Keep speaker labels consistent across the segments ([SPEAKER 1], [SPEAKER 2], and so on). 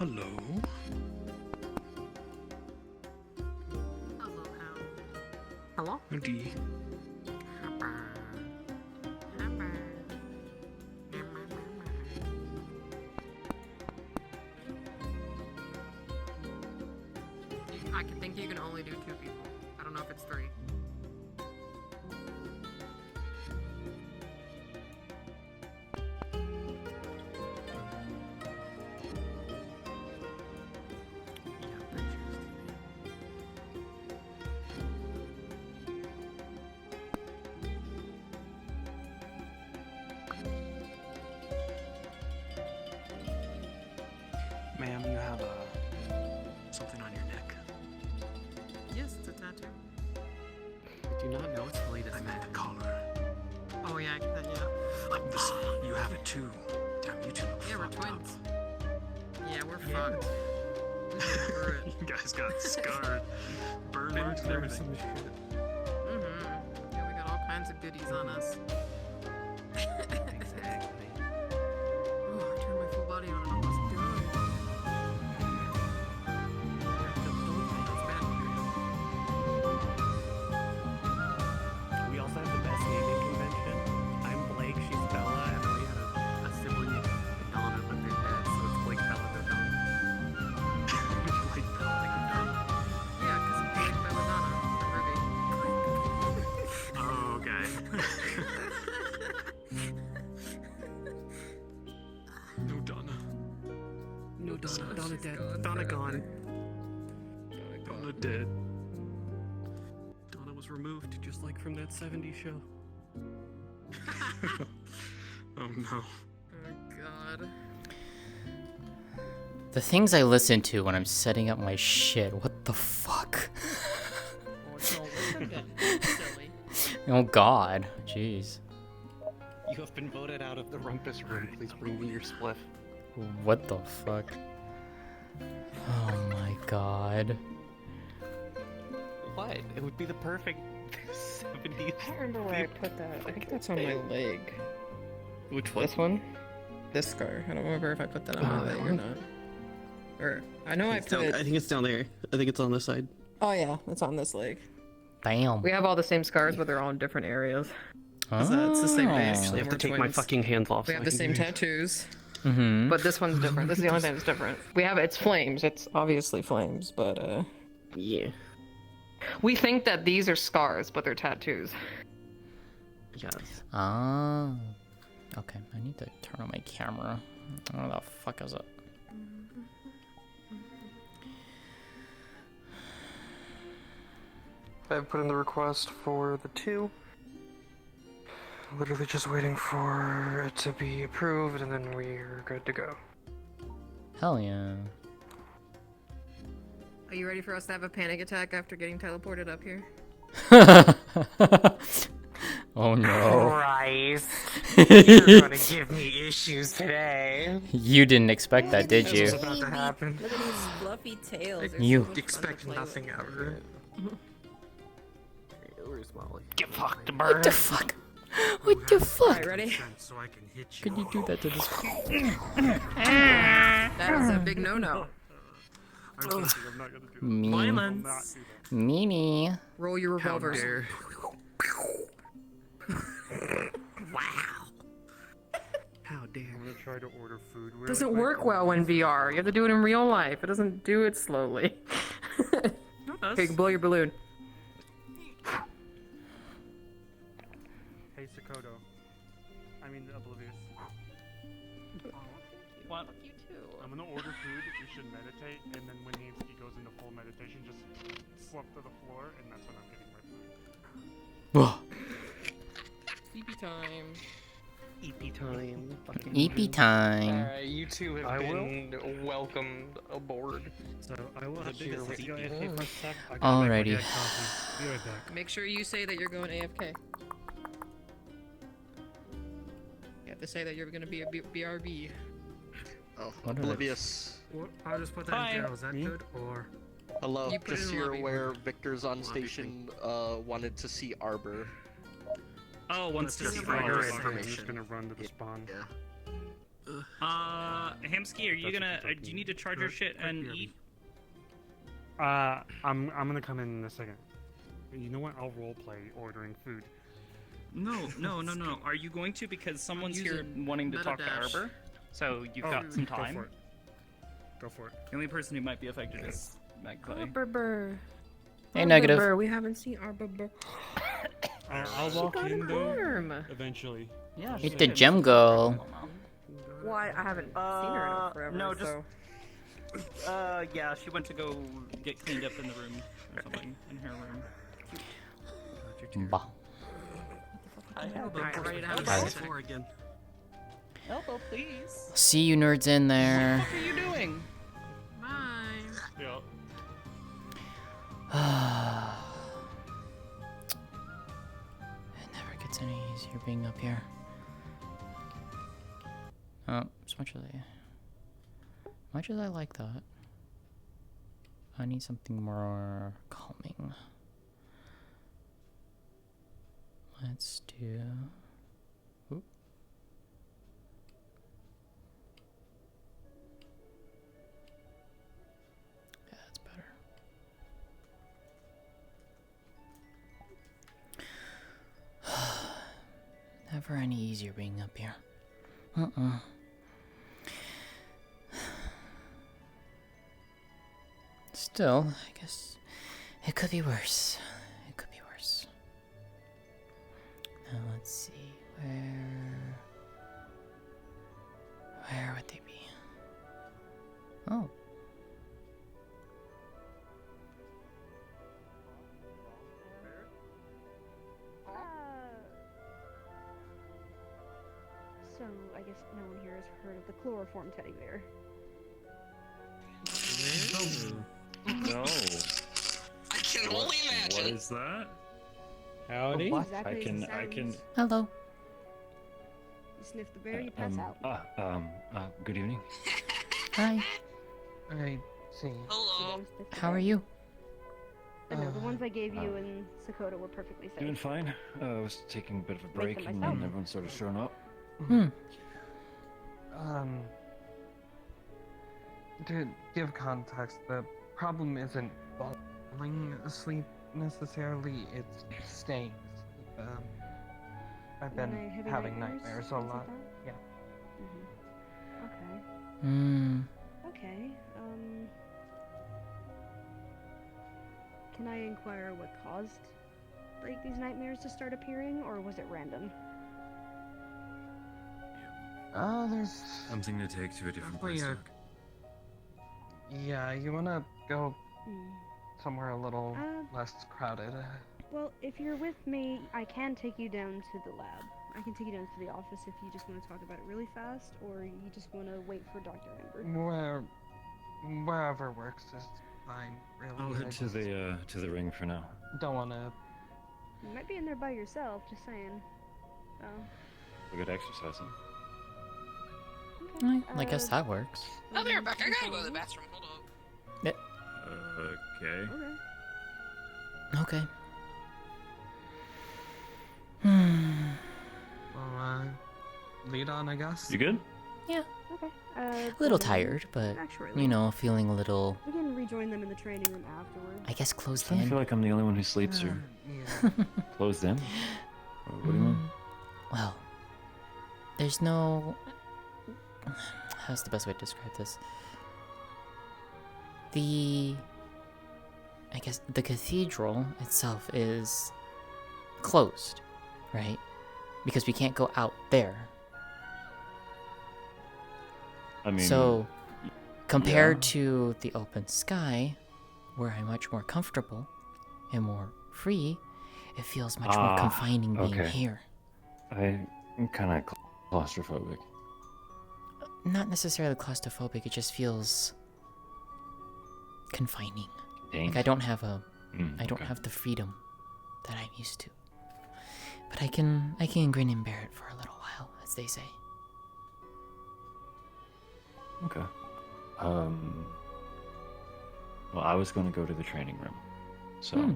[SPEAKER 1] Hello.
[SPEAKER 2] Hello, Al. Hello?
[SPEAKER 1] Howdy.
[SPEAKER 2] I can think you can only do 2 people. I don't know if it's 3.
[SPEAKER 1] Ma'am, you have something on your neck.
[SPEAKER 2] Yes, it's a tattoo.
[SPEAKER 3] I do not know it's the latest.
[SPEAKER 1] I meant the collar.
[SPEAKER 2] Oh yeah, yeah.
[SPEAKER 1] This, you have it too. Damn, you two look
[SPEAKER 2] Yeah, we're
[SPEAKER 1] fucked
[SPEAKER 2] twins.
[SPEAKER 1] up.
[SPEAKER 2] Yeah, we're fucked. We went through it.
[SPEAKER 1] You guys got scarred. Burn marks and everything.
[SPEAKER 2] Yeah, we got all kinds of goodies on us.
[SPEAKER 3] Exactly.
[SPEAKER 2] Oh, I turned my full body on and almost died. That's bad.
[SPEAKER 3] We also have the best naming convention. I'm Blake, she's Bella, and then we had a sibling, Donna, but they're dead, so it's Blake, Bella, they're Donna. Blake, Bella, they're Donna.
[SPEAKER 2] Yeah, because it's Blake Belladonna from Ruby.
[SPEAKER 3] Oh, okay.
[SPEAKER 1] No Donna.
[SPEAKER 3] No, Donna, Donna
[SPEAKER 2] She's
[SPEAKER 3] dead.
[SPEAKER 2] gone
[SPEAKER 3] Donna
[SPEAKER 2] forever.
[SPEAKER 3] gone.
[SPEAKER 1] Donna dead.
[SPEAKER 3] Donna was removed, just like from that 70s show.
[SPEAKER 1] Oh no.
[SPEAKER 2] Oh god.
[SPEAKER 4] The things I listen to when I'm setting up my shit, what the fuck?
[SPEAKER 2] Oh, don't listen to it. Silly.
[SPEAKER 4] Oh god, jeez.
[SPEAKER 3] You have been voted out of the rumpus room. Please bring me your spliff.
[SPEAKER 4] What the fuck? Oh my god.
[SPEAKER 3] What? It would be the perfect 70s.
[SPEAKER 5] I don't remember where I put that. I think that's on my leg.
[SPEAKER 3] Which one?
[SPEAKER 5] This one? This scar. I don't remember if I put that on my leg or not. Or, I know I
[SPEAKER 6] It's
[SPEAKER 5] put
[SPEAKER 6] down,
[SPEAKER 5] it.
[SPEAKER 6] I think it's down there. I think it's on this side.
[SPEAKER 5] Oh yeah, it's on this leg.
[SPEAKER 4] Damn.
[SPEAKER 5] We have all the same scars, but they're all in different areas.
[SPEAKER 4] Oh.
[SPEAKER 5] It's the same base.
[SPEAKER 3] I
[SPEAKER 5] and
[SPEAKER 3] have to
[SPEAKER 5] we're
[SPEAKER 3] take my
[SPEAKER 5] twins.
[SPEAKER 3] fucking hands off.
[SPEAKER 5] We
[SPEAKER 3] so
[SPEAKER 5] have
[SPEAKER 3] I
[SPEAKER 5] the
[SPEAKER 3] can
[SPEAKER 5] same
[SPEAKER 3] do it.
[SPEAKER 5] tattoos,
[SPEAKER 4] Mm-hmm.
[SPEAKER 5] but this one's different. This is the only thing that's different. We have it's flames. It's obviously flames, but
[SPEAKER 3] Yeah.
[SPEAKER 5] we think that these are scars, but they're tattoos.
[SPEAKER 3] Yes.
[SPEAKER 4] Ah. Okay, I need to turn on my camera. What the fuck is it?
[SPEAKER 7] I've put in the request for the 2. Literally just waiting for it to be approved and then we're good to go.
[SPEAKER 4] Hell yeah.
[SPEAKER 2] Are you ready for us to have a panic attack after getting teleported up here?
[SPEAKER 4] Oh no.
[SPEAKER 7] Christ! You're gonna give me issues today.
[SPEAKER 4] You didn't expect that, did
[SPEAKER 7] This
[SPEAKER 4] you?
[SPEAKER 7] was about to happen.
[SPEAKER 8] Look at these fluffy tails. They're
[SPEAKER 4] You-
[SPEAKER 8] so much fun to
[SPEAKER 7] Expect
[SPEAKER 8] play
[SPEAKER 7] nothing
[SPEAKER 8] with.
[SPEAKER 7] ever.
[SPEAKER 3] Where's Molly?
[SPEAKER 7] Get fucked,
[SPEAKER 4] What the fuck? What the fuck?
[SPEAKER 8] Alright, ready?
[SPEAKER 7] So I can hit you.
[SPEAKER 4] Could you do that to this?
[SPEAKER 2] That is a big no-no.
[SPEAKER 4] Mean. Mimi.
[SPEAKER 2] Roll your
[SPEAKER 7] How
[SPEAKER 2] revolvers.
[SPEAKER 7] dare.
[SPEAKER 3] How dare.
[SPEAKER 7] I'm gonna try to order food.
[SPEAKER 5] It doesn't work well in VR. You have to do it in real life. It doesn't do it slowly. Okay, blow your balloon.
[SPEAKER 7] Hey, Sakoto. I mean, Oblivious.
[SPEAKER 5] What? You too.
[SPEAKER 7] I'm gonna order food. We should meditate, and then when he goes into full meditation, just slump to the floor, and that's when I'm getting my food.
[SPEAKER 5] Sleepy time.
[SPEAKER 3] EP time. Fucking
[SPEAKER 4] EP time.
[SPEAKER 7] Alright, you two have been welcomed aboard.
[SPEAKER 9] So I will have to
[SPEAKER 3] biggest
[SPEAKER 9] go
[SPEAKER 3] CP.
[SPEAKER 9] AFK for a sec. I gotta
[SPEAKER 4] Alrighty.
[SPEAKER 9] make my coffee. Be right back.
[SPEAKER 2] Make sure you say that you're going AFK. You have to say that you're gonna be a BRB.
[SPEAKER 6] Oh,
[SPEAKER 4] What are they-
[SPEAKER 6] Oblivious.
[SPEAKER 9] Well, I'll just put that
[SPEAKER 5] Hi.
[SPEAKER 9] in general. Is that
[SPEAKER 4] Me?
[SPEAKER 9] good? Or
[SPEAKER 6] Hello,
[SPEAKER 2] You put it
[SPEAKER 6] just so
[SPEAKER 2] in
[SPEAKER 6] you're
[SPEAKER 2] lobby.
[SPEAKER 6] aware, Victor's on
[SPEAKER 7] Lobby
[SPEAKER 6] station, wanted to see Arbor.
[SPEAKER 3] Oh, wants to
[SPEAKER 7] Just
[SPEAKER 3] see
[SPEAKER 7] for your
[SPEAKER 3] Arbor.
[SPEAKER 7] information, I'm just gonna run to the spawn.
[SPEAKER 6] Yeah.
[SPEAKER 10] Hamsky, are you gonna? Do you need to charge your shit and eat?
[SPEAKER 7] I'm gonna come in a second. You know what? I'll roleplay ordering food.
[SPEAKER 10] No. Are you going to? Because someone's here wanting to talk to
[SPEAKER 2] Metadash.
[SPEAKER 10] Arbor. So you've got some time.
[SPEAKER 7] Go for it.
[SPEAKER 10] The only person who might be affected is Magpie.
[SPEAKER 5] Arbor.
[SPEAKER 4] Hey, negative.
[SPEAKER 5] Arbor, we haven't seen Arbor.
[SPEAKER 7] I'll walk
[SPEAKER 5] got
[SPEAKER 7] in
[SPEAKER 5] an
[SPEAKER 7] though.
[SPEAKER 5] arm.
[SPEAKER 7] Eventually.
[SPEAKER 10] Yeah.
[SPEAKER 4] Hit the gem girl.
[SPEAKER 5] Why? I haven't seen her in forever.
[SPEAKER 10] No, just.
[SPEAKER 5] So.
[SPEAKER 10] Yeah, she went to go get cleaned up in the room or something in her room.
[SPEAKER 4] Bah.
[SPEAKER 2] Alright, right out of
[SPEAKER 4] Alright.
[SPEAKER 2] the floor again.
[SPEAKER 10] Elbow, please.
[SPEAKER 4] See you nerds in there.
[SPEAKER 10] What are you doing?
[SPEAKER 2] Bye.
[SPEAKER 7] Yeah.
[SPEAKER 4] It never gets any easier being up here. Oh, as much as I like that, I need something more calming. Let's do. Oop. Yeah, that's better. Never any easier being up here. Still, I guess it could be worse. It could be worse. Now let's see, where would they be? Oh.
[SPEAKER 11] So, I guess no one here has heard of the chloroform teddy bear.
[SPEAKER 12] No.
[SPEAKER 1] I can only imagine.
[SPEAKER 12] What is that?
[SPEAKER 9] Howdy.
[SPEAKER 11] Exactly as it
[SPEAKER 12] I can.
[SPEAKER 11] sounds.
[SPEAKER 4] Hello.
[SPEAKER 11] You sniff the bear, you pass out.
[SPEAKER 12] Good evening.
[SPEAKER 4] Hi.
[SPEAKER 13] I see.
[SPEAKER 11] You
[SPEAKER 1] Hello.
[SPEAKER 11] don't sniff the
[SPEAKER 4] How
[SPEAKER 11] bear.
[SPEAKER 4] are you?
[SPEAKER 11] No, the ones I gave you in Sakota were perfectly safe.
[SPEAKER 12] Doing fine. I was taking a bit of a break,
[SPEAKER 11] them
[SPEAKER 12] and
[SPEAKER 11] myself.
[SPEAKER 12] then everyone started showing up.
[SPEAKER 13] To give context, the problem isn't falling asleep necessarily, it's staying asleep. I've been
[SPEAKER 11] Heavy
[SPEAKER 13] having
[SPEAKER 11] nightmares,
[SPEAKER 13] nightmares a
[SPEAKER 11] things like
[SPEAKER 13] lot.
[SPEAKER 11] that?
[SPEAKER 13] Yeah.
[SPEAKER 11] Okay. Okay. Can I inquire what caused, like, these nightmares to start appearing, or was it random?
[SPEAKER 13] There's
[SPEAKER 12] Something to take to a different
[SPEAKER 13] Probably
[SPEAKER 12] place.
[SPEAKER 13] a- yeah, you wanna go
[SPEAKER 11] Hmm.
[SPEAKER 13] somewhere a little
[SPEAKER 11] Uh,
[SPEAKER 13] less crowded.
[SPEAKER 11] Well, if you're with me, I can take you down to the lab. I can take you down to the office if you just want to talk about it really fast, or you just want to wait for Dr. Ember.
[SPEAKER 13] Wherever works is fine, really.
[SPEAKER 12] I'll
[SPEAKER 13] I
[SPEAKER 12] head to the ring for now.
[SPEAKER 13] don't wanna.
[SPEAKER 11] You might be in there by yourself, just saying. Oh.
[SPEAKER 12] We'll get exercising.
[SPEAKER 11] Okay.
[SPEAKER 4] I guess that works.
[SPEAKER 2] I'll be right back. I gotta go to the bathroom. Hold on.
[SPEAKER 12] Okay.
[SPEAKER 11] Okay.
[SPEAKER 4] Okay.
[SPEAKER 13] Well, lead on, I guess.
[SPEAKER 12] You good?
[SPEAKER 4] Yeah.
[SPEAKER 11] Okay.
[SPEAKER 4] A little tired, but you know, feeling a little,
[SPEAKER 11] We can rejoin them in the training room afterwards.
[SPEAKER 4] I guess, closed
[SPEAKER 12] I
[SPEAKER 4] in.
[SPEAKER 12] feel like I'm the only one who sleeps here.
[SPEAKER 13] Yeah.
[SPEAKER 12] Closed in? What do you mean?
[SPEAKER 4] Well, there's no. How's the best way to describe this? I guess the cathedral itself is closed, right? Because we can't go out there.
[SPEAKER 12] I mean,
[SPEAKER 4] So, compared
[SPEAKER 12] yeah.
[SPEAKER 4] to the open sky, where I'm much more comfortable and more free, it feels much more confining being
[SPEAKER 12] okay.
[SPEAKER 4] here.
[SPEAKER 12] I'm kind of claustrophobic.
[SPEAKER 4] Not necessarily claustrophobic, it just feels confining.
[SPEAKER 12] Dang.
[SPEAKER 4] Like I don't have I don't
[SPEAKER 12] okay.
[SPEAKER 4] have the freedom that I'm used to. But I can grin and bear it for a little while, as they say.
[SPEAKER 12] Okay. Well, I was going to go to the training room, so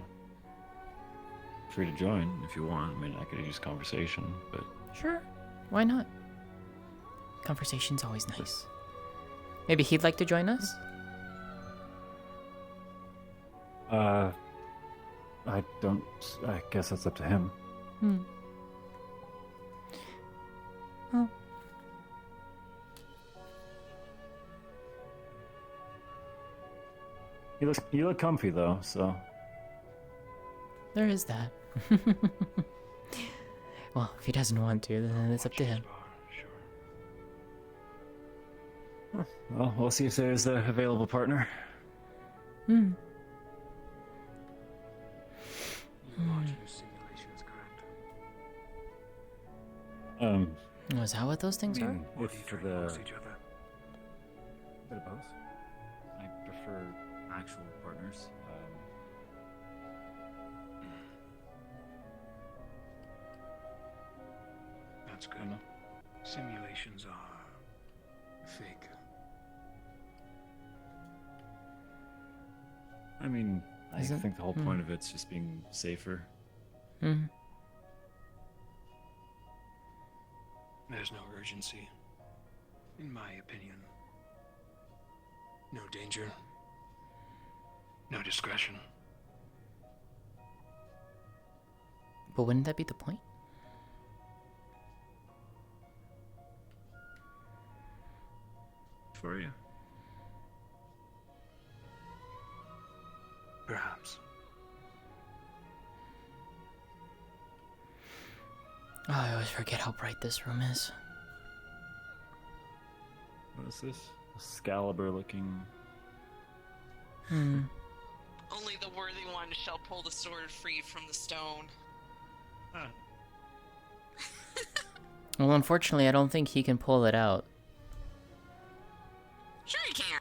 [SPEAKER 12] free to join if you want. I mean, I could use conversation, but
[SPEAKER 4] Sure. Why not? Conversation's always nice. Maybe he'd like to join us?
[SPEAKER 12] I don't. I guess that's up to him.
[SPEAKER 4] Well.
[SPEAKER 12] You look comfy though, so.
[SPEAKER 4] There is that. Well, if he doesn't want to, then it's up to him.
[SPEAKER 12] Well, we'll see if there's a available partner.
[SPEAKER 4] Is that what those things are?
[SPEAKER 12] If for the bit of both, I prefer actual partners.
[SPEAKER 1] That's good. Simulations are fake.
[SPEAKER 12] I mean, I
[SPEAKER 4] Is it?
[SPEAKER 12] think the whole point of it's just being safer.
[SPEAKER 1] There's no urgency, in my opinion. No danger. No discretion.
[SPEAKER 4] But wouldn't that be the point?
[SPEAKER 1] For you. Perhaps.
[SPEAKER 4] Oh, I always forget how bright this room is.
[SPEAKER 12] What is this? Excalibur looking.
[SPEAKER 14] Only the worthy one shall pull the sword free from the stone.
[SPEAKER 4] Well, unfortunately, I don't think he can pull it out.
[SPEAKER 14] Sure you can.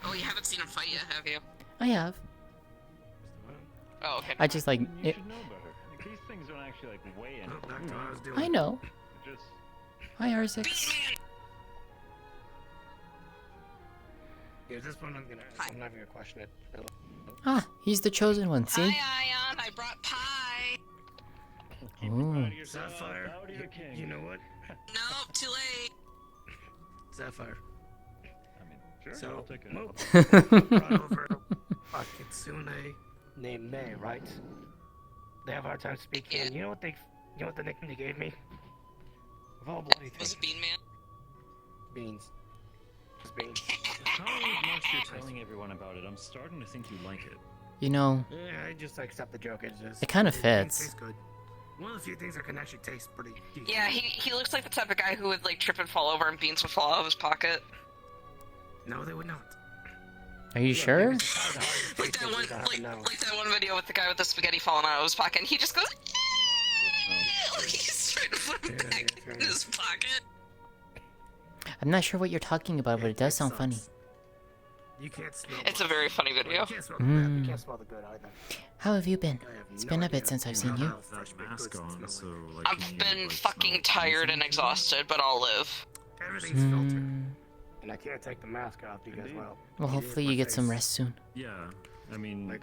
[SPEAKER 14] Oh, you haven't seen him fight yet, have you?
[SPEAKER 4] I have.
[SPEAKER 14] Oh, okay.
[SPEAKER 4] I just like
[SPEAKER 12] You
[SPEAKER 4] it.
[SPEAKER 12] should know better. Like, these things don't actually like weigh in.
[SPEAKER 9] Back to what I was doing.
[SPEAKER 4] I know.
[SPEAKER 12] Just.
[SPEAKER 4] Hi, R6.
[SPEAKER 9] Yeah, at this point I'm not gonna question it.
[SPEAKER 4] Ah, he's the chosen one. See?
[SPEAKER 14] Hi, Ion. I brought pie.
[SPEAKER 4] Ooh.
[SPEAKER 9] Sapphire. You know what?
[SPEAKER 14] Nope, too late.
[SPEAKER 9] Sapphire.
[SPEAKER 12] I mean, sure.
[SPEAKER 9] So,
[SPEAKER 12] I'll take it.
[SPEAKER 9] Mo brought over a kitsune named May, right? They have a hard time speaking. And you know what the nickname they gave me? Of all bloody
[SPEAKER 14] Was
[SPEAKER 9] things.
[SPEAKER 14] it Bean Man?
[SPEAKER 9] Beans. Just beans.
[SPEAKER 12] How much you're telling everyone about it, I'm starting to think you like it.
[SPEAKER 4] You know,
[SPEAKER 9] Yeah, I just accept the joke. It's just.
[SPEAKER 4] it kind of
[SPEAKER 9] It
[SPEAKER 4] fits.
[SPEAKER 9] tastes good. One of the few things that can actually taste pretty decent.
[SPEAKER 14] Yeah, he looks like the type of guy who would like trip and fall over and beans would fall out of his pocket.
[SPEAKER 9] No, they would not.
[SPEAKER 4] Are you sure?
[SPEAKER 14] Like that one video with the guy with the spaghetti falling out of his pocket, and he just goes. Like he's trying to put it back in his pocket.
[SPEAKER 4] I'm not sure what you're talking about, but it does sound funny.
[SPEAKER 9] You can't smell.
[SPEAKER 14] It's a very funny video.
[SPEAKER 9] You can't smell the bad. You can't smell the good either.
[SPEAKER 4] How have you been? It's been a bit since I've seen you.
[SPEAKER 12] That mask on, so like.
[SPEAKER 14] I've been fucking tired and exhausted, but I'll live.
[SPEAKER 9] Everything's filtered. And I can't take the mask off because,
[SPEAKER 4] Well, hopefully you get some rest soon.
[SPEAKER 12] Yeah, I mean, like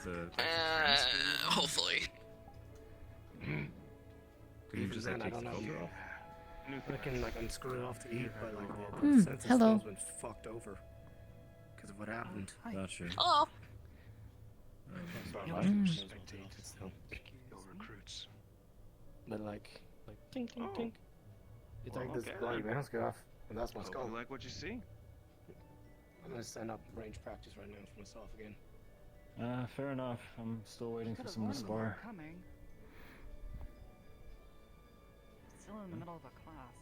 [SPEAKER 12] the.
[SPEAKER 14] Hopefully.
[SPEAKER 12] You
[SPEAKER 9] Even
[SPEAKER 12] just
[SPEAKER 9] then,
[SPEAKER 12] have
[SPEAKER 9] I
[SPEAKER 12] to
[SPEAKER 9] don't
[SPEAKER 12] take the
[SPEAKER 9] know.
[SPEAKER 12] cover off.
[SPEAKER 9] I can like unscrew it off to eat, but like the sense of
[SPEAKER 4] hello.
[SPEAKER 9] smell's been fucked over because of what happened.
[SPEAKER 12] Gotcha.
[SPEAKER 14] Hello.
[SPEAKER 1] Your recruits.
[SPEAKER 9] But like tink tink tink. You take this bloody mask off, and that's my skull.
[SPEAKER 7] You like what you see?
[SPEAKER 9] I'm gonna send up range practice right now for myself again.
[SPEAKER 12] Fair enough. I'm still waiting for someone to spar.
[SPEAKER 15] Still in the middle of a class.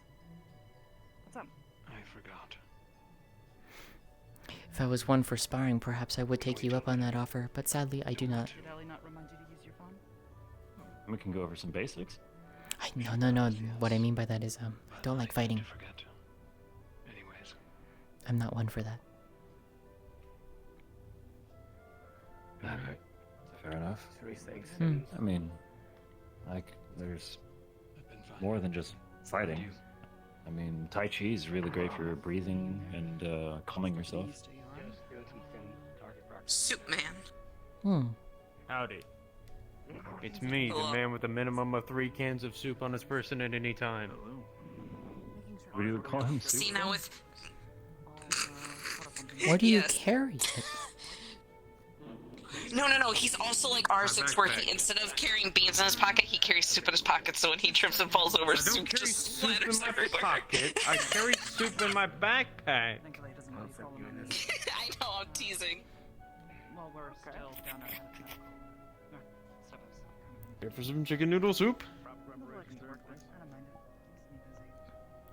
[SPEAKER 15] What's up?
[SPEAKER 1] I forgot.
[SPEAKER 4] If I was one for sparring, perhaps I would take you up on that offer, but sadly I do not.
[SPEAKER 15] Did Ellie not remind you to use your phone?
[SPEAKER 12] We can go over some basics.
[SPEAKER 4] No. What I mean by that is, I don't like fighting.
[SPEAKER 1] Forget. Anyways.
[SPEAKER 4] I'm not one for that.
[SPEAKER 12] Alright. Fair enough.
[SPEAKER 9] 3 things.
[SPEAKER 12] I mean, like, there's more than just fighting. I mean, Tai Chi is really great for breathing and calming yourself.
[SPEAKER 14] Soup man.
[SPEAKER 12] Howdy.
[SPEAKER 16] It's me, the
[SPEAKER 14] Hello.
[SPEAKER 16] man with a minimum of 3 cans of soup on his person at any time.
[SPEAKER 12] What do you call him?
[SPEAKER 14] See now with.
[SPEAKER 4] Where do you
[SPEAKER 14] Yes.
[SPEAKER 4] carry it?
[SPEAKER 14] No. He's also like R6, where he instead of carrying beans in his pocket, he carries soup in his pocket. So when he trips and falls over,
[SPEAKER 16] I don't
[SPEAKER 14] soup
[SPEAKER 16] carry
[SPEAKER 14] just
[SPEAKER 16] soup in
[SPEAKER 14] splatters
[SPEAKER 16] my
[SPEAKER 14] everywhere.
[SPEAKER 16] pocket. I carry soup in my backpack.
[SPEAKER 14] I know, I'm teasing.
[SPEAKER 15] Well, we're still down at medical. No, step ups.
[SPEAKER 16] Here for some chicken noodle soup?
[SPEAKER 15] I don't mind it. Keeps me busy.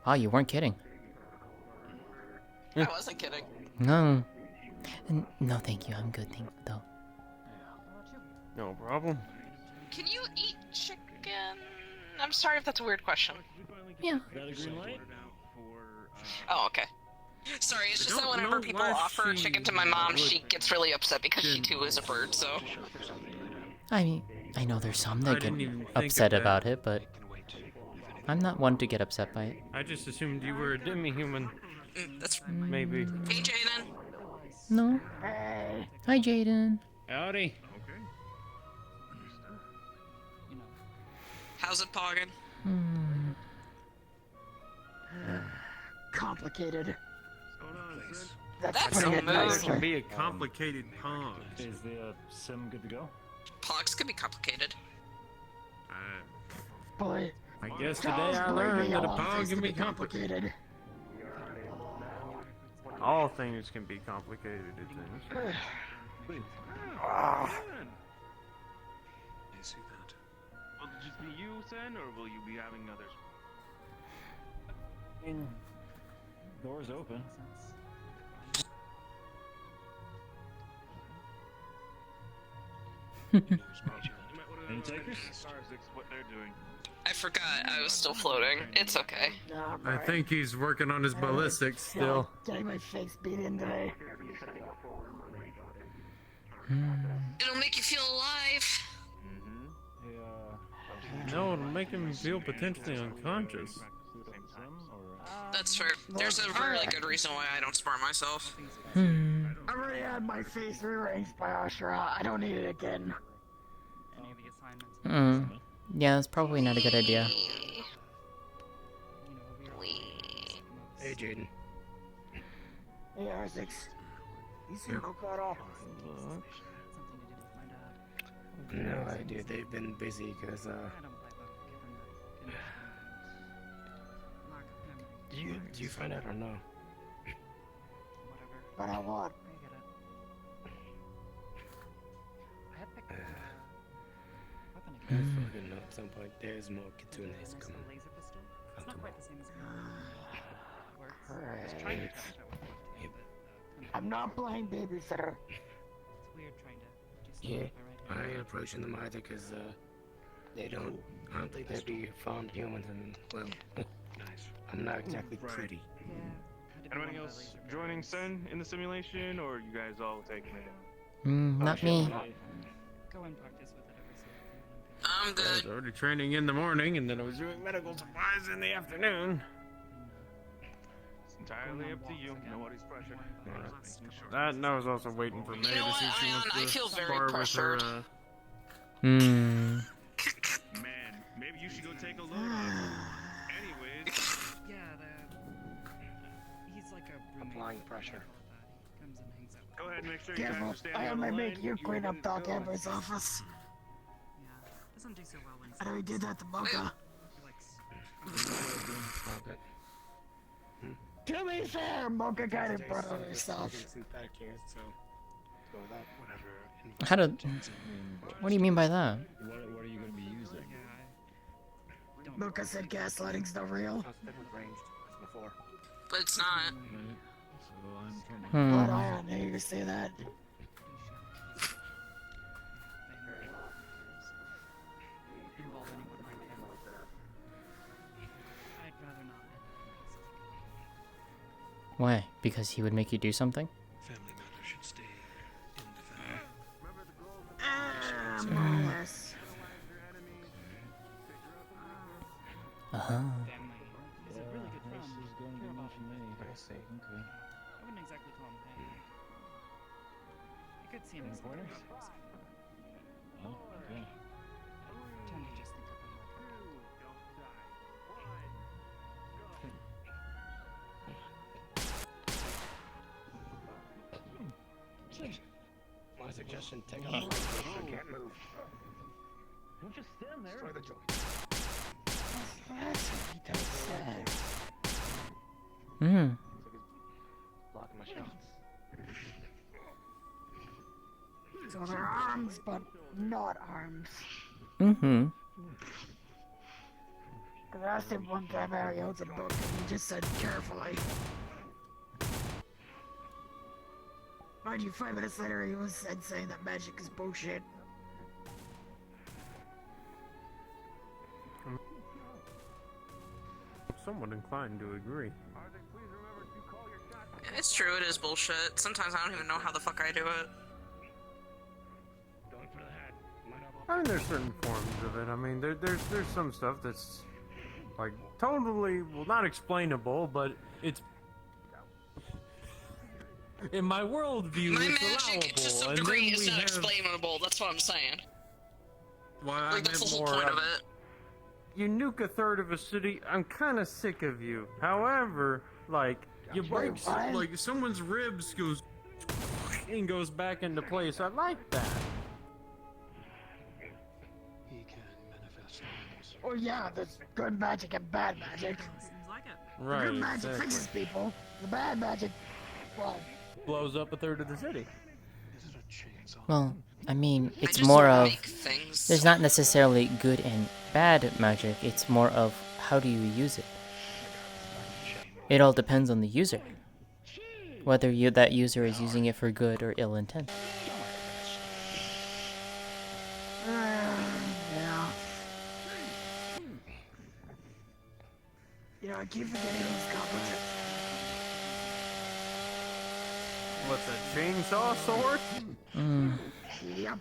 [SPEAKER 4] Oh, you weren't kidding.
[SPEAKER 14] I wasn't kidding.
[SPEAKER 4] No. No, thank you. I'm good, thank you, though.
[SPEAKER 16] No problem.
[SPEAKER 14] Can you eat chicken? I'm sorry if that's a weird question.
[SPEAKER 4] Yeah.
[SPEAKER 14] Oh, okay. Sorry, it's just that whenever people offer chicken to my mom, she gets really upset because she too is a bird, so.
[SPEAKER 4] I mean, I know there's some that get
[SPEAKER 16] didn't even think
[SPEAKER 4] upset
[SPEAKER 16] of that.
[SPEAKER 4] about it, but I'm not one to get upset by it.
[SPEAKER 16] I just assumed you were a demi-human.
[SPEAKER 14] That's
[SPEAKER 16] Maybe.
[SPEAKER 14] Hey, Jaden.
[SPEAKER 4] No. Hi, Jaden.
[SPEAKER 16] Howdy.
[SPEAKER 14] How's it pogging?
[SPEAKER 9] Complicated.
[SPEAKER 14] That's
[SPEAKER 9] putting
[SPEAKER 14] so
[SPEAKER 9] it nice.
[SPEAKER 16] It can be a complicated pong.
[SPEAKER 12] Is the sim good to go?
[SPEAKER 14] Pogs can be complicated.
[SPEAKER 9] Boy.
[SPEAKER 16] I guess today I learned that a pong can be complicated. All things can be complicated, it seems.
[SPEAKER 7] I see that. Will it just be you, Sen, or will you be having others?
[SPEAKER 12] Doors open.
[SPEAKER 7] Any takers? What they're doing.
[SPEAKER 14] I forgot I was still floating. It's okay.
[SPEAKER 16] I think he's working on his ballistics still.
[SPEAKER 9] Getting my face beat in today.
[SPEAKER 14] It'll make you feel alive.
[SPEAKER 16] No, it'll make him feel potentially unconscious.
[SPEAKER 14] That's fair. There's a really good reason why I don't smart myself.
[SPEAKER 9] I already had my face rearranged by Ashura. I don't need it again.
[SPEAKER 15] Any of the assignments?
[SPEAKER 4] Yeah, that's probably not a good idea.
[SPEAKER 9] Hey, Jaden. Hey, R6. You see Okada? No idea. They've been busy because, Do you find out or no? But I want. I fucking know at some point there's more Kitsunes coming.
[SPEAKER 15] It's not quite the same as
[SPEAKER 9] Alright. I'm not playing babysitter.
[SPEAKER 15] It's weird trying to do
[SPEAKER 9] Yeah,
[SPEAKER 15] stuff
[SPEAKER 9] I ain't approaching them either because, I don't think they'd be fond humans and, well, I'm not exactly pretty.
[SPEAKER 7] Anybody else joining Sen in the simulation, or you guys all taking it?
[SPEAKER 4] Not me.
[SPEAKER 15] Go and practice with it every so
[SPEAKER 14] I'm
[SPEAKER 16] I was
[SPEAKER 14] good.
[SPEAKER 16] already training in the morning, and then I was doing medical supplies in the afternoon.
[SPEAKER 7] It's entirely up to you. Nobody's pressured.
[SPEAKER 16] That and I was also waiting for May
[SPEAKER 14] You know
[SPEAKER 16] to see if she
[SPEAKER 14] what,
[SPEAKER 16] wants
[SPEAKER 14] Ion,
[SPEAKER 16] to
[SPEAKER 14] I feel very
[SPEAKER 16] spar with her,
[SPEAKER 14] pressured.
[SPEAKER 7] Man, maybe you should go take a look. Anyways.
[SPEAKER 15] Yeah, he's like a roommate.
[SPEAKER 9] Applying pressure.
[SPEAKER 15] Comes and hangs out.
[SPEAKER 7] Go ahead and make sure you guys
[SPEAKER 9] Careful,
[SPEAKER 7] understand.
[SPEAKER 9] I might make you clean up Doc Amber's office.
[SPEAKER 15] Yeah, doesn't do so well when
[SPEAKER 9] I know he did that to Mocha. To be fair, Mocha got it brought on herself.
[SPEAKER 4] How to... What do you mean by that?
[SPEAKER 12] What are you going to be using?
[SPEAKER 9] Mocha said gaslighting's not real.
[SPEAKER 14] But it's not.
[SPEAKER 9] But I don't need to say that.
[SPEAKER 15] I'd rather not.
[SPEAKER 4] Why? Because he would make you do something?
[SPEAKER 1] Family matters should stay in the family.
[SPEAKER 9] More or less.
[SPEAKER 4] Uh-huh.
[SPEAKER 15] He's a really good friend. Care about him.
[SPEAKER 9] I see.
[SPEAKER 12] Okay.
[SPEAKER 15] I wouldn't exactly call him pain. You could see him as
[SPEAKER 12] Pointers? Oh, okay.
[SPEAKER 9] My suggestion: take out. I can't move. Don't just stand there. Destroy the joint. Blocking my shots.
[SPEAKER 17] So they're arms, but not arms.
[SPEAKER 4] Mm-hmm.
[SPEAKER 17] Because I asked him one time, Aria owns a book, and he just said carefully. Mind you, 5 minutes later, he was saying that magic is bullshit.
[SPEAKER 16] Somewhat inclined to agree.
[SPEAKER 14] It's true, it is bullshit. Sometimes I don't even know how the fuck I do it.
[SPEAKER 9] Going for the head.
[SPEAKER 16] I mean, there's certain forms of it. I mean, there's some stuff that's like totally, well, not explainable, but it's in my worldview,
[SPEAKER 14] My
[SPEAKER 16] it's
[SPEAKER 14] magic,
[SPEAKER 16] allowable.
[SPEAKER 14] to some
[SPEAKER 16] And
[SPEAKER 14] degree,
[SPEAKER 16] then
[SPEAKER 14] is
[SPEAKER 16] we
[SPEAKER 14] not
[SPEAKER 16] have,
[SPEAKER 14] explainable. That's what I'm saying.
[SPEAKER 16] well, I
[SPEAKER 14] Like, that's the
[SPEAKER 16] meant
[SPEAKER 14] whole
[SPEAKER 16] more.
[SPEAKER 14] point of it.
[SPEAKER 16] You nuke a third of a city. I'm kind of sick of you. However, like you break, like someone's ribs goes and goes back into place. I like that.
[SPEAKER 1] He can manifest things.
[SPEAKER 17] Oh yeah, there's good magic and bad magic.
[SPEAKER 2] Seems like it.
[SPEAKER 16] Right.
[SPEAKER 17] The good magic
[SPEAKER 16] Exactly.
[SPEAKER 17] fixes people. The bad magic, well,
[SPEAKER 16] Blows up a third of the city.
[SPEAKER 1] Is it a chainsaw?
[SPEAKER 4] Well, I mean, it's
[SPEAKER 14] just
[SPEAKER 4] more of...
[SPEAKER 14] make things.
[SPEAKER 4] There's not necessarily good and bad magic, it's more of how do you use it. It all depends on the user. Whether that user is using it for good or ill intent.
[SPEAKER 17] yeah. You know, I keep forgetting these compliments.
[SPEAKER 16] What's a chainsaw sword?
[SPEAKER 17] Yep.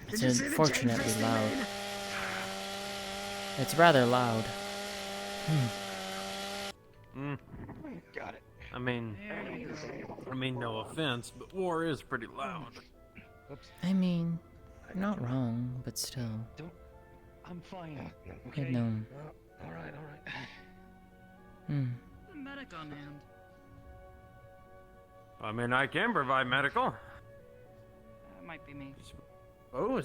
[SPEAKER 4] It's unfortunately loud. It's rather loud.
[SPEAKER 9] Got it.
[SPEAKER 16] I mean, no offense, but war is pretty loud.
[SPEAKER 4] I mean, you're not wrong, but still.
[SPEAKER 12] I'm fine.
[SPEAKER 4] You know.
[SPEAKER 9] All right.
[SPEAKER 15] The medic on hand.
[SPEAKER 16] I mean, I can provide medical.
[SPEAKER 15] That might be me.
[SPEAKER 16] Oh,
[SPEAKER 15] You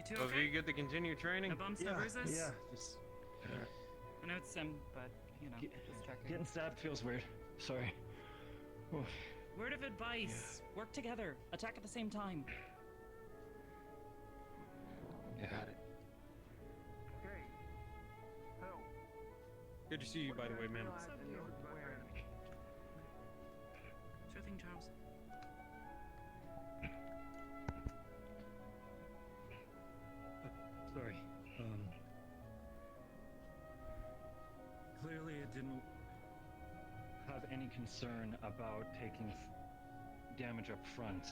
[SPEAKER 15] two
[SPEAKER 16] so if
[SPEAKER 15] okay?
[SPEAKER 16] you get to continue training?
[SPEAKER 15] No bumps, no bruises?
[SPEAKER 12] Yeah, just
[SPEAKER 15] I know it's but you know, just checking.
[SPEAKER 12] getting stabbed feels weird. Sorry. Oof.
[SPEAKER 15] Word of advice: work together, attack at the same time.
[SPEAKER 12] Yeah.
[SPEAKER 16] Good to see you, by the way, man.
[SPEAKER 15] Sure thing, Charles.
[SPEAKER 12] Sorry. Clearly it didn't have any concern about taking damage up front.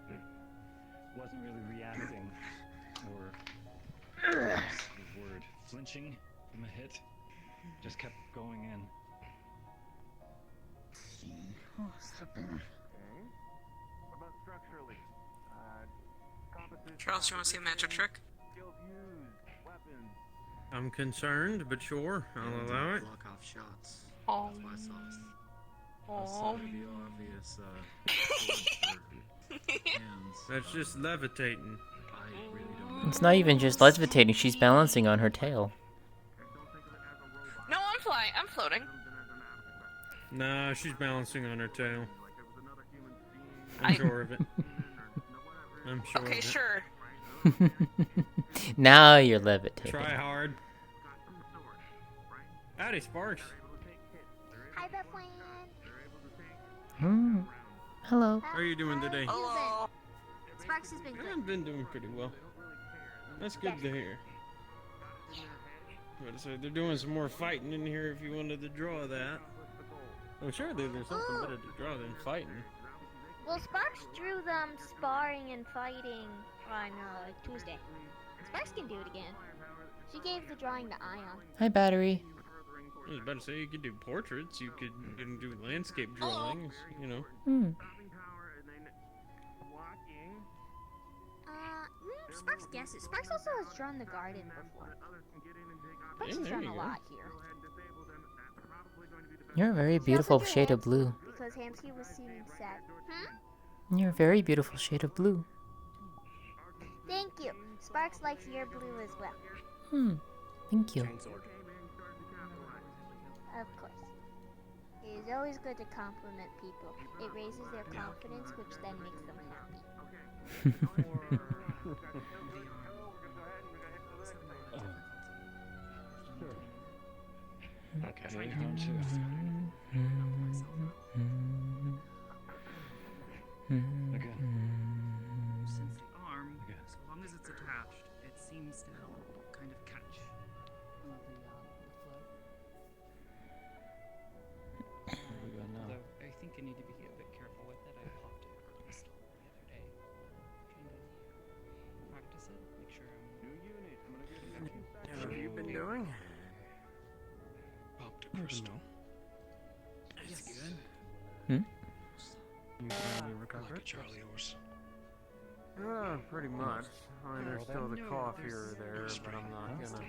[SPEAKER 12] It wasn't really reacting or what's the word, flinching from a hit. Just kept going in.
[SPEAKER 17] Oh, slipping.
[SPEAKER 7] What about structurally?
[SPEAKER 14] Charles, you want to see a magic trick?
[SPEAKER 16] I'm concerned, but sure, I'll allow it.
[SPEAKER 1] Block off shots.
[SPEAKER 14] Oh.
[SPEAKER 1] That's why I
[SPEAKER 14] Oh.
[SPEAKER 1] saw the obvious hands.
[SPEAKER 16] That's just levitating.
[SPEAKER 1] I really don't know.
[SPEAKER 4] It's not even just levitating, she's balancing on her tail.
[SPEAKER 14] No, I'm flying. I'm floating.
[SPEAKER 16] Nah, she's balancing on her tail. I'm sure of it. I'm sure
[SPEAKER 14] Okay,
[SPEAKER 16] of it.
[SPEAKER 14] sure.
[SPEAKER 4] Now you're levitating.
[SPEAKER 16] Try hard. Howdy, Sparks.
[SPEAKER 18] Hi, Bethlehem.
[SPEAKER 4] Hello.
[SPEAKER 16] How are you doing today?
[SPEAKER 14] Hello.
[SPEAKER 18] Sparks has been good.
[SPEAKER 16] I've been doing pretty well. That's good to hear. But so they're doing some more fighting in here if you wanted to draw that. I'm sure there's something better to draw than fighting.
[SPEAKER 18] Well, Sparks drew them sparring and fighting on Tuesday. Sparks can do it again. She gave the drawing to Ion.
[SPEAKER 4] Hi, Battery.
[SPEAKER 16] I was about to say you could do portraits, you could do landscape drawings, you know.
[SPEAKER 18] Sparks guessed it. Sparks also has drawn the garden before. Sparks has
[SPEAKER 16] there
[SPEAKER 18] drawn
[SPEAKER 16] you
[SPEAKER 18] a
[SPEAKER 16] go.
[SPEAKER 18] lot here.
[SPEAKER 4] You're a very beautiful shade of blue.
[SPEAKER 18] Because because Hamsky was seeming sad. Hmm?
[SPEAKER 4] You're a very beautiful shade of blue.
[SPEAKER 18] Thank you. Sparks likes your blue as well.
[SPEAKER 4] Thank you.
[SPEAKER 18] Of course. It is always good to compliment people. It raises their confidence, which then makes them happy.
[SPEAKER 12] Okay. Down to again.
[SPEAKER 10] Since the arm, so long as it's attached, it seems to kind of catch the flow. Although I think I need to be a bit careful with it. I popped it on a stall the other day. Trying to practice it, make sure
[SPEAKER 16] What have you been doing?
[SPEAKER 1] Popped a crystal.
[SPEAKER 10] Yes.
[SPEAKER 1] Good.
[SPEAKER 16] You finally recovered?
[SPEAKER 1] Like a Charlie horse.
[SPEAKER 16] Pretty much. I mean, there's still the cough here or there, but I'm not gonna,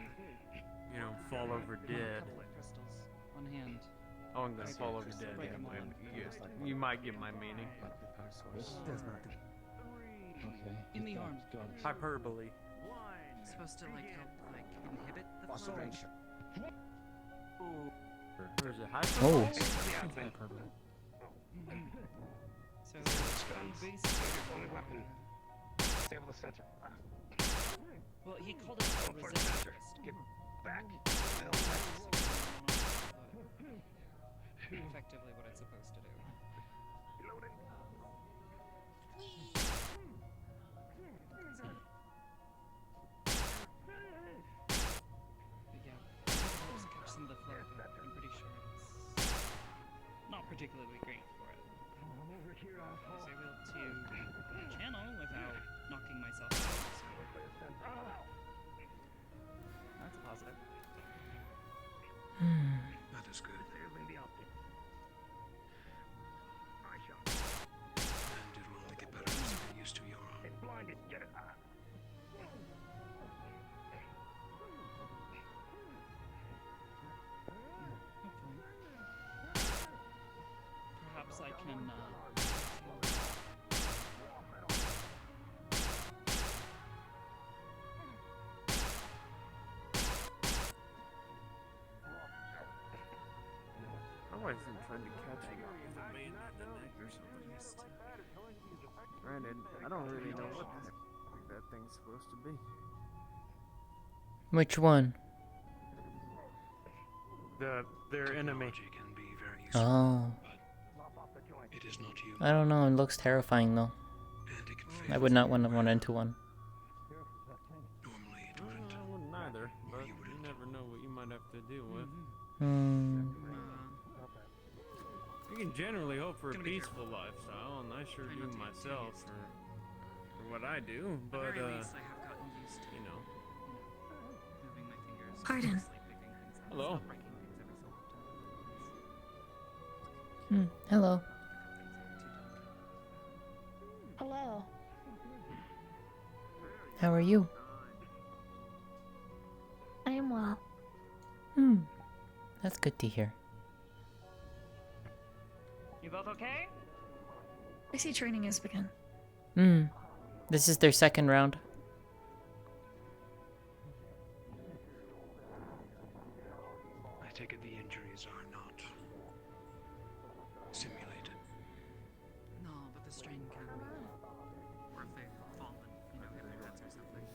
[SPEAKER 16] fall over dead.
[SPEAKER 10] crystals on hand.
[SPEAKER 16] Oh, I'm gonna fall over dead. You might get my meaning.
[SPEAKER 12] Okay.
[SPEAKER 10] In the arm.
[SPEAKER 16] Hyperbole.
[SPEAKER 10] It's supposed to help inhibit the flow.
[SPEAKER 16] Or is it hyperbole?
[SPEAKER 10] Hyperbole. So basically,
[SPEAKER 9] Disable the sensor.
[SPEAKER 10] well, he called it a resistance crystal.
[SPEAKER 9] Get back.
[SPEAKER 10] Effectively, what it's supposed to do. But yeah, it helps catch some of the flow, but I'm pretty sure it's not particularly great for it. I was able to channel without knocking myself out, so that's a positive.
[SPEAKER 1] That is good. And it will only get better as you get used to your arm.
[SPEAKER 9] It's blinded. Get it.
[SPEAKER 10] Perhaps I can,
[SPEAKER 16] I wasn't trying to catch you with a band at the neck or something. Granted, I don't really know what the heck that thing's supposed to be.
[SPEAKER 4] Which one?
[SPEAKER 16] Their enemy.
[SPEAKER 1] Can be very useful,
[SPEAKER 4] Oh.
[SPEAKER 1] but it is not you.
[SPEAKER 4] I don't know. It looks terrifying though.
[SPEAKER 1] And it can fail.
[SPEAKER 4] I would not want to run into one.
[SPEAKER 1] Normally it wouldn't.
[SPEAKER 16] I wouldn't either, but you never know what you might have to deal with. You can generally hope for a peaceful lifestyle, and I sure do myself for what I do, but
[SPEAKER 10] at the very least, I have gotten used to, moving my fingers.
[SPEAKER 11] Pardon.
[SPEAKER 16] Hello.
[SPEAKER 4] Hello.
[SPEAKER 18] Hello.
[SPEAKER 4] How are you?
[SPEAKER 18] I am well.
[SPEAKER 4] That's good to hear.
[SPEAKER 15] You both okay?
[SPEAKER 11] I see training has begun.
[SPEAKER 4] This is their second round.
[SPEAKER 1] I take it the injuries are not simulated.
[SPEAKER 10] No, but the strain can be. Or if they've fallen, hit their heads or something.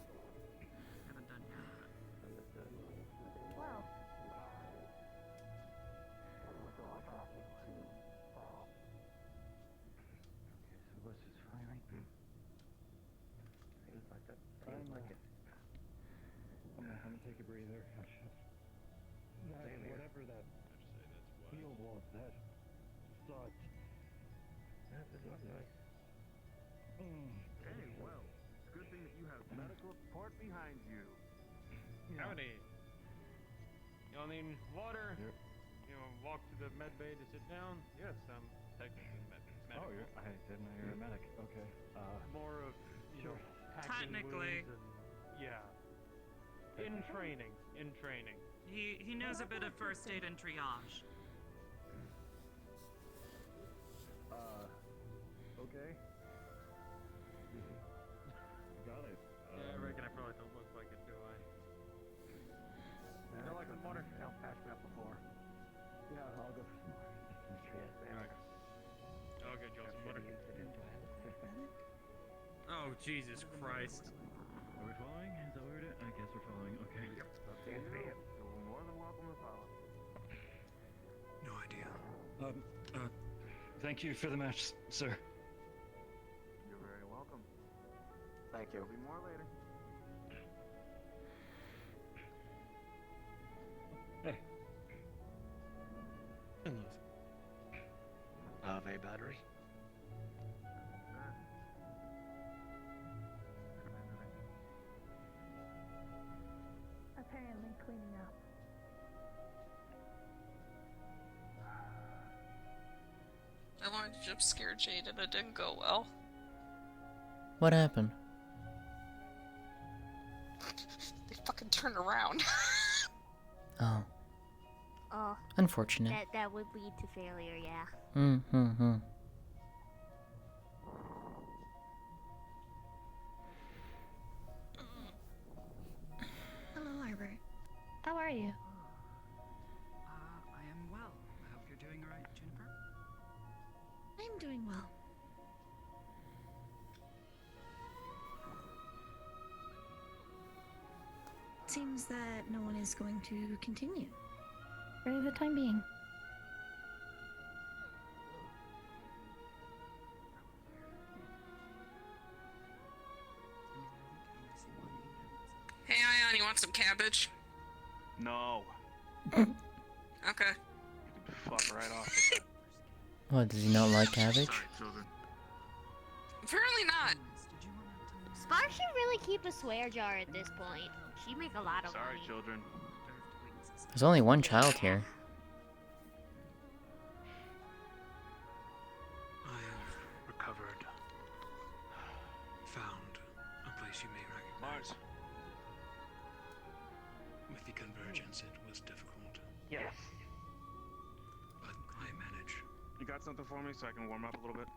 [SPEAKER 10] Haven't done yet.
[SPEAKER 18] Wow.
[SPEAKER 12] So what's this firing?
[SPEAKER 9] Seems like that.
[SPEAKER 12] Seems like it. I'm gonna take a breather. Whatever that field was, that thought.
[SPEAKER 9] That is not nice.
[SPEAKER 16] Hey, well, it's a good thing that you have medical support behind you. Howdy. Y'all need water?
[SPEAKER 12] Yep.
[SPEAKER 16] You know, walk to the med bay to sit down? Yes, I'm technically medical.
[SPEAKER 12] Oh, I didn't know you're a medic. Okay.
[SPEAKER 16] More of,
[SPEAKER 12] Sure.
[SPEAKER 16] packing
[SPEAKER 10] Technically.
[SPEAKER 16] wounds and, yeah. In training.
[SPEAKER 10] He knows a bit of first aid and triage.
[SPEAKER 12] Okay. Got it.
[SPEAKER 16] Yeah, I reckon I probably don't look like it, do I?
[SPEAKER 9] You know, like the water fell past me up before.
[SPEAKER 12] Yeah, I'll go.
[SPEAKER 16] Okay, Joel, some water. Oh, Jesus Christ.
[SPEAKER 12] Are we following? Is that what we're doing? I guess we're following. Okay.
[SPEAKER 9] Yep. Seems to be it. You're more than welcome to follow.
[SPEAKER 1] No idea.
[SPEAKER 12] Thank you for the match, sir.
[SPEAKER 9] You're very welcome. Thank you. There'll be more later.
[SPEAKER 12] Hey.
[SPEAKER 6] Ave battery.
[SPEAKER 18] Apparently cleaning up.
[SPEAKER 14] I wanted to jump scare Jade and it didn't go well.
[SPEAKER 4] What happened?
[SPEAKER 14] They fucking turned around.
[SPEAKER 4] Oh.
[SPEAKER 18] Oh.
[SPEAKER 4] Unfortunate.
[SPEAKER 18] That would lead to failure, yeah.
[SPEAKER 4] Mm-hmm.
[SPEAKER 17] Hello, Arbor.
[SPEAKER 18] How are you?
[SPEAKER 15] I am well. I hope you're doing alright, Juniper.
[SPEAKER 17] I'm doing well. Seems that no one is going to continue.
[SPEAKER 18] For the time being.
[SPEAKER 14] Hey, Ion, you want some cabbage?
[SPEAKER 7] No.
[SPEAKER 14] Okay.
[SPEAKER 7] Fuck right off with that.
[SPEAKER 4] What, does he not like cabbage?
[SPEAKER 7] Sorry, children.
[SPEAKER 14] Apparently not.
[SPEAKER 18] Spark should really keep a swear jar at this point. She'd make a lot of
[SPEAKER 7] Sorry,
[SPEAKER 18] money.
[SPEAKER 7] children.
[SPEAKER 4] There's only one child here.
[SPEAKER 1] I have recovered. Found a place you may recognize. With the convergence, it was difficult.
[SPEAKER 9] Yes.
[SPEAKER 1] But I manage.
[SPEAKER 7] You got something for me so I can warm up a little bit?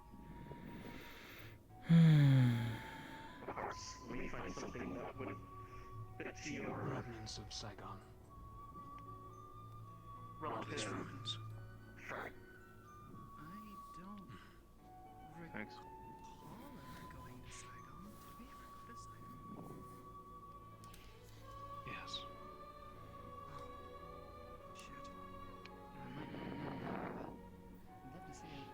[SPEAKER 9] Of course, we find something that would fit to your
[SPEAKER 1] Remnants of Saigon.
[SPEAKER 9] relative.
[SPEAKER 1] ruins.
[SPEAKER 9] Right.
[SPEAKER 15] I don't
[SPEAKER 7] Thanks.
[SPEAKER 15] recall ever going to Saigon. Did we ever go to Saigon?
[SPEAKER 1] Yes.
[SPEAKER 15] Shit. I might not remember, but I'd love to see it.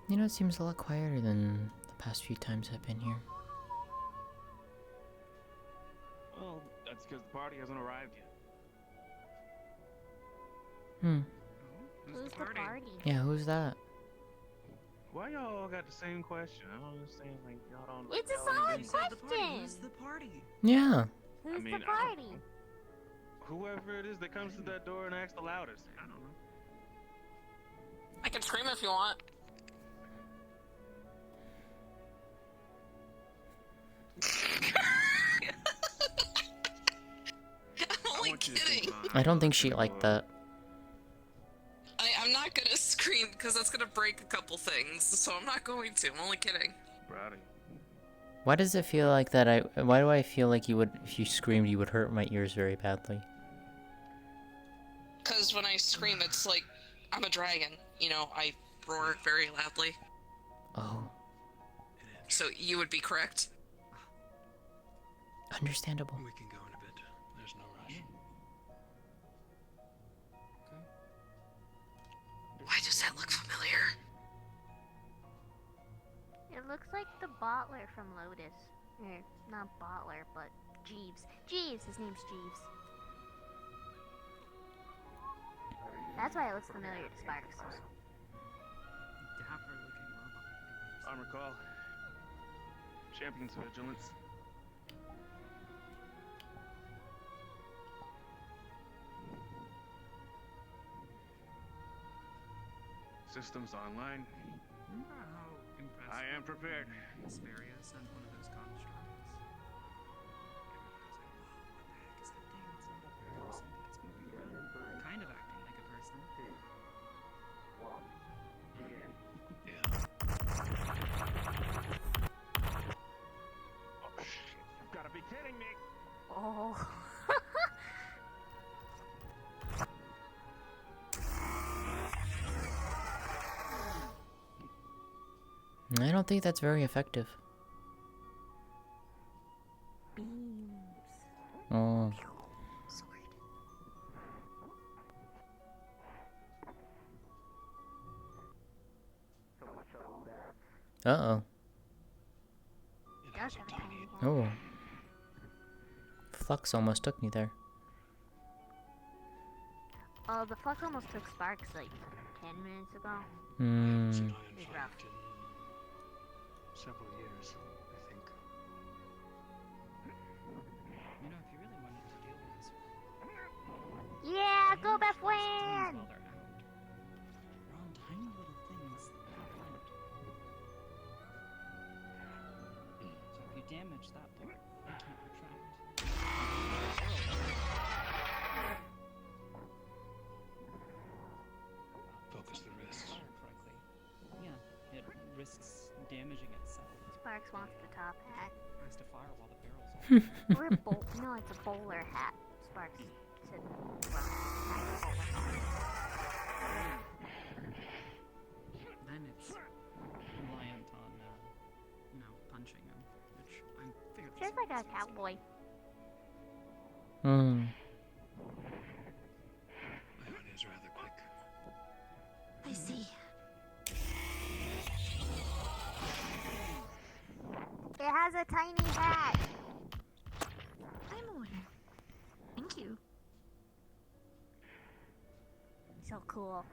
[SPEAKER 4] You know, it seems a lot quieter than the past few times I've been here.
[SPEAKER 7] Well, that's because the party hasn't arrived yet.
[SPEAKER 18] Who's the party?
[SPEAKER 4] Yeah, who's that?
[SPEAKER 7] Why y'all all got the same question? I don't understand. Like y'all don't.
[SPEAKER 18] It's a
[SPEAKER 7] know
[SPEAKER 18] solid
[SPEAKER 7] anything.
[SPEAKER 18] question.
[SPEAKER 15] Who's the party?
[SPEAKER 4] Yeah.
[SPEAKER 18] Who's
[SPEAKER 7] I mean,
[SPEAKER 18] the party?
[SPEAKER 7] Whoever it is that comes to that door and acts the loudest. I don't know.
[SPEAKER 14] I can scream if you want. I'm only kidding.
[SPEAKER 4] I don't think she liked that.
[SPEAKER 14] I'm not gonna scream because that's gonna break a couple things, so I'm not going to. I'm only kidding.
[SPEAKER 7] Proud of you.
[SPEAKER 4] Why does it feel like that why do I feel like you would, if you screamed, you would hurt my ears very badly?
[SPEAKER 14] Because when I scream, it's like I'm a dragon. You know, I roar very loudly.
[SPEAKER 4] Oh.
[SPEAKER 14] So you would be correct.
[SPEAKER 4] Understandable.
[SPEAKER 1] We can go in a bit. There's no rush.
[SPEAKER 14] Why does that look familiar?
[SPEAKER 18] It looks like the bottler from Lotus. Or, not bottler, but Jeeves. Jeeves! His name's Jeeves. That's why it looks familiar to Sparks.
[SPEAKER 15] Dapper looking robot.
[SPEAKER 7] Armor call. Champions vigilance. Systems online.
[SPEAKER 10] Remember how impressed
[SPEAKER 7] I am prepared.
[SPEAKER 10] Asperia sent one of those constructs? Everybody was like, whoa, what the heck is that thing? It's not a person, but it's moving around. Kind of acting like a person.
[SPEAKER 7] Oh shit! You've got to be kidding me!
[SPEAKER 18] Oh.
[SPEAKER 4] I don't think that's very effective.
[SPEAKER 18] Beams.
[SPEAKER 4] Oh.
[SPEAKER 18] Sword.
[SPEAKER 4] Uh-oh.
[SPEAKER 18] Does have a tiny hat.
[SPEAKER 4] Oh. Flux almost took me there.
[SPEAKER 18] Oh, the Flux almost took Sparks like 10 minutes ago.
[SPEAKER 4] Hmm.
[SPEAKER 18] It's rough.
[SPEAKER 1] Several years, I think.
[SPEAKER 10] You know, if you really wanted to deal with this,
[SPEAKER 18] Yeah, go Beth
[SPEAKER 10] things
[SPEAKER 18] win!
[SPEAKER 10] while they're out. They're all tiny little things that count. So if you damage that part, they can't retract.
[SPEAKER 1] Focus the wrists.
[SPEAKER 10] Fire correctly. Yeah, it risks damaging itself.
[SPEAKER 18] Sparks wants the top hat.
[SPEAKER 10] It has to fire while the barrel's on.
[SPEAKER 18] Or a bowl. No, it's a bowler hat. Sparks said, well, hat, bowler hat.
[SPEAKER 10] Then it's reliant on, punching him, which I'm fairly
[SPEAKER 18] Feels like a cowboy.
[SPEAKER 4] Hmm.
[SPEAKER 1] My honey is rather quick.
[SPEAKER 18] I see. It has a tiny hat. I'm aware. Thank you. So cool.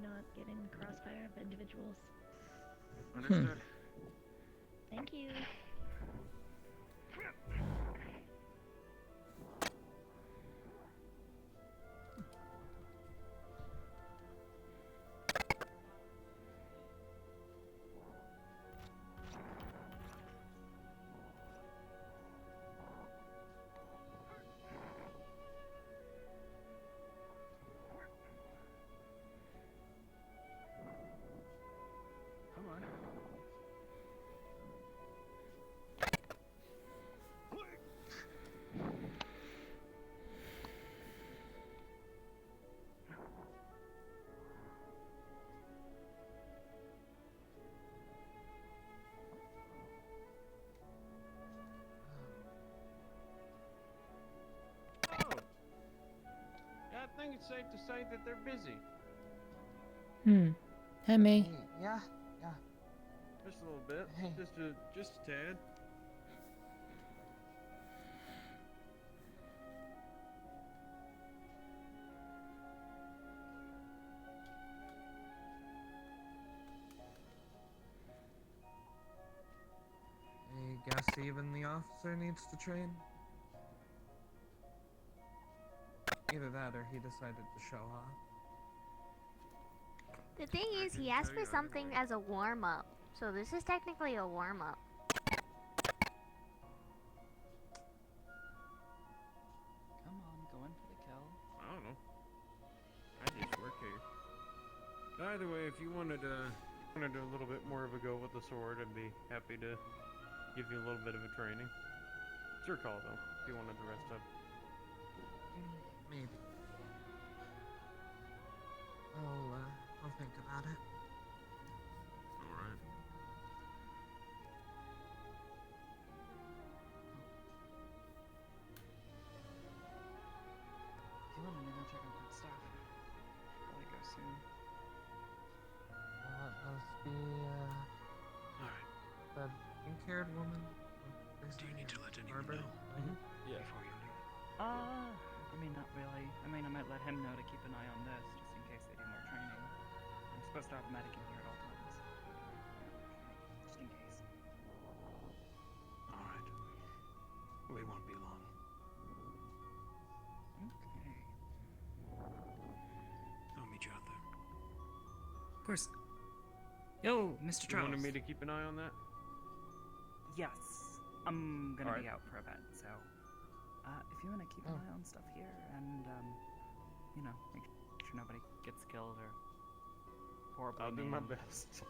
[SPEAKER 19] Not get in crossfire of individuals.
[SPEAKER 7] Understood.
[SPEAKER 19] Thank you.
[SPEAKER 7] Come on.
[SPEAKER 16] Yeah, I think it's safe to say that they're busy.
[SPEAKER 4] Hmm. Hey, me.
[SPEAKER 13] Hey, yeah, yeah.
[SPEAKER 16] Just a little bit.
[SPEAKER 13] Hey.
[SPEAKER 16] Just a tad.
[SPEAKER 13] I guess even the officer needs to train. Either that or he decided to show off.
[SPEAKER 18] The thing is, he asked for something as a warm-up. So this is technically a warm-up.
[SPEAKER 10] Come on, go in for the kill.
[SPEAKER 16] I don't know. I just work here. Either way, if you wanted to do a little bit more of a go with the sword, I'd be happy to give you a little bit of a training. It's your call though, if you wanted the rest of.
[SPEAKER 13] Maybe. I'll think about it.
[SPEAKER 16] Alright.
[SPEAKER 10] If you want to go check out that stuff, probably go soon.
[SPEAKER 13] It must be,
[SPEAKER 16] Alright.
[SPEAKER 13] the pink-haired woman with the
[SPEAKER 1] Do you need to let anyone know?
[SPEAKER 16] Yeah.
[SPEAKER 1] Before you leave?
[SPEAKER 10] I mean, not really. I mean, I might let him know to keep an eye on this, just in case they do more training. I'm supposed to have a medic in here at all times. Just in case.
[SPEAKER 1] Alright. We won't be long.
[SPEAKER 10] Okay.
[SPEAKER 1] I'll meet you out there.
[SPEAKER 10] Of course. Yo, Mr.
[SPEAKER 16] You
[SPEAKER 10] Charles.
[SPEAKER 16] wanted me to keep an eye on that?
[SPEAKER 10] Yes. I'm gonna
[SPEAKER 16] Alright.
[SPEAKER 10] be out for a bit, so if you wanna keep an eye on stuff here and you know, make sure nobody gets killed or horribly
[SPEAKER 16] I'll do my
[SPEAKER 10] maimed.
[SPEAKER 16] best.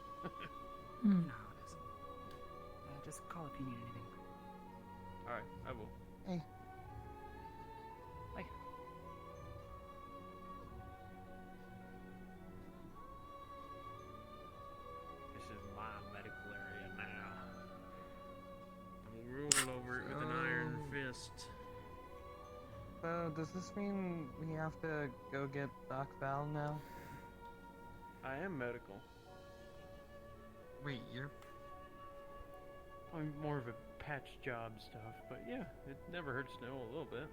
[SPEAKER 10] No, it isn't. Just call if you need anything.
[SPEAKER 16] Alright, I will.
[SPEAKER 13] Hey.
[SPEAKER 10] Bye.
[SPEAKER 16] This is my medical area now. I'm gonna rule over it with an iron fist.
[SPEAKER 13] So, does this mean we have to go get Doc Val now?
[SPEAKER 16] I am medical.
[SPEAKER 13] Wait, you're...
[SPEAKER 16] I'm more of a patch job stuff, but yeah, it never hurts to know a little bit.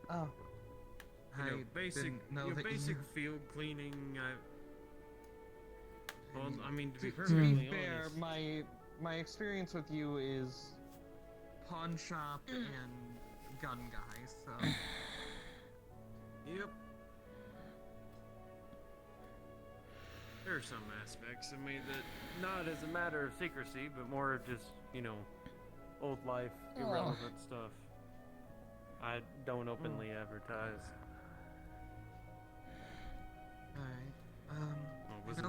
[SPEAKER 13] Oh.
[SPEAKER 16] You know,
[SPEAKER 13] I
[SPEAKER 16] basic,
[SPEAKER 13] didn't know
[SPEAKER 16] your
[SPEAKER 13] that
[SPEAKER 16] basic
[SPEAKER 13] you...
[SPEAKER 16] field cleaning. Well, I mean, to be
[SPEAKER 13] To
[SPEAKER 16] perfectly
[SPEAKER 13] be fair,
[SPEAKER 16] honest,
[SPEAKER 13] my experience with you is pawn shop and gun guy, so...
[SPEAKER 16] Yep. There are some aspects of me that, not as a matter of secrecy, but more of just, you know, old life, irrelevant stuff. I don't openly advertise.
[SPEAKER 13] Alright,
[SPEAKER 16] I was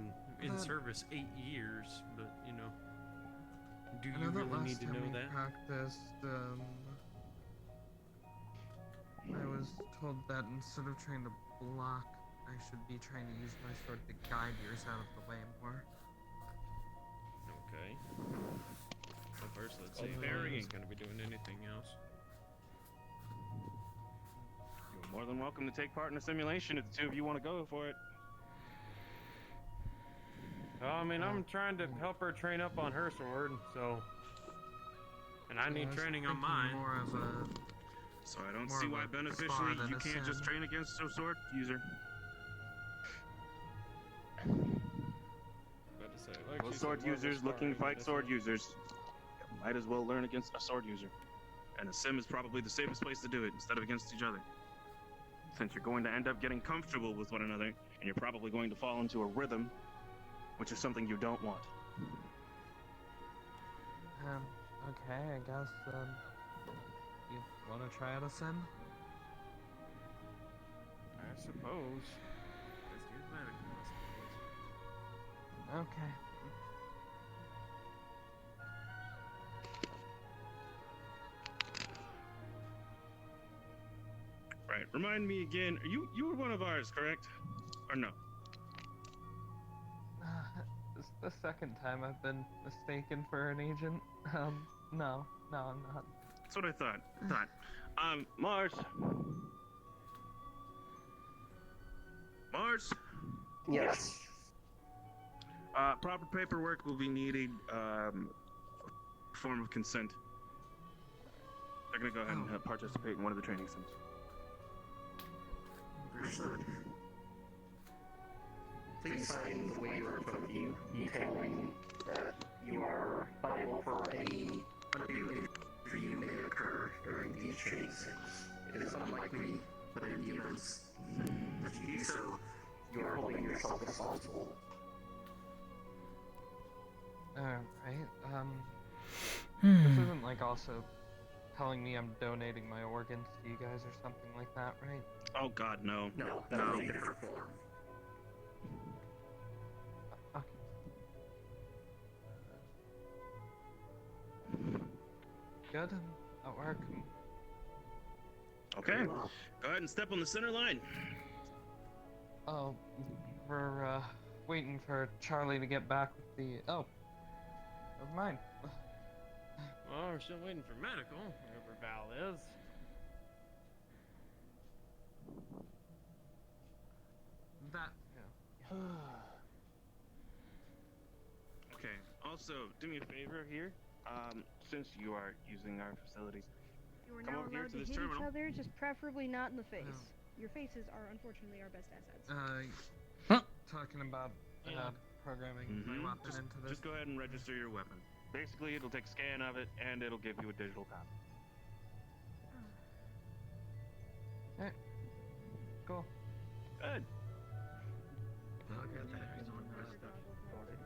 [SPEAKER 16] in service 8 years, but, you know, do
[SPEAKER 13] I
[SPEAKER 16] you
[SPEAKER 13] know that
[SPEAKER 16] really
[SPEAKER 13] last
[SPEAKER 16] need to
[SPEAKER 13] time
[SPEAKER 16] know
[SPEAKER 13] we
[SPEAKER 16] that?
[SPEAKER 13] practiced, I was told that instead of trying to block, I should be trying to use my sword to guide yours out of the way more.
[SPEAKER 16] Okay. Well, first, let's see. Barry ain't gonna be doing anything else.
[SPEAKER 20] You're more than welcome to take part in a simulation if the two of you want to go for it.
[SPEAKER 16] Well, I mean, I'm trying to help her train up on her sword, so... And I need training on mine.
[SPEAKER 13] More of a...
[SPEAKER 20] So I don't
[SPEAKER 13] more
[SPEAKER 20] see
[SPEAKER 13] of
[SPEAKER 20] why
[SPEAKER 13] a
[SPEAKER 20] beneficially
[SPEAKER 13] spa than
[SPEAKER 20] you
[SPEAKER 13] a
[SPEAKER 20] can't just
[SPEAKER 13] sim.
[SPEAKER 20] train against a sword user.
[SPEAKER 16] About to say, like
[SPEAKER 20] Well,
[SPEAKER 16] she
[SPEAKER 20] sword
[SPEAKER 16] said, more of a
[SPEAKER 20] users looking to
[SPEAKER 16] sparring
[SPEAKER 20] fight sword
[SPEAKER 16] medicine.
[SPEAKER 20] users might as well learn against a sword user. And a sim is probably the safest place to do it instead of against each other. Since you're going to end up getting comfortable with one another, and you're probably going to fall into a rhythm, which is something you don't want.
[SPEAKER 13] Okay, I guess, you wanna try out a sim?
[SPEAKER 16] I suppose. Let's get medical, I suppose.
[SPEAKER 13] Okay.
[SPEAKER 20] Right, remind me again, you were one of ours, correct? Or no?
[SPEAKER 13] This is the second time I've been mistaken for an agent. No, I'm not.
[SPEAKER 20] That's what I thought. Mars. Mars?
[SPEAKER 6] Yes.
[SPEAKER 20] Proper paperwork will be needed, form of consent. They're gonna go ahead and participate in one of the training sims.
[SPEAKER 9] Understood. Please sign the waiver from you detailing that you are liable for any undue injury may occur during these training sims. It is unlikely, but in the events that you do so, you are holding yourself responsible.
[SPEAKER 13] Alright, this isn't like also telling me I'm donating my organs to you guys or something like that, right?
[SPEAKER 20] Oh God, no.
[SPEAKER 9] No, that would be a different form.
[SPEAKER 13] Okay. Good, at work.
[SPEAKER 20] Okay, go ahead and step on the center line.
[SPEAKER 13] Oh, we're, waiting for Charlie to get back with the... Oh, never mind.
[SPEAKER 16] Well, we're still waiting for medical, wherever Val is.
[SPEAKER 13] That,
[SPEAKER 20] Okay, also, do me a favor here. Since you are using our facilities,
[SPEAKER 11] You are
[SPEAKER 20] come
[SPEAKER 11] now
[SPEAKER 20] over here
[SPEAKER 11] allowed
[SPEAKER 20] to
[SPEAKER 11] to
[SPEAKER 20] this
[SPEAKER 11] hit
[SPEAKER 20] terminal.
[SPEAKER 11] each other, just preferably not in the face. Your faces are unfortunately our best assets.
[SPEAKER 13] Talking about programming my weapon into this.
[SPEAKER 20] Just go ahead and register your weapon. Basically, it'll take a scan of it, and it'll give you a digital copy.
[SPEAKER 13] Alright. Cool.
[SPEAKER 20] Good.
[SPEAKER 9] I'll get that stuff sorted.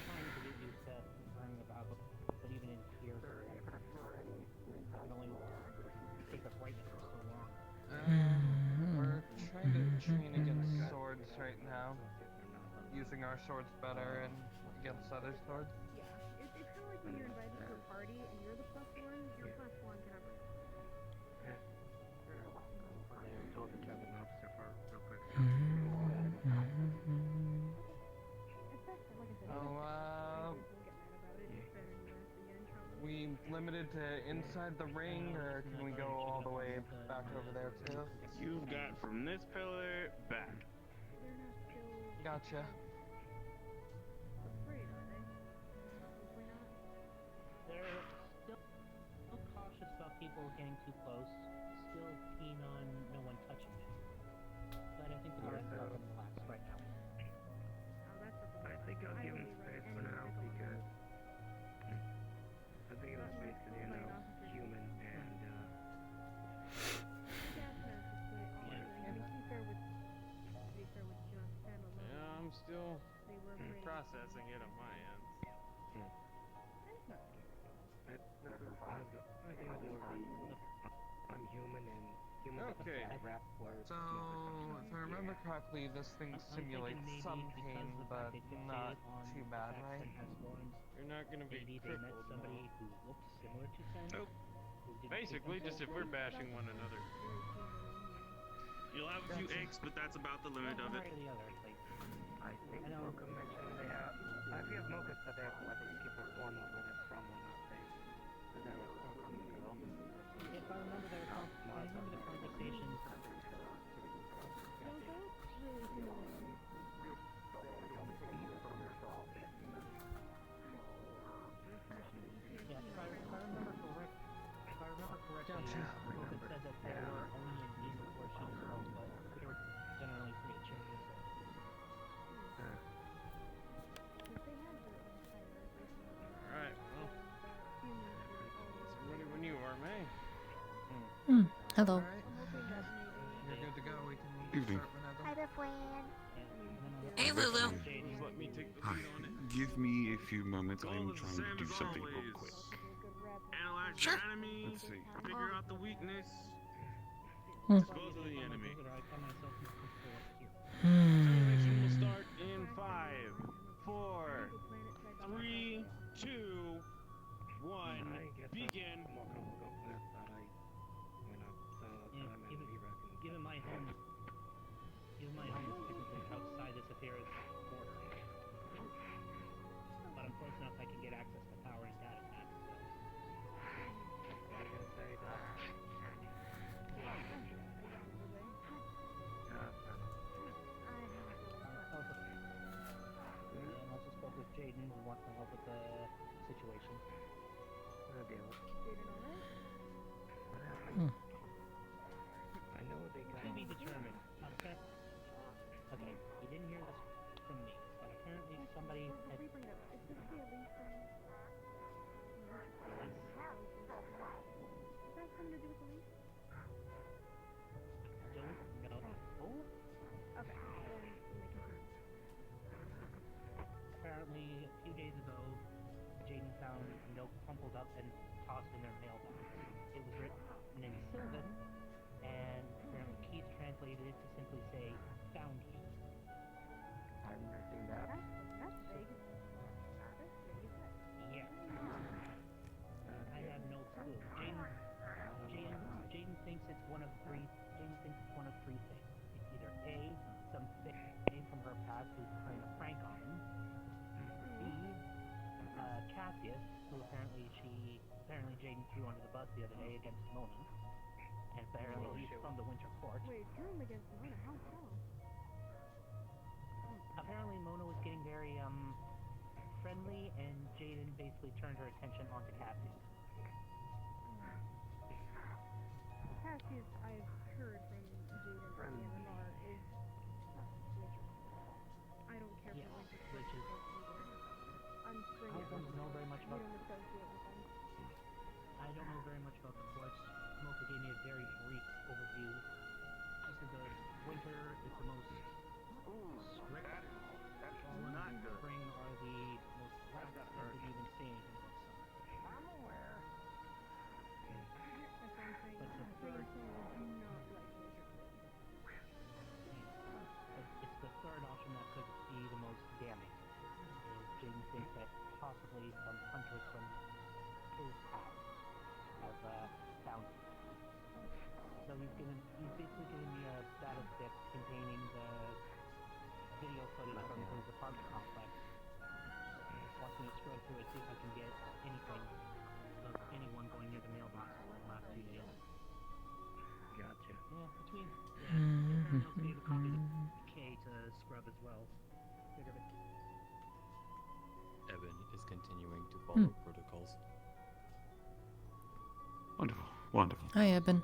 [SPEAKER 15] Trying to get used to learning about it, but even in here, I can only take the brightness for so long.
[SPEAKER 13] We're trying to train against swords right now. Using our swords better and against other swords.
[SPEAKER 11] Yeah, it's kind of like when you're invited to a party and you're the plus one, your plus one can have
[SPEAKER 9] Told the cabin officer for real quick.
[SPEAKER 13] We limited to inside the ring, or can we go all the way back over there too?
[SPEAKER 20] You've got from this pillar back.
[SPEAKER 13] Gotcha.
[SPEAKER 15] They're still cautious about people getting too close, still keen on no one touching them. But I think the guards are relaxed right now.
[SPEAKER 9] I think I'll give him space for now because I think it was space because you're now human and
[SPEAKER 16] Yeah, I'm still processing it on my end.
[SPEAKER 9] I'm human and human.
[SPEAKER 13] Okay. So, if I remember correctly, this thing simulates some pain, but not too bad, right?
[SPEAKER 16] You're not gonna be
[SPEAKER 15] Maybe they met
[SPEAKER 16] crippled.
[SPEAKER 15] somebody who looked similar to Sen.
[SPEAKER 16] Nope. Basically, just if we're bashing one another.
[SPEAKER 20] You'll have a few aches, but that's about the limit of it.
[SPEAKER 9] I think Mocha mentioned they have. I forget Mocha said they have like people formed when it's from one out there. Is that what Mocha means?
[SPEAKER 15] If I remember the conversation. Yeah, if I remember correctly,
[SPEAKER 13] Gotcha.
[SPEAKER 15] Mocha said that they were only in need before she was home, but they were generally pretty chill.
[SPEAKER 16] Alright, well. Ready when you are, May.
[SPEAKER 4] Hello.
[SPEAKER 13] You're good to go. We can
[SPEAKER 18] Hi,
[SPEAKER 13] start whenever.
[SPEAKER 18] Beth Wan.
[SPEAKER 14] Hey, Lulu.
[SPEAKER 20] Let me take the
[SPEAKER 21] Hi.
[SPEAKER 20] lead on it.
[SPEAKER 21] Give me a few moments. I'm trying to do something real quick.
[SPEAKER 20] Analyze
[SPEAKER 14] Sure.
[SPEAKER 20] your enemy.
[SPEAKER 21] Let's see.
[SPEAKER 20] Figure out the weakness.
[SPEAKER 4] Hmm.
[SPEAKER 20] Dispose of the enemy.
[SPEAKER 4] Hmm.
[SPEAKER 20] Simulation will start in 5, 4, 3, 2, 1. Begin.
[SPEAKER 15] Given my home is technically outside this affairs border. But I'm close enough I can get access to power and data packs, so. And I also spoke with Jaden, who wants to help with the situation.
[SPEAKER 4] Hmm.
[SPEAKER 9] I know they got.
[SPEAKER 15] To be determined. Okay, you didn't hear this from me, but apparently somebody had... Don't know. Apparently, a few days ago, Jaden found a note crumpled up and tossed in their mailbox. It was written in Sylvan, and apparently Keith translated it to simply say, "Found you."
[SPEAKER 9] I've never seen that.
[SPEAKER 15] Yeah. I have no clue. Jaden thinks it's one of three. Jaden thinks it's one of three things. It's either A, some thing from her past who's playing a prank on him. B, Cassius, who apparently Jaden threw under the bus the other day against Mona. And apparently he's from the Winter Court.
[SPEAKER 11] Wait, threw him against Mona? How so?
[SPEAKER 15] Apparently Mona was getting very very brief overview. She said the winter is the most strict, fall and spring are the most relaxed that they've even seen in the summer. I'm aware. But the third, it's the third option that could be the most damning. Jaden thinks that possibly some hunters from his past have found it. So he's basically given me a data stick containing the video footage from his apartment complex. Wants me to scroll through it, see if I can get anything of anyone going near the mailbox in the last 2 days.
[SPEAKER 9] Gotcha.
[SPEAKER 15] Yeah, between everyone else gave a copy to K to scrub as well. Figure it.
[SPEAKER 8] Evan is continuing to follow protocols.
[SPEAKER 21] Wonderful, wonderful.
[SPEAKER 4] Hi, Eben.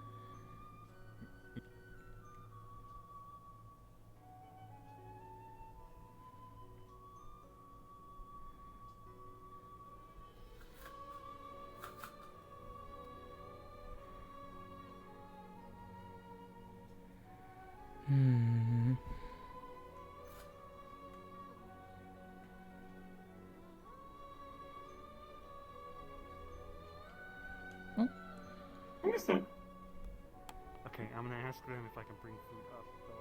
[SPEAKER 7] Okay, I'm gonna ask them if I can bring food up. So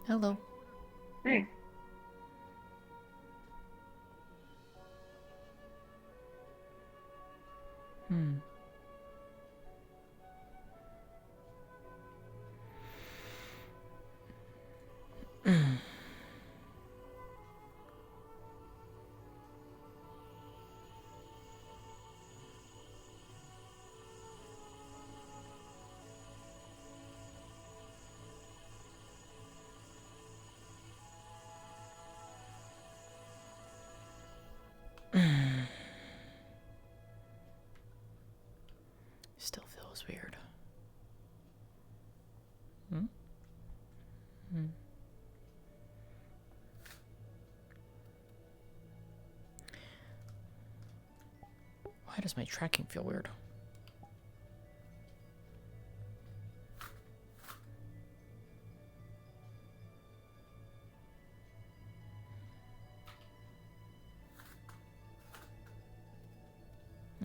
[SPEAKER 4] Hello.
[SPEAKER 17] Hey.
[SPEAKER 4] Still feels weird. Why does my tracking feel weird?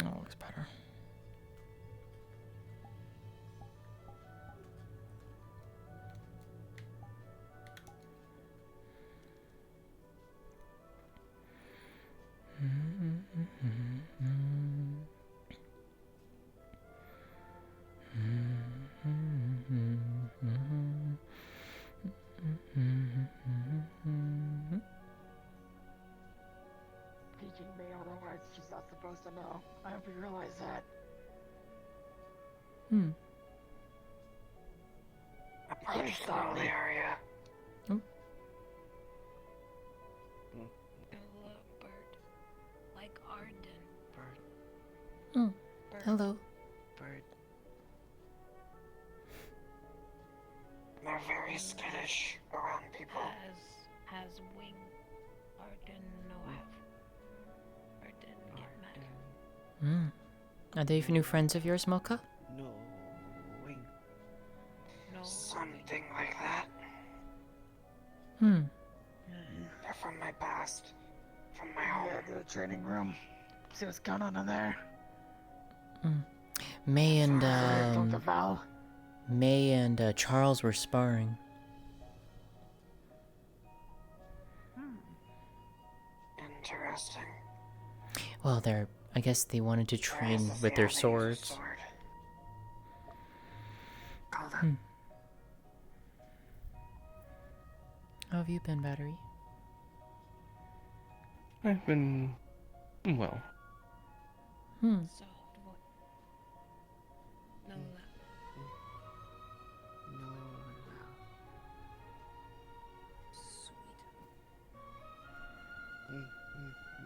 [SPEAKER 4] Oh, looks better.
[SPEAKER 17] Teaching me all the words she's not supposed to know. I hope you realize that. Approach slowly, Aria.
[SPEAKER 19] Hello, bird. Like Arden.
[SPEAKER 4] Oh, hello.
[SPEAKER 17] Bird. They're very skittish around people.
[SPEAKER 19] Has wing. Arden no have. Arden get mad.
[SPEAKER 4] Are they new friends of yours, Mocha?
[SPEAKER 9] No wing.
[SPEAKER 19] No.
[SPEAKER 17] Something like that. They're from my past. From my home. Yeah, the training room. See what's going on in there.
[SPEAKER 4] May and
[SPEAKER 17] Dr. Val.
[SPEAKER 4] May and Charles were sparring.
[SPEAKER 17] Interesting.
[SPEAKER 4] Well, I guess they wanted to train with their swords. How have you been, Battery?
[SPEAKER 13] I've been well.
[SPEAKER 19] Soft voice. No loud.
[SPEAKER 3] No,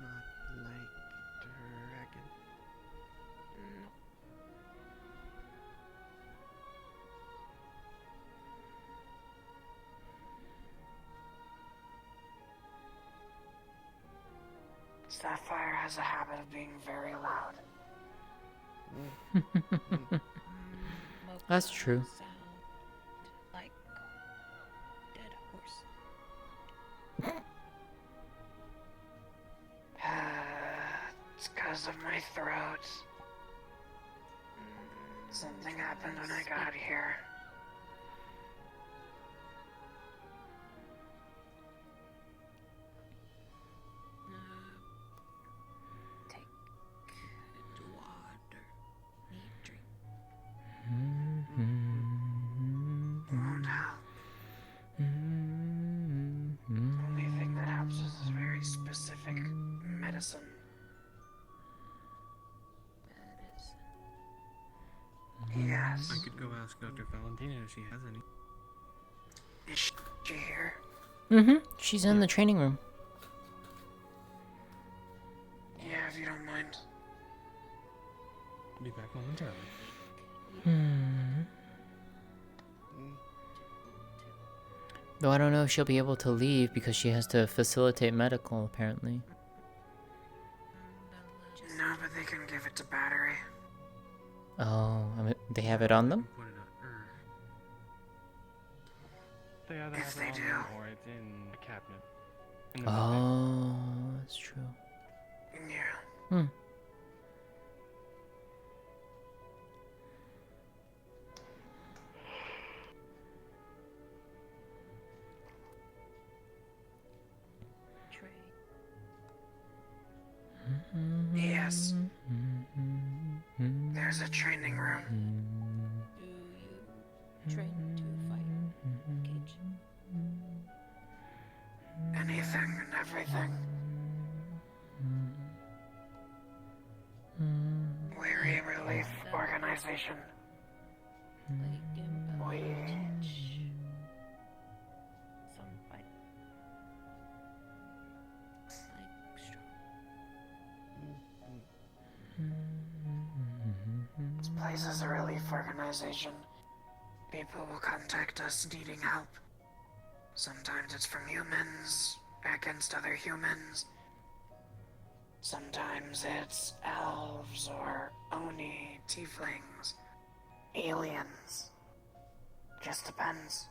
[SPEAKER 3] not like dragon.
[SPEAKER 19] No.
[SPEAKER 17] Sapphire has a habit of being very loud.
[SPEAKER 4] That's true.
[SPEAKER 19] Like dead horse.
[SPEAKER 17] It's because of my throat. Something happened when I got here.
[SPEAKER 2] Take water. Need drink.
[SPEAKER 17] Won't help. Only thing that helps is very specific medicine. Yes.
[SPEAKER 1] I could go ask Dr. Valentina if she has any.
[SPEAKER 17] Is she here?
[SPEAKER 4] She's in the training room.
[SPEAKER 17] Yeah, if you don't mind.
[SPEAKER 1] Be back momentarily.
[SPEAKER 4] Though I don't know if she'll be able to leave because she has to facilitate medical, apparently.
[SPEAKER 17] No, but they can give it to Battery.
[SPEAKER 4] Oh, I mean, they have it on them?
[SPEAKER 13] They either
[SPEAKER 17] If
[SPEAKER 13] have
[SPEAKER 17] they
[SPEAKER 13] it on
[SPEAKER 17] do.
[SPEAKER 13] them or it's in a cabinet. In the
[SPEAKER 4] Oh, that's true.
[SPEAKER 17] Yeah. Yes. There's a training room.
[SPEAKER 19] Do you train to fight cage?
[SPEAKER 17] Anything and everything. Weary Relief Organization. We
[SPEAKER 19] Some fight. Like strong.
[SPEAKER 17] This place is a relief organization. People will contact us needing help. Sometimes it's from humans against other humans. Sometimes it's elves or oni, tieflings, aliens. Just depends.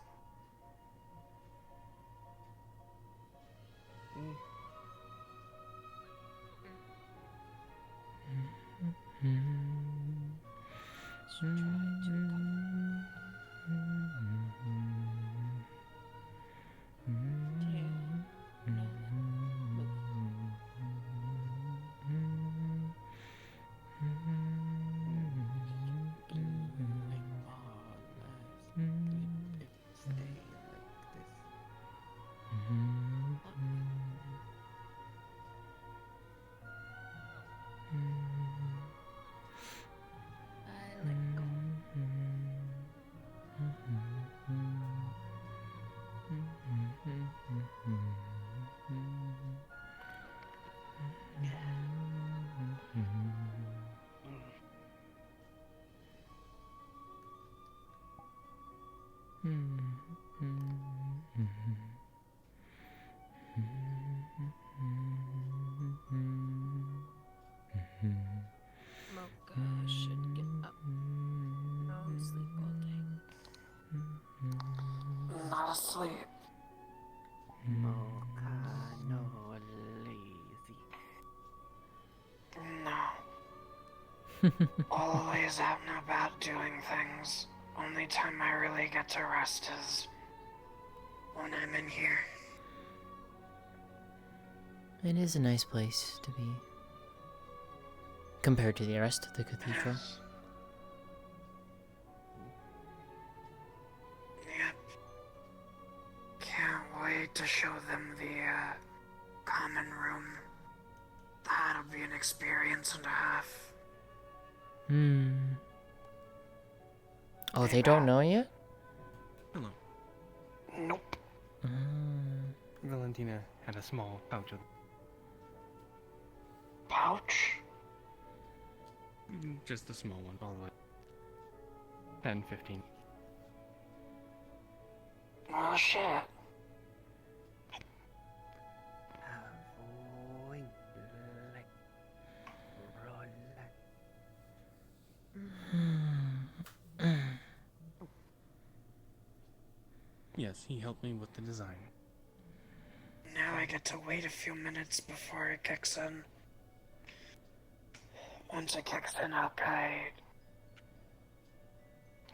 [SPEAKER 19] I let go. Mocha should get up. No sleep all day.
[SPEAKER 17] Not asleep.
[SPEAKER 3] Mocha, no lazy.
[SPEAKER 17] No. Always out and about doing things. Only time I really get to rest is when I'm in here.
[SPEAKER 4] It is a nice place to be. Compared to the rest of the cathedral.
[SPEAKER 17] Yep. Can't wait to show them the common room. That'll be an experience and a half.
[SPEAKER 4] Oh, they don't know yet?
[SPEAKER 1] Hello.
[SPEAKER 17] Nope.
[SPEAKER 3] Valentina had a small pouch of.
[SPEAKER 17] Pouch?
[SPEAKER 1] Just a small one.
[SPEAKER 3] All the way. 10, 15.
[SPEAKER 17] Oh shit.
[SPEAKER 16] Yes, he helped me with the design.
[SPEAKER 17] Now I get to wait a few minutes before it kicks in. Once it kicks in,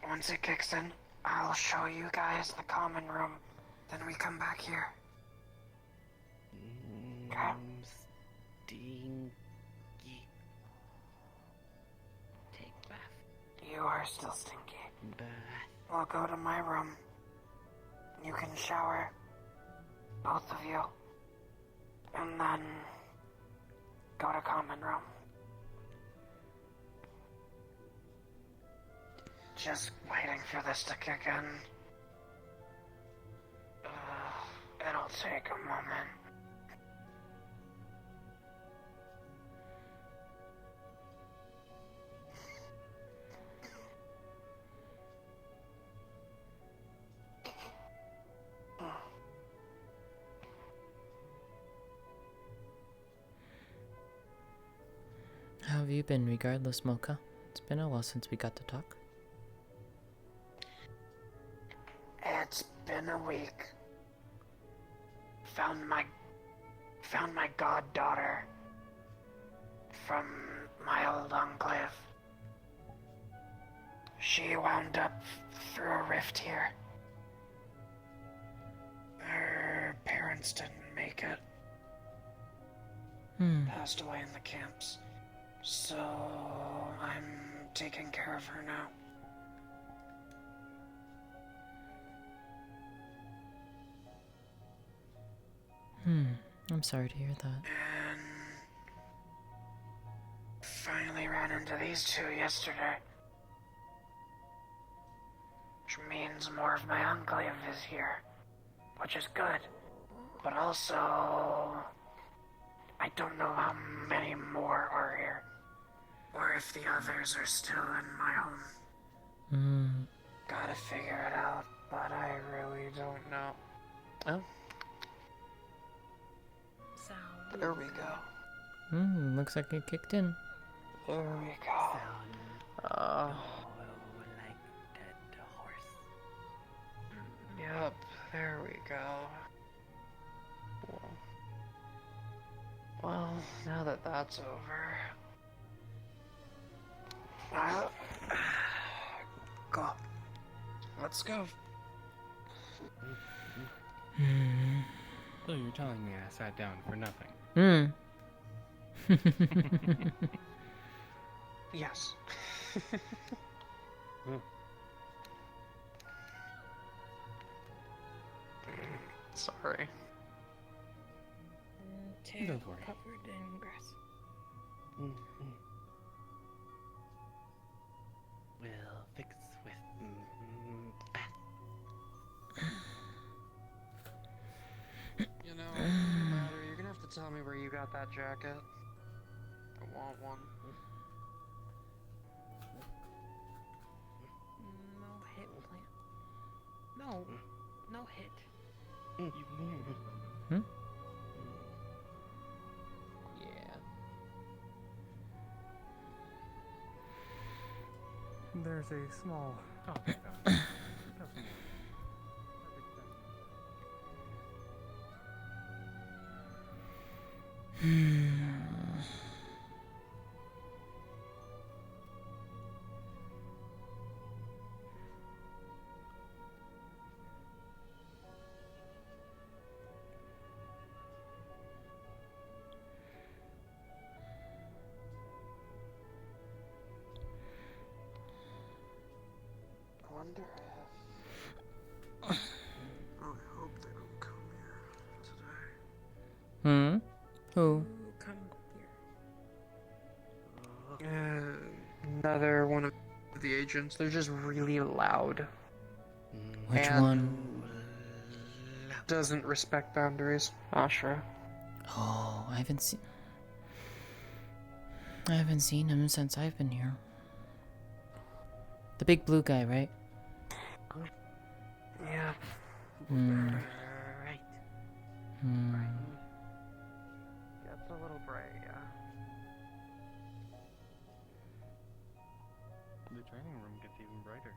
[SPEAKER 17] Once it kicks in, I'll show you guys the common room. Then we come back here. Okay?
[SPEAKER 3] Stinky. Take bath.
[SPEAKER 17] You are still stinky.
[SPEAKER 3] Bath.
[SPEAKER 17] We'll go to my room. You can shower. Both of you. And then go to common room. Just waiting for this to kick in. It'll take a moment.
[SPEAKER 4] How have you been regardless, Mocha? It's been a while since we got to talk.
[SPEAKER 17] It's been a week. Found my goddaughter from my old enclave. She wound up through a rift here. Her parents didn't make it. Passed away in the camps. So I'm taking care of her now.
[SPEAKER 4] I'm sorry to hear that.
[SPEAKER 17] And finally ran into these two yesterday. Which means more of my enclave is here. Which is good. But also, I don't know how many more are here. Or if the others are still in my home. Gotta figure it out, but I really don't know. Oh. There we go.
[SPEAKER 4] Looks like it kicked in.
[SPEAKER 17] There we go.
[SPEAKER 3] Like that horse.
[SPEAKER 17] Yep, there we go. Well, now that that's over... go. Let's go.
[SPEAKER 16] So you're telling me I sat down for nothing?
[SPEAKER 17] Yes. Sorry.
[SPEAKER 3] Tail
[SPEAKER 16] Don't worry.
[SPEAKER 3] covered in grass. We'll fix with
[SPEAKER 17] You know, it doesn't matter. You're gonna have to tell me where you got that jacket. I want one.
[SPEAKER 3] No hit plan. No. No hit.
[SPEAKER 17] Yeah.
[SPEAKER 7] There's a small topic down there.
[SPEAKER 17] I wonder if... I hope they don't come here today.
[SPEAKER 4] Who?
[SPEAKER 3] Come
[SPEAKER 17] Another one of the agents. They're just really loud.
[SPEAKER 4] Which
[SPEAKER 17] And
[SPEAKER 4] one?
[SPEAKER 17] doesn't respect boundaries. Ashra.
[SPEAKER 4] Oh, I haven't seen him since I've been here. The big blue guy, right?
[SPEAKER 17] Yeah.
[SPEAKER 3] Right.
[SPEAKER 17] Gets a little bright, yeah.
[SPEAKER 16] The training room gets even brighter.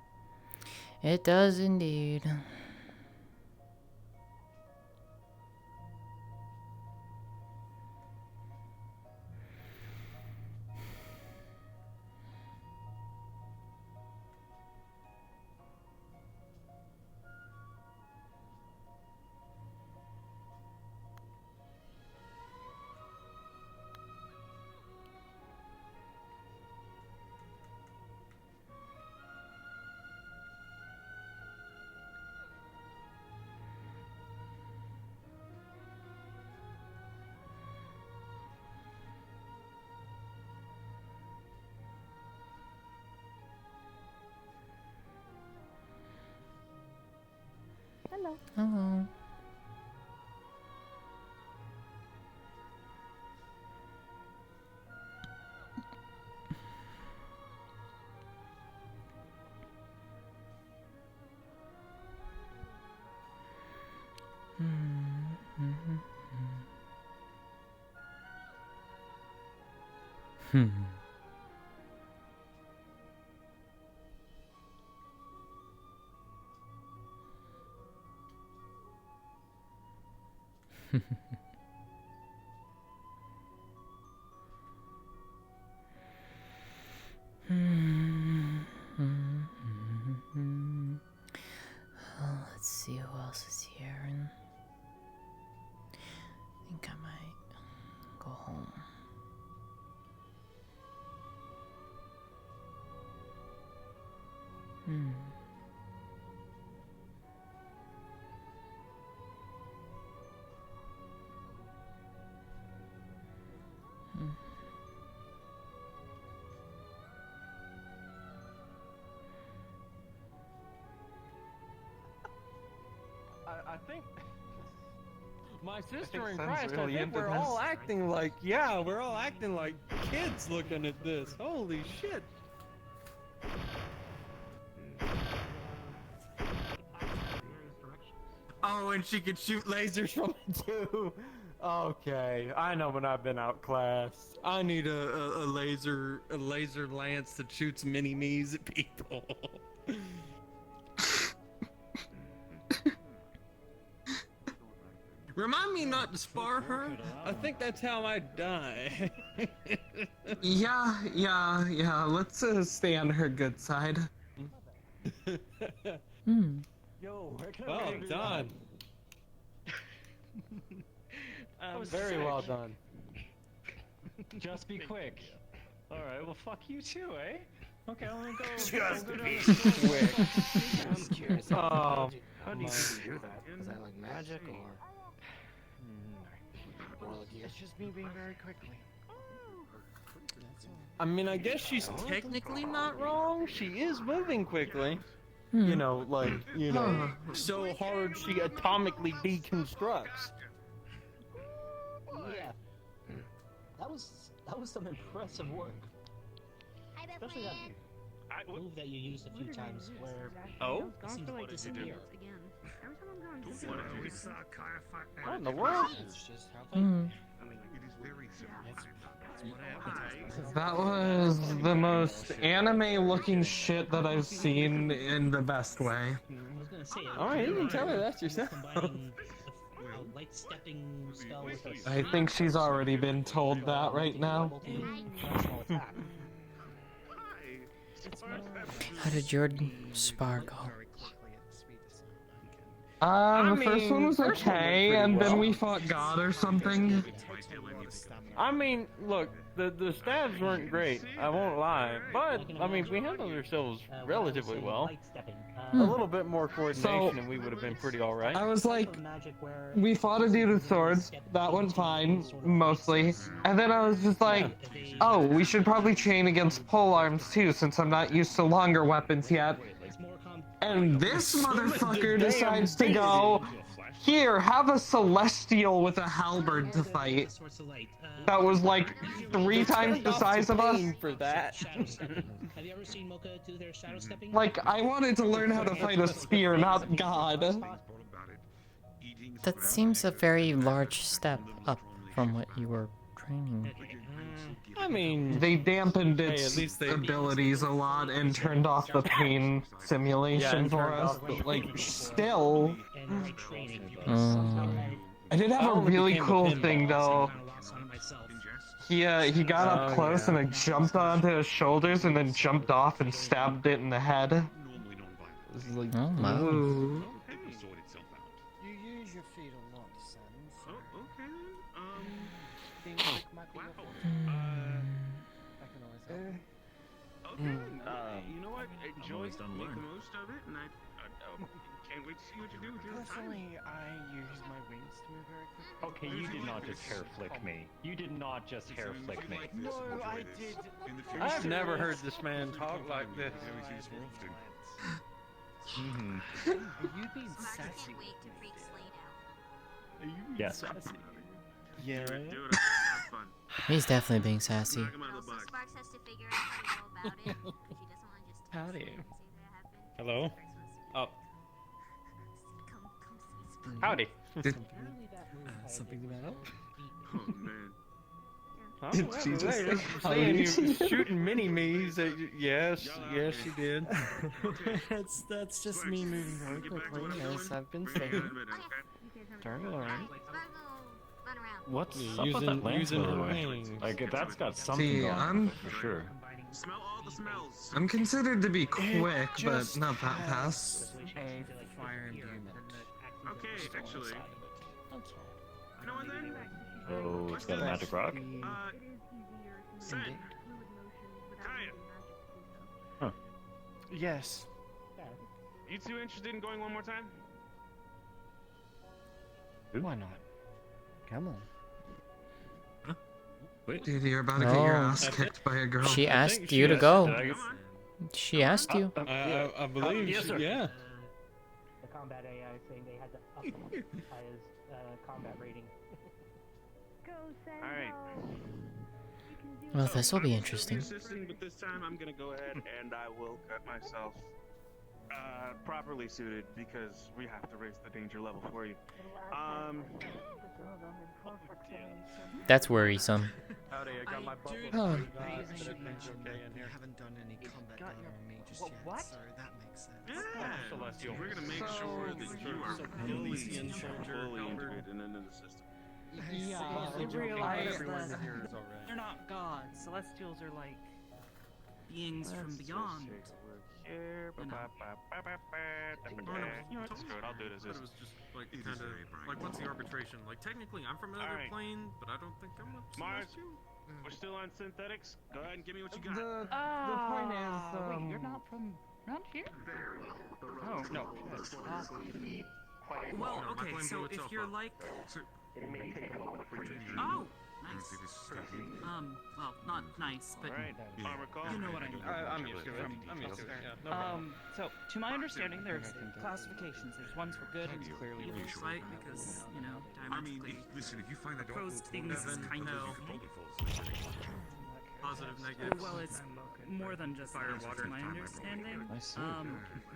[SPEAKER 4] It does indeed.
[SPEAKER 11] Hello.
[SPEAKER 4] Hello. Hmm. Let's see who else is here. And I think I might go home.
[SPEAKER 16] I think my sister
[SPEAKER 13] think
[SPEAKER 16] in
[SPEAKER 13] Sen's
[SPEAKER 16] Christ,
[SPEAKER 13] really
[SPEAKER 16] I think
[SPEAKER 13] into
[SPEAKER 16] we're all
[SPEAKER 13] this.
[SPEAKER 16] acting like, yeah, we're all acting like kids looking at this. Holy shit. Oh, and she could shoot lasers from it too. Okay, I know when I've been outclassed. I need a laser lance that shoots mini me's at people. Remind me not to spar her. I think that's how I die.
[SPEAKER 13] Yeah. Let's stay on her good side.
[SPEAKER 12] Yo, where can
[SPEAKER 16] Well done. Very well done.
[SPEAKER 12] Just be quick. Alright, well fuck you too, eh? Okay, I'm gonna go.
[SPEAKER 16] Just
[SPEAKER 12] go down
[SPEAKER 16] be
[SPEAKER 12] the stairs.
[SPEAKER 16] quick.
[SPEAKER 15] I'm curious.
[SPEAKER 16] Oh,
[SPEAKER 15] How do you do that? Is that like magic or? Well, it's just me being very quickly.
[SPEAKER 16] I mean, I guess she's technically not wrong. She is moving quickly.
[SPEAKER 4] Hmm.
[SPEAKER 16] You know, like, so hard she atomically deconstructs.
[SPEAKER 15] Yeah. That was some impressive work. Especially that move that you used a few times where
[SPEAKER 16] Oh?
[SPEAKER 15] it seems to disappear.
[SPEAKER 16] What in the world?
[SPEAKER 13] That was the most anime-looking shit that I've seen in the best way.
[SPEAKER 15] I was gonna say.
[SPEAKER 16] Alright, you can tell her that yourself.
[SPEAKER 15] Combining a light stepping spell with a
[SPEAKER 13] I think she's already been told that right now.
[SPEAKER 4] How did your spar go?
[SPEAKER 13] The first one was okay, and then we fought God or something.
[SPEAKER 16] I mean, look, the stabs weren't great, I won't lie, but, I mean, we handled ourselves relatively well. A little bit more coordination and we would have been pretty alright.
[SPEAKER 13] I was like, we fought a dude with swords, that went fine, mostly, and then I was just like, oh, we should probably train against pole arms too, since I'm not used to longer weapons yet. And this motherfucker decides to go, here, have a celestial with a halberd to fight. That was like 3 times the size of us.
[SPEAKER 16] For that.
[SPEAKER 15] Have you ever seen Mocha do their shadow stepping?
[SPEAKER 13] Like, I wanted to learn how to fight a spear, not God.
[SPEAKER 4] That seems a very large step up from what you were training.
[SPEAKER 16] I mean,
[SPEAKER 13] they dampened
[SPEAKER 16] hey,
[SPEAKER 13] its
[SPEAKER 16] at least they
[SPEAKER 13] abilities a lot and turned off the pain simulation for us, but like, still. I did have a really cool thing though. He got up close and I jumped onto his shoulders and then jumped off and stabbed it in the head. It was like, ooh.
[SPEAKER 1] You use your feet a lot, Sam.
[SPEAKER 20] Okay.
[SPEAKER 1] Things like might be I can always help.
[SPEAKER 20] You know what? Enjoy it, make the most of it, and I can't wait to see what you do with your time.
[SPEAKER 1] Personally, I use my wings to move very quickly.
[SPEAKER 12] Okay, you did not just hair flick me. You did not just hair flick me.
[SPEAKER 1] No, I did.
[SPEAKER 16] I've never heard this man talk like this.
[SPEAKER 5] Mm-hmm.
[SPEAKER 10] Are you being
[SPEAKER 18] Sparks
[SPEAKER 10] sassy?
[SPEAKER 18] can't wait to freak Slade out.
[SPEAKER 10] Are you being
[SPEAKER 5] Yes.
[SPEAKER 10] sassy?
[SPEAKER 5] Yeah.
[SPEAKER 20] Do it. Have fun.
[SPEAKER 4] He's definitely being sassy.
[SPEAKER 20] Knock him out of the
[SPEAKER 18] Also,
[SPEAKER 20] box.
[SPEAKER 18] Sparks has to figure out how to go about it. She doesn't want to just text
[SPEAKER 5] Howdy.
[SPEAKER 18] me and say that it happened.
[SPEAKER 5] Hello?
[SPEAKER 18] Sparks wants to be
[SPEAKER 5] Oh.
[SPEAKER 18] like, come see Sparks.
[SPEAKER 5] Howdy.
[SPEAKER 1] Something about?
[SPEAKER 20] Oh man.
[SPEAKER 5] Huh?
[SPEAKER 13] She just
[SPEAKER 5] Hey,
[SPEAKER 13] say
[SPEAKER 5] saying
[SPEAKER 13] howdy?
[SPEAKER 5] you shooting mini-me's. Yes, yes, she did.
[SPEAKER 1] That's just me moving very quickly, as I've been saying. Darn all right.
[SPEAKER 18] Sparks will run around.
[SPEAKER 5] What's
[SPEAKER 1] Yeah,
[SPEAKER 5] up with that lance,
[SPEAKER 1] using
[SPEAKER 5] by the
[SPEAKER 1] her
[SPEAKER 5] way?
[SPEAKER 1] wings.
[SPEAKER 5] Like, that's got something
[SPEAKER 13] See,
[SPEAKER 5] going on
[SPEAKER 13] I'm-
[SPEAKER 5] for sure.
[SPEAKER 20] Smell all the smells.
[SPEAKER 13] I'm considered to be quick, but
[SPEAKER 1] just
[SPEAKER 13] not that fast.
[SPEAKER 1] A fire unit.
[SPEAKER 20] Okay, actually. You know what then?
[SPEAKER 5] Oh, it's got a magic rock?
[SPEAKER 20] Sen. Kaya.
[SPEAKER 1] Yes.
[SPEAKER 20] You two interested in going one more time?
[SPEAKER 1] Why not? Come on.
[SPEAKER 13] Dude, you're about to get your
[SPEAKER 4] No.
[SPEAKER 13] ass kicked by a girl.
[SPEAKER 4] She
[SPEAKER 5] I
[SPEAKER 4] asked
[SPEAKER 5] think
[SPEAKER 4] you to
[SPEAKER 5] she
[SPEAKER 4] go.
[SPEAKER 5] asked-
[SPEAKER 4] She asked you.
[SPEAKER 5] I believe
[SPEAKER 12] yes,
[SPEAKER 5] she-
[SPEAKER 12] sir.
[SPEAKER 5] yeah.
[SPEAKER 15] The combat AI saying they had to up his combat rating.
[SPEAKER 20] Alright.
[SPEAKER 4] Well, this will be
[SPEAKER 20] I'm
[SPEAKER 4] interesting.
[SPEAKER 20] Consistent, but this time I'm gonna go ahead and I will cut myself properly suited because we have to raise the danger level for you.
[SPEAKER 4] That's worrisome.
[SPEAKER 16] Howdy, I got my butt.
[SPEAKER 4] Oh.
[SPEAKER 1] I should mention that we haven't done any combat data on me just yet,
[SPEAKER 15] what?
[SPEAKER 1] so that makes sense.
[SPEAKER 20] Yeah,
[SPEAKER 5] Celestial.
[SPEAKER 20] we're gonna make sure that you are fully integrated into the system.
[SPEAKER 10] Yeah,
[SPEAKER 15] You realize
[SPEAKER 1] Everyone
[SPEAKER 15] that
[SPEAKER 1] here is alright.
[SPEAKER 10] they're not gods. Celestials are like beings from beyond.
[SPEAKER 20] Here,
[SPEAKER 10] You know.
[SPEAKER 20] you know what? Screw it, I'll do it as
[SPEAKER 3] But
[SPEAKER 20] is.
[SPEAKER 3] it was just like kind of like what's the arbitration? Like technically, I'm from another
[SPEAKER 20] Alright.
[SPEAKER 3] plane, but I don't think I'm a
[SPEAKER 20] Mars,
[SPEAKER 3] celestial.
[SPEAKER 20] we're still on synthetics. Go ahead and give me what you got.
[SPEAKER 13] The point is,
[SPEAKER 10] Wait, you're not from around here? Oh no.
[SPEAKER 2] Well,
[SPEAKER 3] No, my
[SPEAKER 2] okay,
[SPEAKER 3] plane
[SPEAKER 2] so
[SPEAKER 3] blew
[SPEAKER 2] if
[SPEAKER 3] itself
[SPEAKER 2] you're
[SPEAKER 3] up.
[SPEAKER 2] like,
[SPEAKER 9] It may take a moment for you to
[SPEAKER 2] oh, nice. Well, not nice, but
[SPEAKER 20] Alright, armor call.
[SPEAKER 10] You know what I mean.
[SPEAKER 5] I'm used to it. I'm used to it. Yeah, no problem.
[SPEAKER 10] So to my understanding, there's classifications. There's ones for good and
[SPEAKER 1] clearly
[SPEAKER 10] evil,
[SPEAKER 1] racial
[SPEAKER 10] right? Because you know, diametrically
[SPEAKER 3] listen, if you find that
[SPEAKER 10] opposed things is kind of.
[SPEAKER 3] positive, negative.
[SPEAKER 10] Well, it's more than just
[SPEAKER 3] Fire,
[SPEAKER 10] that,
[SPEAKER 3] water,
[SPEAKER 10] to my understanding.
[SPEAKER 5] I see.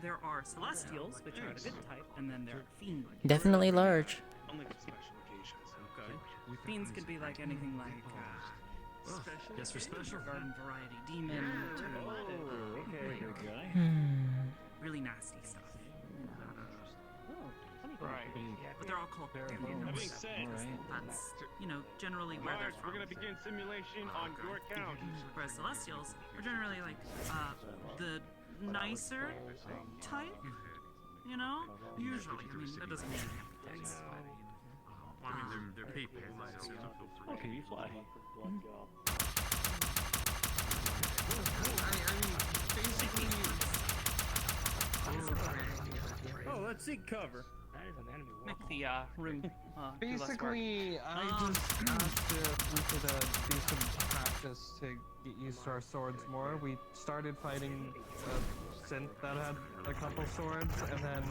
[SPEAKER 10] There are celestials, which are the good type, and then there are fiends.
[SPEAKER 4] Definitely large.
[SPEAKER 20] Only for special occasions.
[SPEAKER 3] Okay.
[SPEAKER 10] Fiends could be like anything like
[SPEAKER 1] Yes, for special.
[SPEAKER 10] garden variety demon to
[SPEAKER 5] Okay, good guy.
[SPEAKER 10] really nasty stuff.
[SPEAKER 20] Right.
[SPEAKER 10] But they're all called
[SPEAKER 20] That
[SPEAKER 10] demons.
[SPEAKER 20] being said,
[SPEAKER 10] That's, you know, generally where they're
[SPEAKER 20] Mars, we're
[SPEAKER 10] from.
[SPEAKER 20] gonna begin simulation on your count.
[SPEAKER 10] Whereas celestials are generally like the nicer type, you know? Usually. I mean, that doesn't mean things.
[SPEAKER 3] Well, I mean, they're people. So
[SPEAKER 5] Oh, can you fly?
[SPEAKER 16] Oh, let's seek cover.
[SPEAKER 10] Make the room do less work.
[SPEAKER 13] Basically, I just asked if we could do some practice to get used to our swords more. We started fighting a synth that had a couple swords, and then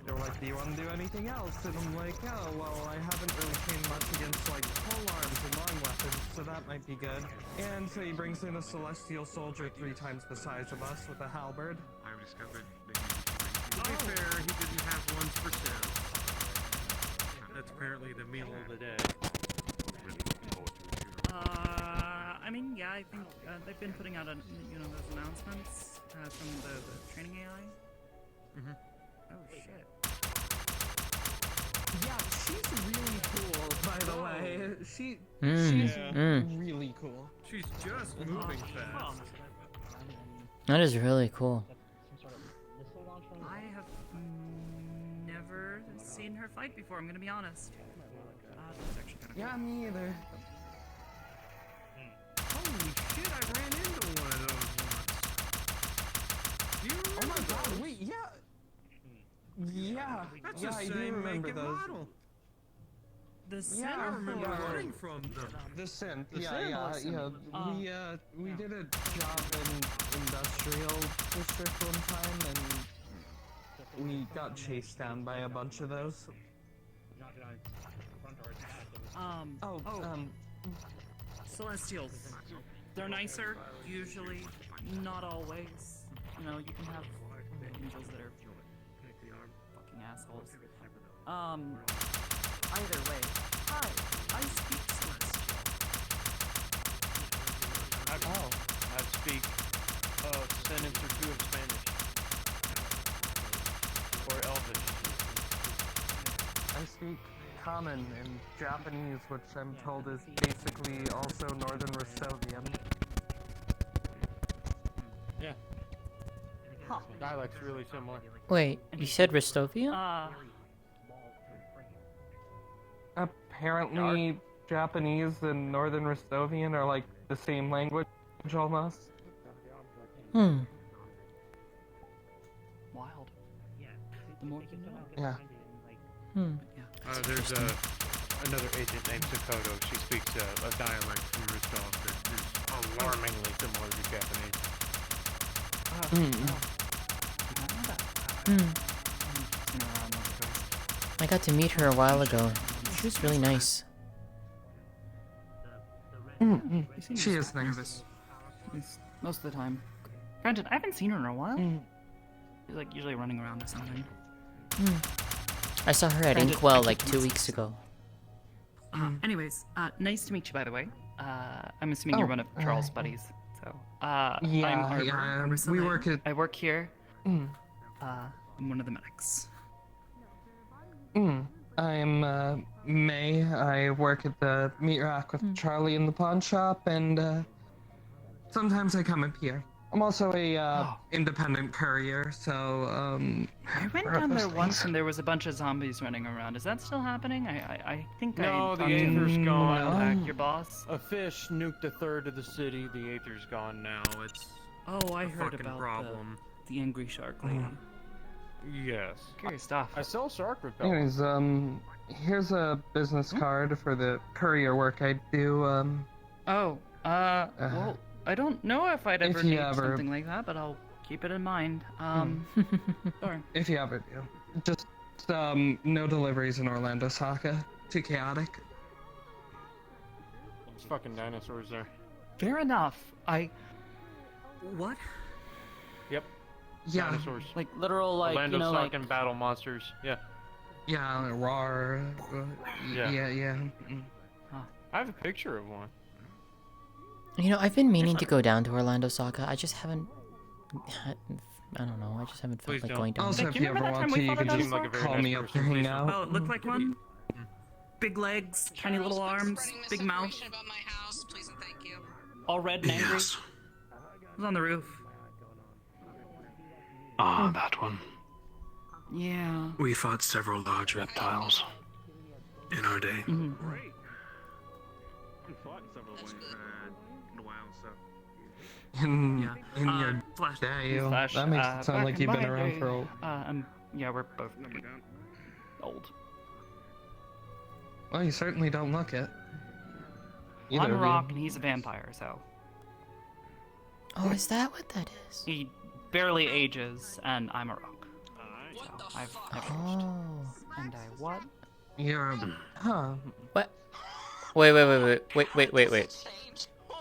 [SPEAKER 13] they were like, do you want to do anything else? And I'm like, oh, well, I haven't really trained much against, like, pole arms and long weapons, so that might be good. And so he brings in a celestial soldier 3 times the size of us with a halberd.
[SPEAKER 3] I've discovered that to be fair, he didn't have ones for sale. That's apparently the meal of the day.
[SPEAKER 10] I mean, yeah, I think they've been putting out, those announcements from the training AI.
[SPEAKER 3] Mm-hmm.
[SPEAKER 10] Oh shit.
[SPEAKER 13] Yeah, she's really cool, by the way. She's really cool.
[SPEAKER 3] She's just moving fast.
[SPEAKER 4] That is really cool.
[SPEAKER 10] I have never seen her fight before, I'm gonna be honest. That's actually kind of
[SPEAKER 13] Yeah, me either.
[SPEAKER 3] Holy shit, I ran into one of those once. Do you remember
[SPEAKER 13] Oh my god,
[SPEAKER 3] those?
[SPEAKER 13] wait, yeah. Yeah,
[SPEAKER 3] That's
[SPEAKER 13] yeah,
[SPEAKER 3] the
[SPEAKER 13] I do
[SPEAKER 3] same
[SPEAKER 13] remember
[SPEAKER 3] make and
[SPEAKER 13] those.
[SPEAKER 3] model.
[SPEAKER 10] The
[SPEAKER 13] Yeah,
[SPEAKER 3] I remember running from them.
[SPEAKER 13] The synth,
[SPEAKER 3] The
[SPEAKER 13] yeah,
[SPEAKER 3] synth?
[SPEAKER 13] yeah. We did a job in industrial district one time, and we got chased down by a bunch of those.
[SPEAKER 10] Celestials. They're nicer, usually, not always. You know, you can have angels that are fucking assholes. Either way. Hi, I speak Celestial.
[SPEAKER 5] I speak a sentence or two of Spanish. Or Elvish.
[SPEAKER 13] I speak Common and Japanese, which I'm told is basically also Northern Rostovian.
[SPEAKER 16] Yeah. Dialect's really similar.
[SPEAKER 4] Wait, you said Rostovia?
[SPEAKER 13] Apparently, Japanese and Northern Rostovian are like the same language almost.
[SPEAKER 4] Hmm.
[SPEAKER 10] Wild. The more you know.
[SPEAKER 13] Yeah.
[SPEAKER 4] Hmm.
[SPEAKER 5] There's another agent named Sakoto. She speaks a dialect from Rostov that is alarmingly similar to Japanese.
[SPEAKER 4] I got to meet her a while ago. She was really nice.
[SPEAKER 13] She is nice.
[SPEAKER 10] Nervous. Most of the time. Granted, I haven't seen her in a while. She's like usually running around or something.
[SPEAKER 4] I saw her at
[SPEAKER 10] Granted,
[SPEAKER 4] Inkwell
[SPEAKER 10] I
[SPEAKER 4] like
[SPEAKER 10] keep
[SPEAKER 4] 2 weeks ago.
[SPEAKER 10] Anyways, nice to meet you, by the way. I'm assuming you're one of Charles' buddies. So, I'm Arbor.
[SPEAKER 13] We work at.
[SPEAKER 10] I work here. I'm one of the medics.
[SPEAKER 13] I'm May. I work at the meat rack with Charlie in the pawn shop, and sometimes I come up here. I'm also a independent courier, so
[SPEAKER 10] I went down there once and there was a bunch of zombies running around. Is that still happening? I think
[SPEAKER 16] No,
[SPEAKER 10] I
[SPEAKER 16] the Aether's gone.
[SPEAKER 10] contact your boss.
[SPEAKER 16] A fish nuked a third of the city. The Aether's gone now. It's
[SPEAKER 10] I
[SPEAKER 16] a
[SPEAKER 10] heard
[SPEAKER 16] fucking
[SPEAKER 10] about
[SPEAKER 16] problem.
[SPEAKER 10] the angry shark lady.
[SPEAKER 16] Yes.
[SPEAKER 10] Curious stuff.
[SPEAKER 16] I sell shark repellent.
[SPEAKER 13] anyways, here's a business card for the courier work I do.
[SPEAKER 10] Well, I don't know if I'd ever
[SPEAKER 13] if you
[SPEAKER 10] need
[SPEAKER 13] ever-
[SPEAKER 10] something like that, but I'll keep it in mind. Sure.
[SPEAKER 13] If you ever do. Just no deliveries in Orlando, Saka. Too chaotic.
[SPEAKER 16] There's fucking dinosaurs there.
[SPEAKER 10] Fair enough. What?
[SPEAKER 16] Yep.
[SPEAKER 13] Yeah.
[SPEAKER 16] Dinosaurs.
[SPEAKER 10] Like literal, like
[SPEAKER 16] Orlando
[SPEAKER 10] you know, like
[SPEAKER 16] sucking battle monsters. Yeah.
[SPEAKER 13] Yeah, raw. Yeah.
[SPEAKER 16] I have a picture of one.
[SPEAKER 4] You know, I've been meaning to go down to Orlando Soccer. I just haven't. I don't know. I just haven't felt
[SPEAKER 16] Please
[SPEAKER 4] like
[SPEAKER 16] don't.
[SPEAKER 4] going down.
[SPEAKER 13] Also,
[SPEAKER 4] there.
[SPEAKER 13] if you ever want to, you can just call me up to hang out.
[SPEAKER 10] Oh, it looked like one. Big legs, tiny little arms, big mouth.
[SPEAKER 14] About my house, please and thank you.
[SPEAKER 10] All red and angry.
[SPEAKER 9] Yes.
[SPEAKER 10] It was on the roof.
[SPEAKER 9] Ah, that one.
[SPEAKER 10] Yeah.
[SPEAKER 9] We fought several large reptiles in our day.
[SPEAKER 20] We fought several ways in a while, so.
[SPEAKER 13] In your
[SPEAKER 10] Flash.
[SPEAKER 13] day,
[SPEAKER 10] Flash,
[SPEAKER 13] that makes it sound
[SPEAKER 10] back
[SPEAKER 13] like
[SPEAKER 10] in
[SPEAKER 13] you've been
[SPEAKER 10] my
[SPEAKER 13] around
[SPEAKER 10] day,
[SPEAKER 13] for
[SPEAKER 10] yeah, we're both old.
[SPEAKER 13] Well, you certainly don't look it.
[SPEAKER 10] Well, I'm
[SPEAKER 13] Either
[SPEAKER 10] a
[SPEAKER 13] of
[SPEAKER 10] rock
[SPEAKER 13] you.
[SPEAKER 10] and he's a vampire, so.
[SPEAKER 4] Oh, is that what that is?
[SPEAKER 10] He barely ages, and I'm a rock. So I've
[SPEAKER 4] Oh.
[SPEAKER 10] And I what?
[SPEAKER 13] You're a... Huh.
[SPEAKER 4] What? Wait.
[SPEAKER 14] Oh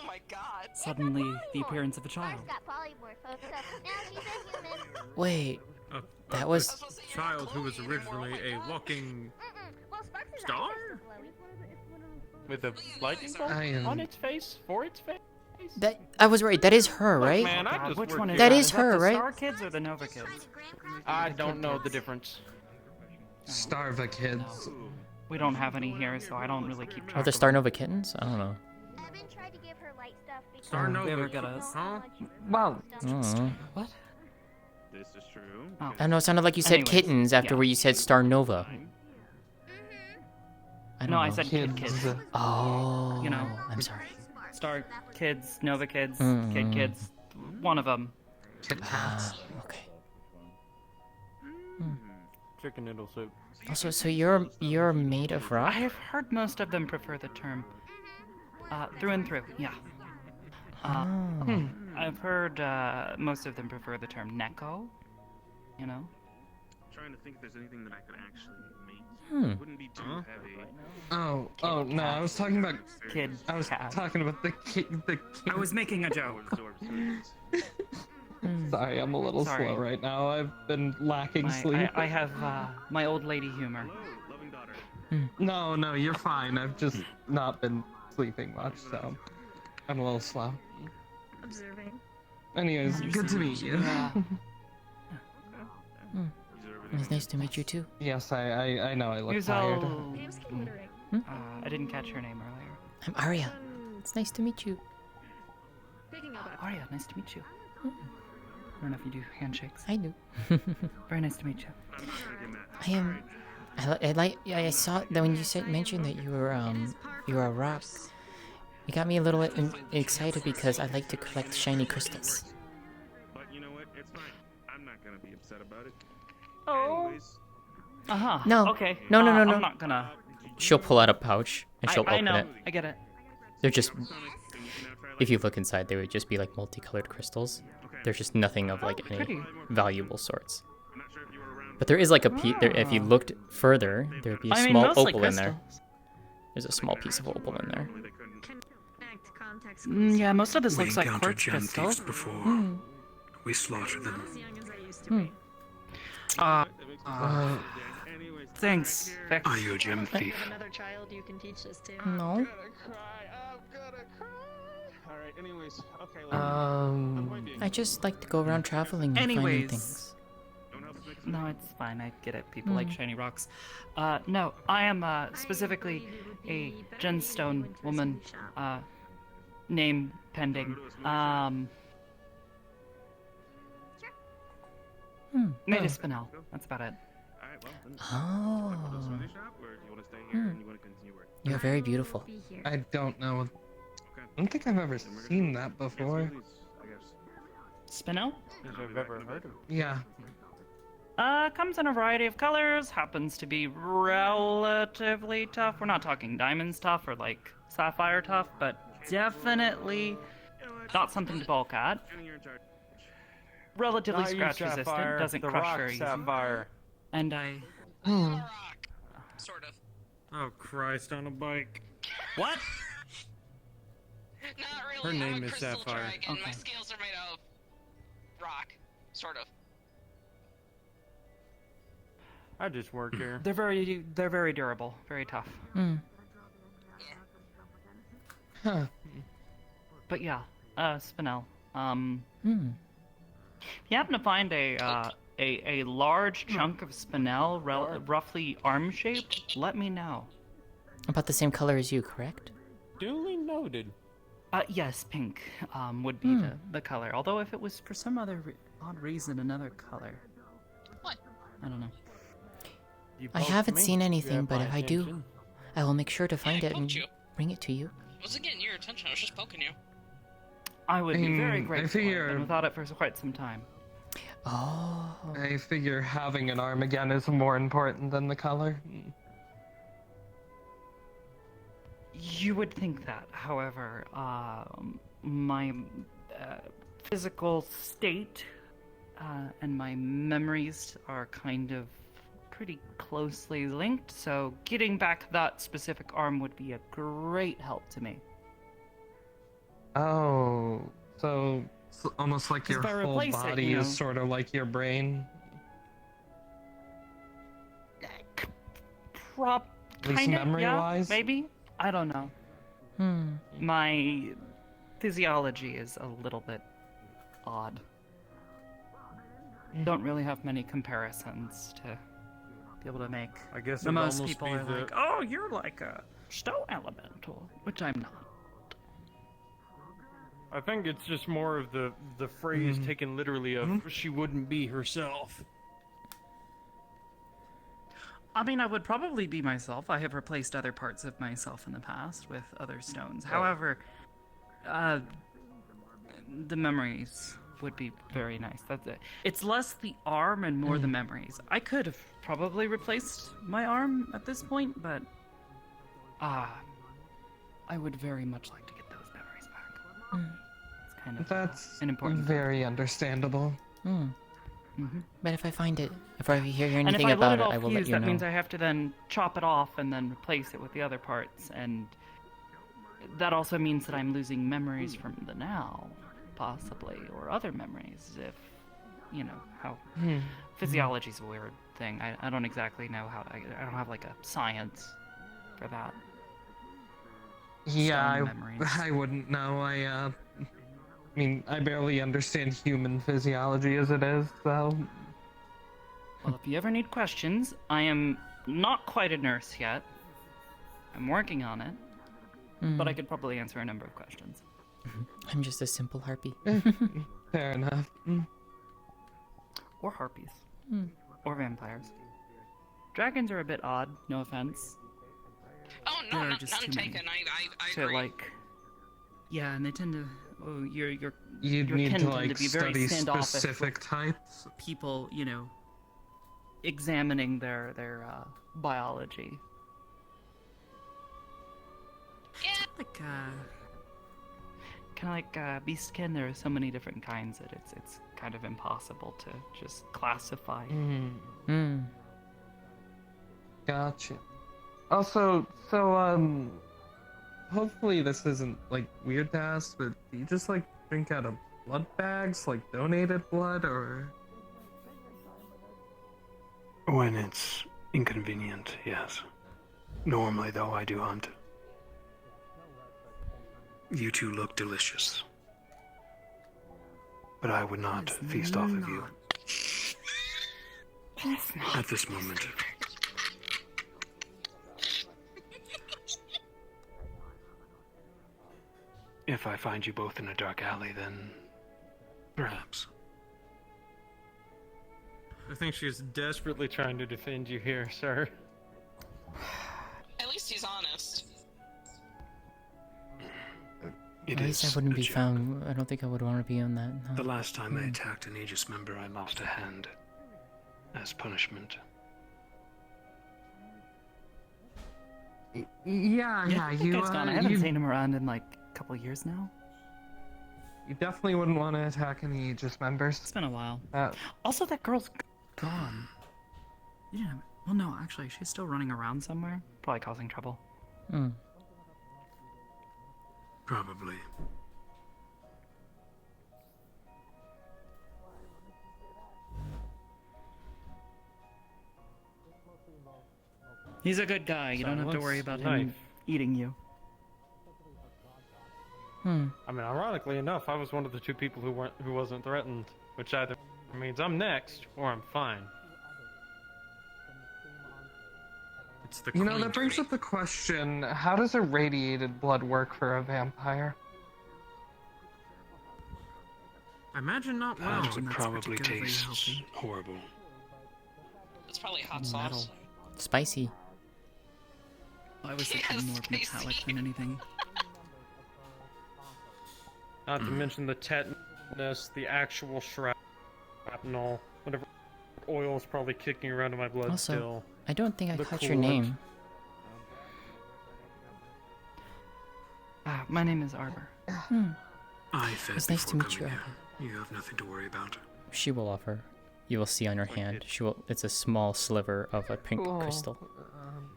[SPEAKER 14] my god.
[SPEAKER 10] Suddenly, the appearance of a child.
[SPEAKER 4] Wait. That was.
[SPEAKER 16] A child who was originally a walking star?
[SPEAKER 5] With a lightning bolt on its face? For its face?
[SPEAKER 4] That I was right. That is her,
[SPEAKER 16] Look,
[SPEAKER 4] right?
[SPEAKER 16] man, I just
[SPEAKER 10] Which
[SPEAKER 16] worked
[SPEAKER 10] one is
[SPEAKER 16] here.
[SPEAKER 4] That is
[SPEAKER 10] that
[SPEAKER 4] her,
[SPEAKER 10] the
[SPEAKER 4] right?
[SPEAKER 10] Star Kids or the Nova Kids?
[SPEAKER 5] I don't know the difference.
[SPEAKER 13] Starva kids.
[SPEAKER 10] We don't have any here, so I don't really keep track.
[SPEAKER 4] Are the
[SPEAKER 10] of
[SPEAKER 4] Star Nova kittens? I don't know.
[SPEAKER 16] Star Nova.
[SPEAKER 10] They ever get us?
[SPEAKER 16] Huh?
[SPEAKER 13] Well,
[SPEAKER 4] I don't know.
[SPEAKER 10] What?
[SPEAKER 20] This is true.
[SPEAKER 10] Oh.
[SPEAKER 4] I don't know. It sounded like you said
[SPEAKER 10] Anyways,
[SPEAKER 4] kittens after
[SPEAKER 10] yeah.
[SPEAKER 4] where you said Star Nova. I don't
[SPEAKER 10] No,
[SPEAKER 4] know.
[SPEAKER 10] I said kids.
[SPEAKER 4] Oh.
[SPEAKER 10] You know.
[SPEAKER 4] I'm sorry.
[SPEAKER 10] Star Kids, Nova Kids,
[SPEAKER 4] Mm.
[SPEAKER 10] Kid Kids. One of them.
[SPEAKER 13] Kit Kats.
[SPEAKER 4] Okay.
[SPEAKER 16] Chicken noodle soup.
[SPEAKER 4] Also, so you're made of rock?
[SPEAKER 10] I have heard most of them prefer the term. Through and through, yeah. I've heard most of them prefer the term Neko. You know?
[SPEAKER 20] trying to think if there's anything that I could actually make.
[SPEAKER 4] Hmm.
[SPEAKER 20] It wouldn't be too heavy.
[SPEAKER 13] Oh, no, I was talking about
[SPEAKER 10] Kid.
[SPEAKER 13] I was talking about the kid.
[SPEAKER 10] I was making a joke.
[SPEAKER 13] Sorry, I'm a little
[SPEAKER 10] Sorry.
[SPEAKER 13] slow right now. I've been lacking sleep.
[SPEAKER 10] I have my old lady humor.
[SPEAKER 13] No, you're fine. I've just not been sleeping much, so I'm a little slow.
[SPEAKER 19] Observing.
[SPEAKER 13] Anyways, good to meet you.
[SPEAKER 4] It was nice to meet you too.
[SPEAKER 13] Yes, I know I look
[SPEAKER 10] Here's
[SPEAKER 13] tired.
[SPEAKER 10] all-
[SPEAKER 19] Considering.
[SPEAKER 10] I didn't catch her name earlier.
[SPEAKER 4] I'm Aria. It's nice to meet you.
[SPEAKER 19] Picking up.
[SPEAKER 10] Aria, nice to meet you. I don't know if you do handshakes.
[SPEAKER 4] I do.
[SPEAKER 10] Very nice to meet you.
[SPEAKER 4] I am. I saw that when you mentioned that you were a rock. It got me a little excited because I like to collect shiny crystals.
[SPEAKER 20] But you know what? It's fine. I'm not gonna be upset about it.
[SPEAKER 10] Oh. Uh-huh.
[SPEAKER 4] No.
[SPEAKER 10] Okay.
[SPEAKER 4] No.
[SPEAKER 10] I'm not gonna.
[SPEAKER 4] She'll pull out a pouch and she'll
[SPEAKER 10] I
[SPEAKER 4] open
[SPEAKER 10] know.
[SPEAKER 4] it.
[SPEAKER 10] I get it.
[SPEAKER 4] They're just. If you look inside, they would just be like multicolored crystals. There's just nothing of like any
[SPEAKER 10] pretty.
[SPEAKER 4] valuable sorts. But there is like a piece. There, if you looked further, there'd be a
[SPEAKER 10] I mean,
[SPEAKER 4] small
[SPEAKER 10] mostly
[SPEAKER 4] opal in there.
[SPEAKER 10] crystals.
[SPEAKER 4] There's a small piece of opal in there.
[SPEAKER 10] Yeah, most of this looks like
[SPEAKER 6] encountered
[SPEAKER 10] quartz
[SPEAKER 6] gem
[SPEAKER 10] crystal.
[SPEAKER 6] thieves before. We slaughtered them.
[SPEAKER 10] Thanks, Vic.
[SPEAKER 6] Are you a gem thief?
[SPEAKER 19] Another child you can teach this to.
[SPEAKER 4] No.
[SPEAKER 20] Alright, anyways, okay.
[SPEAKER 4] I just like to go around traveling and finding
[SPEAKER 10] Anyways.
[SPEAKER 4] things.
[SPEAKER 10] No, it's fine. I get it. People like shiny rocks. No, I am specifically a gemstone woman. Name pending. Made a spinel. That's about it.
[SPEAKER 4] Oh. You're very beautiful.
[SPEAKER 13] I don't know. I don't think I've ever seen that before.
[SPEAKER 10] Spinel?
[SPEAKER 5] If I've ever heard of it.
[SPEAKER 13] Yeah.
[SPEAKER 10] Comes in a variety of colors. Happens to be relatively tough. We're not talking diamonds tough or like sapphire tough, but definitely not something to bulk at. Relatively
[SPEAKER 5] Not you,
[SPEAKER 10] scratch resistant.
[SPEAKER 5] Sapphire,
[SPEAKER 10] Doesn't
[SPEAKER 5] the
[SPEAKER 10] crush
[SPEAKER 5] rock
[SPEAKER 10] very easy.
[SPEAKER 5] Sapphire.
[SPEAKER 10] And I.
[SPEAKER 14] Sort of.
[SPEAKER 16] Oh Christ, on a bike.
[SPEAKER 10] What?
[SPEAKER 14] Not really.
[SPEAKER 16] Her
[SPEAKER 14] I'm
[SPEAKER 16] name
[SPEAKER 14] a
[SPEAKER 16] is
[SPEAKER 14] crystal
[SPEAKER 16] Sapphire.
[SPEAKER 14] dragon. My
[SPEAKER 10] Okay.
[SPEAKER 14] scales are made out of rock. Sort of.
[SPEAKER 16] I just work here.
[SPEAKER 10] They're very durable, very tough.
[SPEAKER 13] Huh.
[SPEAKER 10] But yeah, spinel. If you happen to find a large chunk of spinel, roughly arm-shaped, let me know.
[SPEAKER 4] About the same color as you, correct?
[SPEAKER 5] Duly noted.
[SPEAKER 10] Yes, pink would be the color. Although if it was for some other odd reason another color.
[SPEAKER 14] What?
[SPEAKER 10] I don't know.
[SPEAKER 4] I haven't seen anything, but if I do, I will make sure to find it and
[SPEAKER 14] poked you.
[SPEAKER 4] bring it to you.
[SPEAKER 14] I wasn't getting your attention. I was just poking you.
[SPEAKER 10] I would be very
[SPEAKER 13] I
[SPEAKER 10] grateful. I've
[SPEAKER 13] figure-
[SPEAKER 10] been without it for quite some time.
[SPEAKER 4] Oh.
[SPEAKER 13] I figure having an arm again is more important than the color.
[SPEAKER 10] You would think that. However, my physical state and my memories are kind of pretty closely linked, so getting back that specific arm would be a great help to me.
[SPEAKER 13] Oh, so it's almost like
[SPEAKER 10] 'Cause
[SPEAKER 13] your
[SPEAKER 10] if I
[SPEAKER 13] whole
[SPEAKER 10] replace it,
[SPEAKER 13] body
[SPEAKER 10] you
[SPEAKER 13] is
[SPEAKER 10] know-
[SPEAKER 13] sort of like your brain.
[SPEAKER 10] Prop,
[SPEAKER 13] At least
[SPEAKER 10] kinda,
[SPEAKER 13] memory-wise?
[SPEAKER 10] yeah, maybe? I don't know. My physiology is a little bit odd. Don't really have many comparisons to be able to make.
[SPEAKER 16] I guess
[SPEAKER 10] the
[SPEAKER 16] it'd
[SPEAKER 10] most
[SPEAKER 16] almost
[SPEAKER 10] people
[SPEAKER 16] be
[SPEAKER 10] are
[SPEAKER 16] the-
[SPEAKER 10] like, "Oh, you're like a snow elemental," which I'm not.
[SPEAKER 16] I think it's just more of the phrase taken literally of she wouldn't be herself.
[SPEAKER 10] I mean, I would probably be myself. I have replaced other parts of myself in the past with other stones. However, the memories would be very nice. That's it. It's less the arm and more the memories. I could have probably replaced my arm at this point, but I would very much like to get those memories back. It's kind of
[SPEAKER 13] That's
[SPEAKER 10] an important
[SPEAKER 13] very understandable.
[SPEAKER 4] But if I find it, if I hear
[SPEAKER 10] And if
[SPEAKER 4] anything
[SPEAKER 10] I let
[SPEAKER 4] about
[SPEAKER 10] it
[SPEAKER 4] it,
[SPEAKER 10] all
[SPEAKER 4] I will
[SPEAKER 10] fuse,
[SPEAKER 4] let you
[SPEAKER 10] that
[SPEAKER 4] know.
[SPEAKER 10] means I have to then chop it off and then replace it with the other parts, and that also means that I'm losing memories from the now, possibly, or other memories, if, you know, how... Physiology's a weird thing. I don't exactly know how... I don't have, like, a science for that.
[SPEAKER 13] Yeah,
[SPEAKER 10] Stone memories.
[SPEAKER 13] I wouldn't know. I mean, I barely understand human physiology as it is, so...
[SPEAKER 10] Well, if you ever need questions, I am not quite a nurse yet. I'm working on it. But I could probably answer a number of questions.
[SPEAKER 4] I'm just a simple harpy.
[SPEAKER 13] Fair enough.
[SPEAKER 10] Or harpies. Or vampires. Dragons are a bit odd, no offense.
[SPEAKER 14] Oh no,
[SPEAKER 10] There are
[SPEAKER 14] none
[SPEAKER 10] just too many.
[SPEAKER 14] taken. I
[SPEAKER 10] So
[SPEAKER 14] agree.
[SPEAKER 10] like, yeah, and they tend to. Oh, your
[SPEAKER 13] You'd
[SPEAKER 10] your
[SPEAKER 13] need
[SPEAKER 10] kin
[SPEAKER 13] to,
[SPEAKER 10] tend
[SPEAKER 13] like,
[SPEAKER 10] to be very
[SPEAKER 13] study
[SPEAKER 10] standoffish
[SPEAKER 13] specific
[SPEAKER 10] with
[SPEAKER 13] types.
[SPEAKER 10] people, you know, examining their biology.
[SPEAKER 14] Yeah.
[SPEAKER 10] Like kind of like beastkin. There are so many different kinds that it's kind of impossible to just classify.
[SPEAKER 13] Gotcha. Also, so, hopefully this isn't, like, weird to ask, but do you just, like, drink out of blood bags, like donated blood, or...?
[SPEAKER 6] When it's inconvenient, yes. Normally, though, I do hunt. You two look delicious. But I would not feast off of you. At this moment. If I find you both in a dark alley, then perhaps.
[SPEAKER 16] I think she's desperately trying to defend you here, sir.
[SPEAKER 14] At least he's honest.
[SPEAKER 6] It
[SPEAKER 4] At least I
[SPEAKER 6] is
[SPEAKER 4] wouldn't
[SPEAKER 6] a
[SPEAKER 4] be
[SPEAKER 6] joke.
[SPEAKER 4] found. I don't think I would want to be on that. No.
[SPEAKER 6] The last time I attacked an Aegis member, I lost a hand. As punishment.
[SPEAKER 13] Yeah,
[SPEAKER 10] I think
[SPEAKER 13] you,
[SPEAKER 10] guy's gone. I haven't seen him around in like a couple of years now.
[SPEAKER 13] You definitely wouldn't want to attack any Aegis members.
[SPEAKER 10] It's been a while. Also, that girl's gone. You didn't have... Well, no, actually, she's still running around somewhere. Probably causing trouble.
[SPEAKER 6] Probably.
[SPEAKER 10] He's a good guy. You don't have to worry about him eating you.
[SPEAKER 16] I mean, ironically enough, I was one of the two people who wasn't threatened, which either means I'm next or I'm fine. It's the
[SPEAKER 13] You know, that brings up the question, how does irradiated blood work for a vampire?
[SPEAKER 16] I imagine not well.
[SPEAKER 6] That would probably taste horrible.
[SPEAKER 14] It's probably hot sauce.
[SPEAKER 4] Spicy.
[SPEAKER 10] I was thinking more metallic than anything.
[SPEAKER 16] Not to mention the tetanus, the actual shrapnel, whatever oil is probably kicking around in my blood
[SPEAKER 4] Also,
[SPEAKER 16] still.
[SPEAKER 4] I don't think I
[SPEAKER 16] The
[SPEAKER 4] caught your
[SPEAKER 16] coolant.
[SPEAKER 4] name.
[SPEAKER 10] My name is Arbor.
[SPEAKER 6] I fed
[SPEAKER 4] It's nice to
[SPEAKER 6] before
[SPEAKER 4] meet you,
[SPEAKER 6] coming
[SPEAKER 4] Arbor.
[SPEAKER 6] here. You have nothing to worry about.
[SPEAKER 4] She will offer. You will see on her hand. She will. It's a small sliver of a pink
[SPEAKER 13] Cool.
[SPEAKER 4] crystal,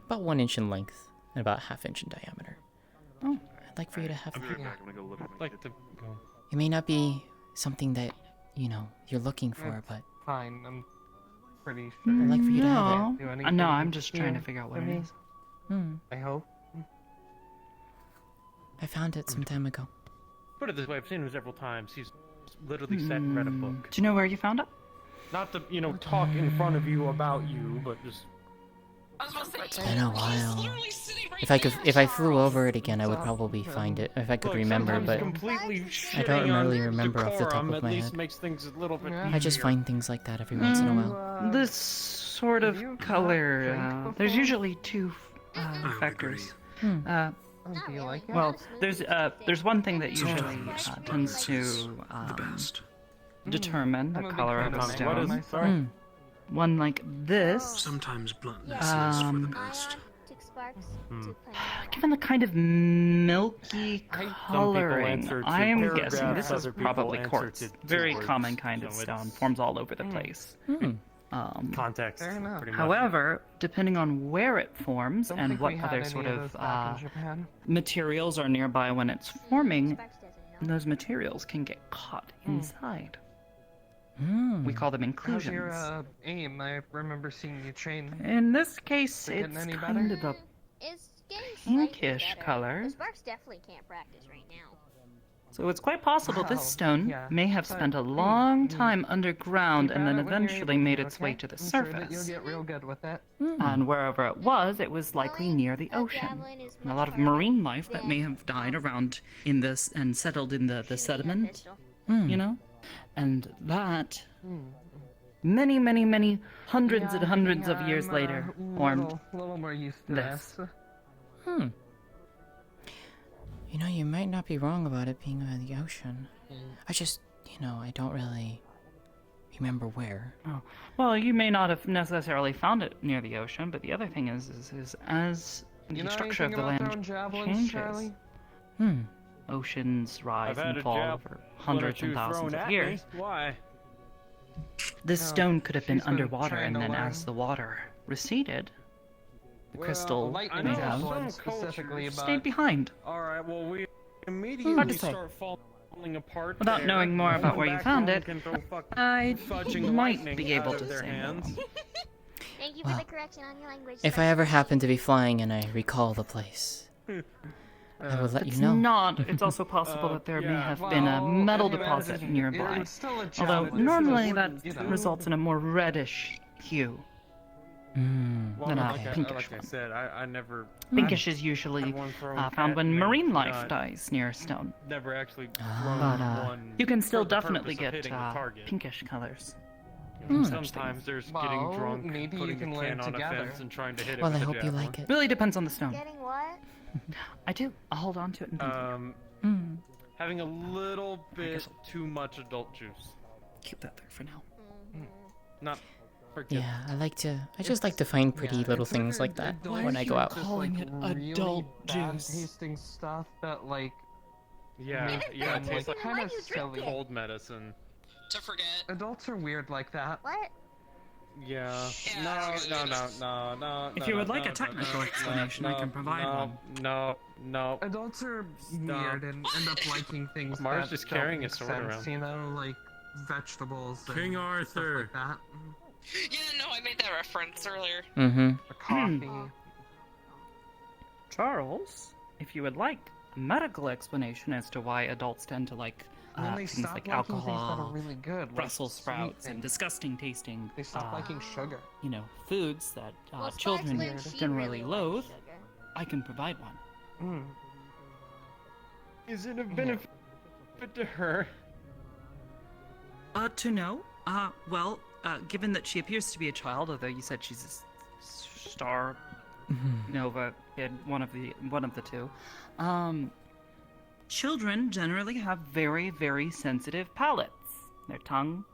[SPEAKER 4] about 1 inch in length and about ½ inch in diameter.
[SPEAKER 10] Oh,
[SPEAKER 4] I'd like for you to have.
[SPEAKER 20] I'll be right back. I'm gonna go look at my
[SPEAKER 16] Like to go.
[SPEAKER 4] It may not be something that you're looking for, but
[SPEAKER 13] Fine, I'm pretty sure.
[SPEAKER 4] I'd like for you to have it.
[SPEAKER 13] Do anything
[SPEAKER 10] No, I'm just trying to
[SPEAKER 13] here
[SPEAKER 10] figure out
[SPEAKER 13] for
[SPEAKER 10] what it
[SPEAKER 13] me.
[SPEAKER 10] is.
[SPEAKER 13] I hope.
[SPEAKER 4] I found it some time ago.
[SPEAKER 16] Put it this way, I've seen him several times. He's literally sat and read a book.
[SPEAKER 10] Do you know where you found it?
[SPEAKER 16] Not to, talk in front of you about you, but just...
[SPEAKER 4] It's been a while. If I flew over it again, I would probably find it if I could
[SPEAKER 16] Look,
[SPEAKER 4] remember.
[SPEAKER 16] sometimes
[SPEAKER 4] But
[SPEAKER 16] completely
[SPEAKER 4] I don't
[SPEAKER 16] shitting on
[SPEAKER 4] really remember off the top
[SPEAKER 16] decorum
[SPEAKER 4] of
[SPEAKER 16] at
[SPEAKER 4] my
[SPEAKER 16] least
[SPEAKER 4] head.
[SPEAKER 16] makes things a little bit
[SPEAKER 4] I just
[SPEAKER 16] easier.
[SPEAKER 4] find things like that every once in a while.
[SPEAKER 10] This sort of color. There's usually two factors.
[SPEAKER 13] Do you like it?
[SPEAKER 10] Well, there's one thing that usually tends to determine the color of a stone.
[SPEAKER 16] Sorry?
[SPEAKER 10] One like this.
[SPEAKER 6] Sometimes bluntness is for the best.
[SPEAKER 18] Sparks
[SPEAKER 3] Hmm.
[SPEAKER 18] to play.
[SPEAKER 10] Given the kind of milky
[SPEAKER 3] Some people
[SPEAKER 10] coloring,
[SPEAKER 3] answer to
[SPEAKER 10] I am guessing
[SPEAKER 3] paragraphs,
[SPEAKER 10] this is
[SPEAKER 3] other people
[SPEAKER 10] probably
[SPEAKER 3] answer
[SPEAKER 10] quartz.
[SPEAKER 3] to
[SPEAKER 10] Very
[SPEAKER 3] words,
[SPEAKER 10] common kind of
[SPEAKER 3] so
[SPEAKER 10] stone.
[SPEAKER 3] it's-
[SPEAKER 10] Forms all over the place.
[SPEAKER 3] Context. Pretty much.
[SPEAKER 10] However, depending on where it forms
[SPEAKER 13] Don't
[SPEAKER 10] and
[SPEAKER 13] think
[SPEAKER 10] what
[SPEAKER 13] we had
[SPEAKER 10] other
[SPEAKER 13] any
[SPEAKER 10] sort
[SPEAKER 13] of
[SPEAKER 10] of
[SPEAKER 13] those back in Japan.
[SPEAKER 10] materials are nearby when it's forming, those materials can get caught inside. We call them
[SPEAKER 13] How's your
[SPEAKER 10] inclusions.
[SPEAKER 13] aim? I remember seeing you train.
[SPEAKER 10] In this case,
[SPEAKER 13] Is it getting
[SPEAKER 10] it's
[SPEAKER 13] any
[SPEAKER 10] kind
[SPEAKER 13] better?
[SPEAKER 10] of a
[SPEAKER 18] It's getting slightly
[SPEAKER 10] pinkish
[SPEAKER 18] better.
[SPEAKER 10] color.
[SPEAKER 18] The Sparks definitely can't practice right now.
[SPEAKER 10] So it's quite possible
[SPEAKER 13] Wow,
[SPEAKER 10] this stone
[SPEAKER 13] yeah,
[SPEAKER 10] may have
[SPEAKER 13] but,
[SPEAKER 10] spent a long time underground
[SPEAKER 13] Keep
[SPEAKER 10] and
[SPEAKER 13] at
[SPEAKER 10] then
[SPEAKER 13] it when you're
[SPEAKER 10] eventually
[SPEAKER 13] able
[SPEAKER 10] made
[SPEAKER 13] to,
[SPEAKER 10] its way
[SPEAKER 13] okay?
[SPEAKER 10] to the
[SPEAKER 13] I'm sure that
[SPEAKER 10] surface.
[SPEAKER 13] you'll get real good with it.
[SPEAKER 10] And wherever it was likely near the ocean.
[SPEAKER 18] javelin is
[SPEAKER 10] And a
[SPEAKER 18] much
[SPEAKER 10] lot of
[SPEAKER 18] harder
[SPEAKER 10] marine life that
[SPEAKER 18] than,
[SPEAKER 10] may have died around in this and settled in the sediment,
[SPEAKER 18] pistol.
[SPEAKER 10] you know? And that, many, many, many hundreds and hundreds of years later, formed
[SPEAKER 13] little more used to
[SPEAKER 10] this.
[SPEAKER 4] You know, you might not be wrong about it being by the ocean. I just, I don't really remember where.
[SPEAKER 10] Oh, well, you may not have necessarily found it near the ocean, but the other thing is as
[SPEAKER 13] You
[SPEAKER 10] the
[SPEAKER 13] know
[SPEAKER 10] structure of
[SPEAKER 13] anything
[SPEAKER 10] the
[SPEAKER 13] about
[SPEAKER 10] land
[SPEAKER 13] throwing javelins,
[SPEAKER 10] changes,
[SPEAKER 13] Charlie?
[SPEAKER 10] oceans rise
[SPEAKER 3] I've had
[SPEAKER 10] and
[SPEAKER 3] a
[SPEAKER 10] fall
[SPEAKER 3] jab-
[SPEAKER 10] over
[SPEAKER 3] one or
[SPEAKER 10] hundreds
[SPEAKER 3] two
[SPEAKER 10] and thousands
[SPEAKER 3] thrown
[SPEAKER 10] of
[SPEAKER 3] at
[SPEAKER 10] years.
[SPEAKER 3] me. Why?
[SPEAKER 10] This
[SPEAKER 13] Oh,
[SPEAKER 10] stone could have been
[SPEAKER 13] she's been
[SPEAKER 10] underwater,
[SPEAKER 13] trying
[SPEAKER 10] and
[SPEAKER 13] to
[SPEAKER 10] then
[SPEAKER 13] learn.
[SPEAKER 10] as the water receded, the
[SPEAKER 3] Well,
[SPEAKER 10] crystal
[SPEAKER 3] I
[SPEAKER 10] may
[SPEAKER 3] know
[SPEAKER 10] have
[SPEAKER 3] some
[SPEAKER 13] specifically
[SPEAKER 3] cultures-
[SPEAKER 13] about
[SPEAKER 10] stayed behind.
[SPEAKER 3] All right. Well, we
[SPEAKER 10] Hard
[SPEAKER 3] immediately
[SPEAKER 10] to say.
[SPEAKER 3] start falling apart.
[SPEAKER 10] Without
[SPEAKER 3] there.
[SPEAKER 10] knowing more
[SPEAKER 3] No
[SPEAKER 10] about
[SPEAKER 3] one
[SPEAKER 10] where you
[SPEAKER 3] back
[SPEAKER 10] found
[SPEAKER 3] home
[SPEAKER 10] it,
[SPEAKER 3] can throw fucking
[SPEAKER 10] I
[SPEAKER 3] fudging
[SPEAKER 10] might
[SPEAKER 3] lightning
[SPEAKER 10] be able
[SPEAKER 3] out
[SPEAKER 10] to
[SPEAKER 3] of their
[SPEAKER 10] say
[SPEAKER 3] hands.
[SPEAKER 18] Thank you for the correction on your language.
[SPEAKER 4] If I ever happen to be flying and I recall the place, I will let
[SPEAKER 10] It's
[SPEAKER 4] you know.
[SPEAKER 10] not. It's also possible that there may have been a metal deposit nearby. Although normally that results in a more reddish hue.
[SPEAKER 3] Well,
[SPEAKER 10] Than a
[SPEAKER 3] like
[SPEAKER 10] pinkish
[SPEAKER 3] I
[SPEAKER 10] one.
[SPEAKER 3] said, I never.
[SPEAKER 10] Pinkish is usually
[SPEAKER 3] had one thrown
[SPEAKER 10] found
[SPEAKER 3] at
[SPEAKER 10] when
[SPEAKER 3] me,
[SPEAKER 10] marine life
[SPEAKER 3] not-
[SPEAKER 10] dies near a stone.
[SPEAKER 3] Never actually
[SPEAKER 10] But
[SPEAKER 3] thrown one.
[SPEAKER 10] you can still
[SPEAKER 3] for the
[SPEAKER 10] definitely
[SPEAKER 3] purpose of
[SPEAKER 10] get
[SPEAKER 3] hitting the target.
[SPEAKER 10] pinkish colors.
[SPEAKER 3] Sometimes there's getting
[SPEAKER 13] Well,
[SPEAKER 3] drunk,
[SPEAKER 13] maybe you
[SPEAKER 3] putting
[SPEAKER 13] can
[SPEAKER 3] a
[SPEAKER 13] learn
[SPEAKER 3] can on
[SPEAKER 13] together.
[SPEAKER 3] a fence, and trying to hit it
[SPEAKER 4] Well,
[SPEAKER 3] with
[SPEAKER 4] I
[SPEAKER 3] a
[SPEAKER 4] hope you
[SPEAKER 3] javelin.
[SPEAKER 4] like it.
[SPEAKER 10] Really depends on the stone.
[SPEAKER 18] Getting what?
[SPEAKER 10] I do. I'll hold on to it and thank you.
[SPEAKER 3] Having a little bit too much adult juice.
[SPEAKER 10] Keep that there for now.
[SPEAKER 3] Not for kids.
[SPEAKER 4] Yeah, I just like to find pretty little things like that when I go out.
[SPEAKER 10] Calling it adult juice.
[SPEAKER 13] Tasting stuff that like.
[SPEAKER 3] Yeah,
[SPEAKER 13] make
[SPEAKER 3] yeah,
[SPEAKER 13] them,
[SPEAKER 3] it tastes like
[SPEAKER 13] kind of silly.
[SPEAKER 3] cold medicine.
[SPEAKER 14] To forget.
[SPEAKER 13] Adults are weird like that.
[SPEAKER 18] What?
[SPEAKER 3] Yeah. No.
[SPEAKER 10] If you would like a technical explanation, I can provide one.
[SPEAKER 3] No.
[SPEAKER 13] Adults are weird and end up liking things.
[SPEAKER 3] Mars
[SPEAKER 13] that
[SPEAKER 3] just
[SPEAKER 13] don't
[SPEAKER 3] carrying a
[SPEAKER 13] make
[SPEAKER 3] sword
[SPEAKER 13] sense,
[SPEAKER 3] around.
[SPEAKER 13] You know, like vegetables. And
[SPEAKER 3] King Arthur.
[SPEAKER 13] Stuff like that.
[SPEAKER 14] Yeah, no, I made that reference earlier.
[SPEAKER 13] A coffee.
[SPEAKER 10] Charles, if you would like a medical explanation as to why adults tend to like
[SPEAKER 13] When they
[SPEAKER 10] things
[SPEAKER 13] stop
[SPEAKER 10] like
[SPEAKER 13] liking
[SPEAKER 10] alcohol,
[SPEAKER 13] things that are really good, like
[SPEAKER 10] Brussels
[SPEAKER 13] sweet
[SPEAKER 10] sprouts, and
[SPEAKER 13] things.
[SPEAKER 10] disgusting tasting,
[SPEAKER 13] They stop liking sugar.
[SPEAKER 10] Foods that
[SPEAKER 18] Well, Sparks
[SPEAKER 10] children
[SPEAKER 18] learned she
[SPEAKER 10] generally
[SPEAKER 18] really
[SPEAKER 10] loathe,
[SPEAKER 18] likes sugar.
[SPEAKER 10] I can provide one.
[SPEAKER 3] Is it a benefit to her?
[SPEAKER 10] To know? Well, given that she appears to be a child, although you said she's a star Nova kid, one of the two, children generally have very, very sensitive palates. Their tongue,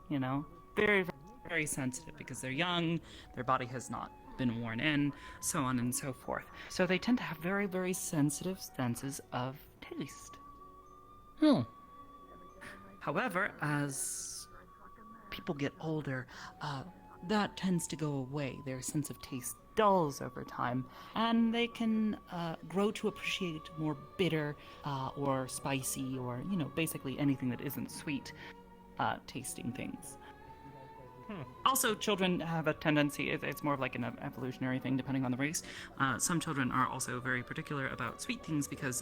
[SPEAKER 10] very, very sensitive because they're young, their body has not been worn in, so on and so forth. So they tend to have very, very sensitive senses of taste. However, as people get older, that tends to go away. Their sense of taste dulls over time, and they can grow to appreciate more bitter or spicy or, basically anything that isn't sweet tasting things. Also, children have a tendency, it's more of like an evolutionary thing depending on the race. Some children are also very particular about sweet things because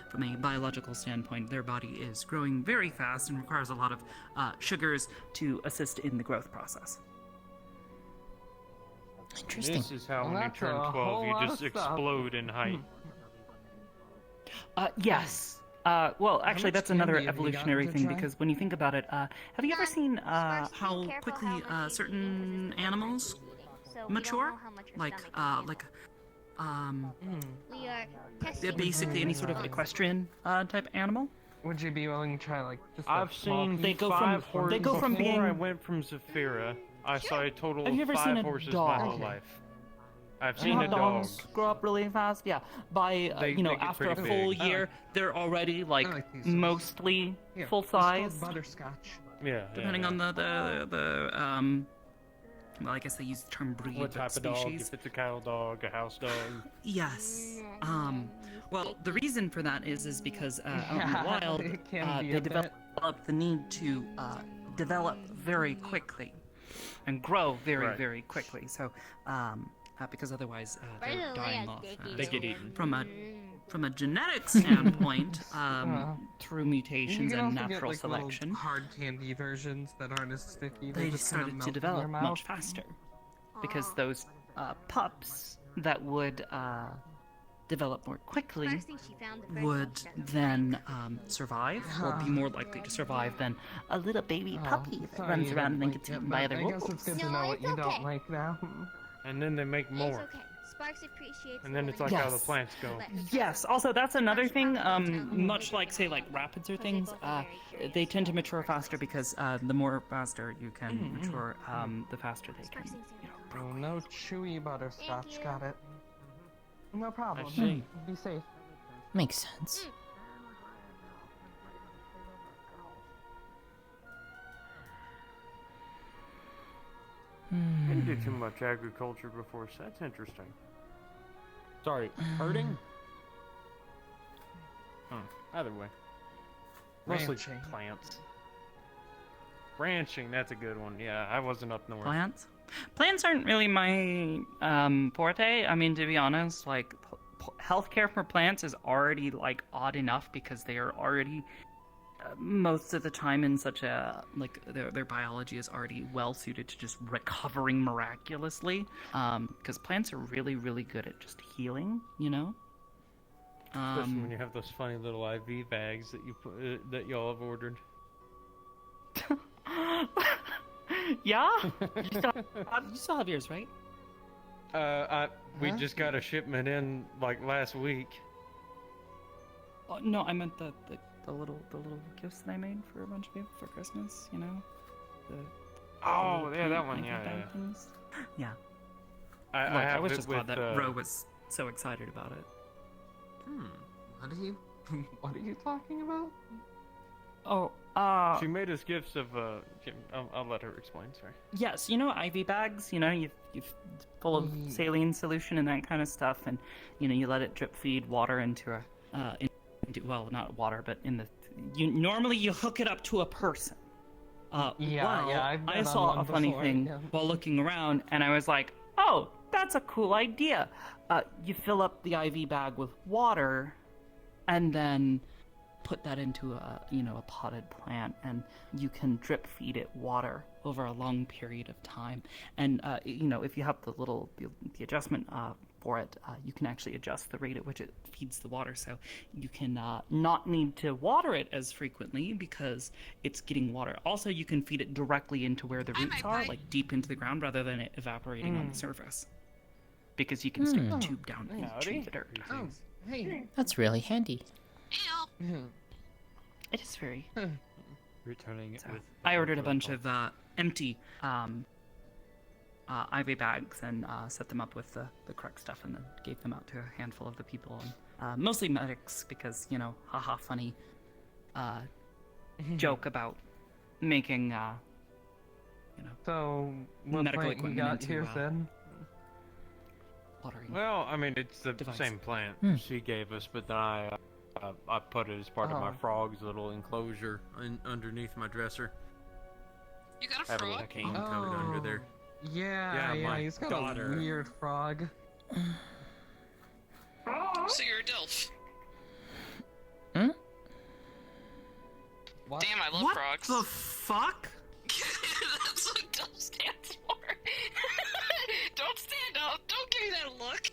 [SPEAKER 10] from a biological standpoint, their body is growing very fast and requires a lot of sugars to assist in the growth process.
[SPEAKER 4] Interesting.
[SPEAKER 3] This is how
[SPEAKER 13] Well,
[SPEAKER 3] when you
[SPEAKER 13] that's
[SPEAKER 3] turn
[SPEAKER 13] a
[SPEAKER 3] 12,
[SPEAKER 13] whole
[SPEAKER 3] you
[SPEAKER 13] lot
[SPEAKER 3] just
[SPEAKER 13] of stuff.
[SPEAKER 3] explode in height.
[SPEAKER 10] Yes. Well, actually,
[SPEAKER 13] much
[SPEAKER 10] that's another
[SPEAKER 13] candy have you
[SPEAKER 10] evolutionary
[SPEAKER 13] gotten to
[SPEAKER 10] thing
[SPEAKER 13] try?
[SPEAKER 10] because when you think about it, have you ever seen
[SPEAKER 18] Sparks, be
[SPEAKER 10] how
[SPEAKER 18] careful
[SPEAKER 10] quickly
[SPEAKER 18] how much you eat
[SPEAKER 10] certain
[SPEAKER 18] because it's
[SPEAKER 10] animals
[SPEAKER 18] so we don't
[SPEAKER 10] mature?
[SPEAKER 18] know how much your
[SPEAKER 10] Like,
[SPEAKER 18] stomach can handle. We are
[SPEAKER 10] they're
[SPEAKER 18] testing.
[SPEAKER 10] basically any sort of equestrian type animal.
[SPEAKER 13] Would you be willing to try like just a
[SPEAKER 3] I've
[SPEAKER 13] small
[SPEAKER 3] seen
[SPEAKER 13] piece?
[SPEAKER 10] They go from-
[SPEAKER 3] five horses.
[SPEAKER 10] they go from
[SPEAKER 3] Before I
[SPEAKER 10] being-
[SPEAKER 3] went from Zafira, I saw a total
[SPEAKER 10] Have
[SPEAKER 3] of
[SPEAKER 10] you ever
[SPEAKER 3] 5
[SPEAKER 10] seen a
[SPEAKER 3] horses
[SPEAKER 10] dog?
[SPEAKER 3] my whole life.
[SPEAKER 5] I've
[SPEAKER 8] And
[SPEAKER 5] seen
[SPEAKER 8] hot
[SPEAKER 5] a dog.
[SPEAKER 8] dogs grow up really fast. Yeah, by
[SPEAKER 5] They
[SPEAKER 8] you know,
[SPEAKER 5] get
[SPEAKER 8] after a
[SPEAKER 5] pretty
[SPEAKER 8] full
[SPEAKER 5] big.
[SPEAKER 8] year, they're already like mostly
[SPEAKER 13] Here,
[SPEAKER 8] full
[SPEAKER 13] it's called
[SPEAKER 8] size.
[SPEAKER 13] butterscotch.
[SPEAKER 5] Yeah.
[SPEAKER 8] Depending on well, I guess they use the term breed,
[SPEAKER 5] What
[SPEAKER 8] but
[SPEAKER 5] type of dog?
[SPEAKER 8] species.
[SPEAKER 5] If it's a cattle dog, a house dog.
[SPEAKER 8] Yes. Well, the reason for that is because out in the
[SPEAKER 13] Yeah,
[SPEAKER 8] wild,
[SPEAKER 13] it can be
[SPEAKER 8] they
[SPEAKER 13] a bit.
[SPEAKER 8] develop the need to develop very quickly and grow very,
[SPEAKER 5] Right.
[SPEAKER 8] very quickly. So, because otherwise
[SPEAKER 18] By
[SPEAKER 8] they're
[SPEAKER 18] the
[SPEAKER 8] dying
[SPEAKER 18] way,
[SPEAKER 8] off.
[SPEAKER 5] They get eaten.
[SPEAKER 8] From a genetic standpoint, through mutations
[SPEAKER 13] You can
[SPEAKER 8] and
[SPEAKER 13] also
[SPEAKER 8] natural
[SPEAKER 13] get, like, little
[SPEAKER 8] selection,
[SPEAKER 13] hard candy versions that aren't as sticky.
[SPEAKER 8] they
[SPEAKER 13] just kind of
[SPEAKER 8] started
[SPEAKER 13] melt
[SPEAKER 8] to
[SPEAKER 13] in
[SPEAKER 8] develop
[SPEAKER 13] your mouth.
[SPEAKER 8] much faster because those pups that would develop more quickly
[SPEAKER 18] First thing she found, the first
[SPEAKER 8] would
[SPEAKER 18] one.
[SPEAKER 8] then survive or be more likely to survive than a little baby puppy that
[SPEAKER 13] sorry
[SPEAKER 8] runs
[SPEAKER 13] you
[SPEAKER 8] around and
[SPEAKER 13] didn't
[SPEAKER 8] then
[SPEAKER 13] like
[SPEAKER 8] gets
[SPEAKER 13] it,
[SPEAKER 8] eaten
[SPEAKER 13] but
[SPEAKER 8] by other
[SPEAKER 13] I guess
[SPEAKER 8] wolves.
[SPEAKER 13] it's good to
[SPEAKER 18] No,
[SPEAKER 13] know what
[SPEAKER 18] it's
[SPEAKER 13] you don't
[SPEAKER 18] okay.
[SPEAKER 13] like now.
[SPEAKER 5] And then they make more.
[SPEAKER 18] It's okay. Sparks appreciates.
[SPEAKER 5] And then it's
[SPEAKER 18] the
[SPEAKER 5] like how the
[SPEAKER 8] Yes.
[SPEAKER 5] plants go.
[SPEAKER 8] Yes, also that's another thing, much like say like rapids or things, they tend to mature faster because the more faster you can mature, the faster they can, you know,
[SPEAKER 13] Oh, no chewy butterscotch, got it. No problem.
[SPEAKER 5] I see.
[SPEAKER 13] Be safe.
[SPEAKER 4] Makes sense.
[SPEAKER 5] I didn't do too much agriculture before, so that's interesting. Sorry, herding? Either way. Mostly
[SPEAKER 13] Ranching.
[SPEAKER 5] plants. Ranching, that's a good one. Yeah, I wasn't up north.
[SPEAKER 8] plants. Plants aren't really my forte. I mean, to be honest, like healthcare for plants is already like odd enough because they are already most of the time in such a like their biology is already well suited to just recovering miraculously. Because plants are really good at just healing, you know.
[SPEAKER 5] Especially when you have those funny little IV bags that you put, that y'all have ordered.
[SPEAKER 8] Yeah, you still have yours, right?
[SPEAKER 5] We just got a shipment in like last week.
[SPEAKER 8] Oh, no, I meant the little gifts that I made for a bunch of people for Christmas. You know,
[SPEAKER 5] Oh,
[SPEAKER 8] little
[SPEAKER 5] yeah, that
[SPEAKER 8] paint
[SPEAKER 5] one,
[SPEAKER 8] making
[SPEAKER 5] yeah,
[SPEAKER 8] bag
[SPEAKER 5] yeah.
[SPEAKER 8] things. Yeah.
[SPEAKER 5] I
[SPEAKER 8] Look,
[SPEAKER 5] have
[SPEAKER 8] was
[SPEAKER 5] it
[SPEAKER 8] just
[SPEAKER 5] with,
[SPEAKER 8] glad that Ro was so excited about it.
[SPEAKER 13] What are you? What are you talking about?
[SPEAKER 8] Oh,
[SPEAKER 5] She made us gifts of, I'll let her explain, sorry.
[SPEAKER 8] yes, you know IV bags. You know, you full of saline solution and that kind of stuff, and you know you let it drip feed water into a well, not water, but normally you hook it up to a person.
[SPEAKER 13] Yeah, I've been
[SPEAKER 8] I
[SPEAKER 13] on
[SPEAKER 8] saw
[SPEAKER 13] one
[SPEAKER 8] a funny
[SPEAKER 13] before,
[SPEAKER 8] thing
[SPEAKER 13] yeah.
[SPEAKER 8] while looking around, and I was like, "Oh, that's a cool idea." You fill up the IV bag with water, and then put that into a potted plant, and you can drip feed it water over a long period of time. And if you have the adjustment for it, you can actually adjust the rate at which it feeds the water, so you can not need to water it as frequently because it's getting water. Also, you can feed it directly into where the roots are, like deep into the ground, rather than it evaporating on the surface, because you can stick the tube down into the dirt.
[SPEAKER 13] Oh, hey.
[SPEAKER 4] That's really handy.
[SPEAKER 8] It is very.
[SPEAKER 5] Returning it
[SPEAKER 8] So,
[SPEAKER 5] with.
[SPEAKER 8] I ordered a bunch of empty IV bags and set them up with the correct stuff, and then gave them out to a handful of the people, and mostly medics, because haha, funny joke about making
[SPEAKER 13] So, what
[SPEAKER 8] medical
[SPEAKER 13] plant you
[SPEAKER 8] equipment
[SPEAKER 13] got
[SPEAKER 8] into
[SPEAKER 13] here, then?
[SPEAKER 8] watering.
[SPEAKER 5] Well, I mean, it's the
[SPEAKER 8] device.
[SPEAKER 5] same plant she gave us, but then I put it as part of my
[SPEAKER 13] Oh.
[SPEAKER 5] frog's little enclosure underneath my dresser.
[SPEAKER 14] You got a
[SPEAKER 5] I have a little
[SPEAKER 14] frog?
[SPEAKER 5] cane toad under there.
[SPEAKER 13] Yeah,
[SPEAKER 5] my
[SPEAKER 13] he's got
[SPEAKER 5] daughter.
[SPEAKER 13] a weird frog.
[SPEAKER 14] So you're a DILF.
[SPEAKER 13] What?
[SPEAKER 14] Damn, I love
[SPEAKER 8] What
[SPEAKER 14] frogs.
[SPEAKER 8] the fuck?
[SPEAKER 14] That's what DILF stands for. Don't stand up. Don't give me that look.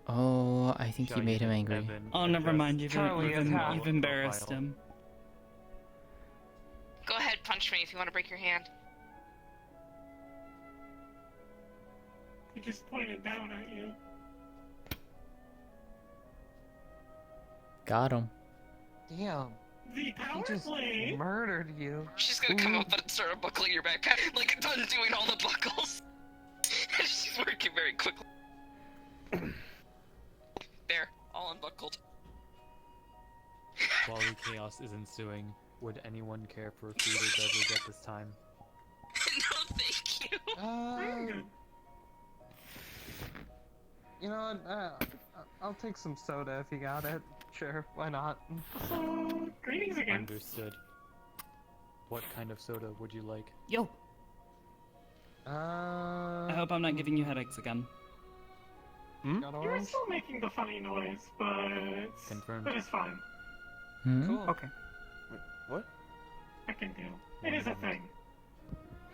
[SPEAKER 4] Oh, I think you made him angry.
[SPEAKER 8] Oh, never mind.
[SPEAKER 13] Charlie, attack.
[SPEAKER 8] You've embarrassed him.
[SPEAKER 14] Go ahead, punch me if you want to break your hand.
[SPEAKER 7] He just pointed down at you.
[SPEAKER 4] Got him.
[SPEAKER 13] Damn.
[SPEAKER 15] The power
[SPEAKER 13] He just
[SPEAKER 15] play.
[SPEAKER 13] murdered you.
[SPEAKER 14] She's gonna come up and start buckling your backpack, like done doing all the buckles. She's working very quickly. There, all unbuckled.
[SPEAKER 1] While the chaos is ensuing, would anyone care for a food or beverage at this time?
[SPEAKER 14] No, thank you.
[SPEAKER 13] You know what? I'll take some soda if you got it. Sure, why not?
[SPEAKER 15] So, greetings again.
[SPEAKER 1] Understood. What kind of soda would you like?
[SPEAKER 8] Yo. I hope I'm not giving you headaches again.
[SPEAKER 15] You're still making the funny noise, but
[SPEAKER 1] Confirmed.
[SPEAKER 15] it's fine.
[SPEAKER 8] Cool. Okay.
[SPEAKER 5] What?
[SPEAKER 15] I can deal. It is a thing.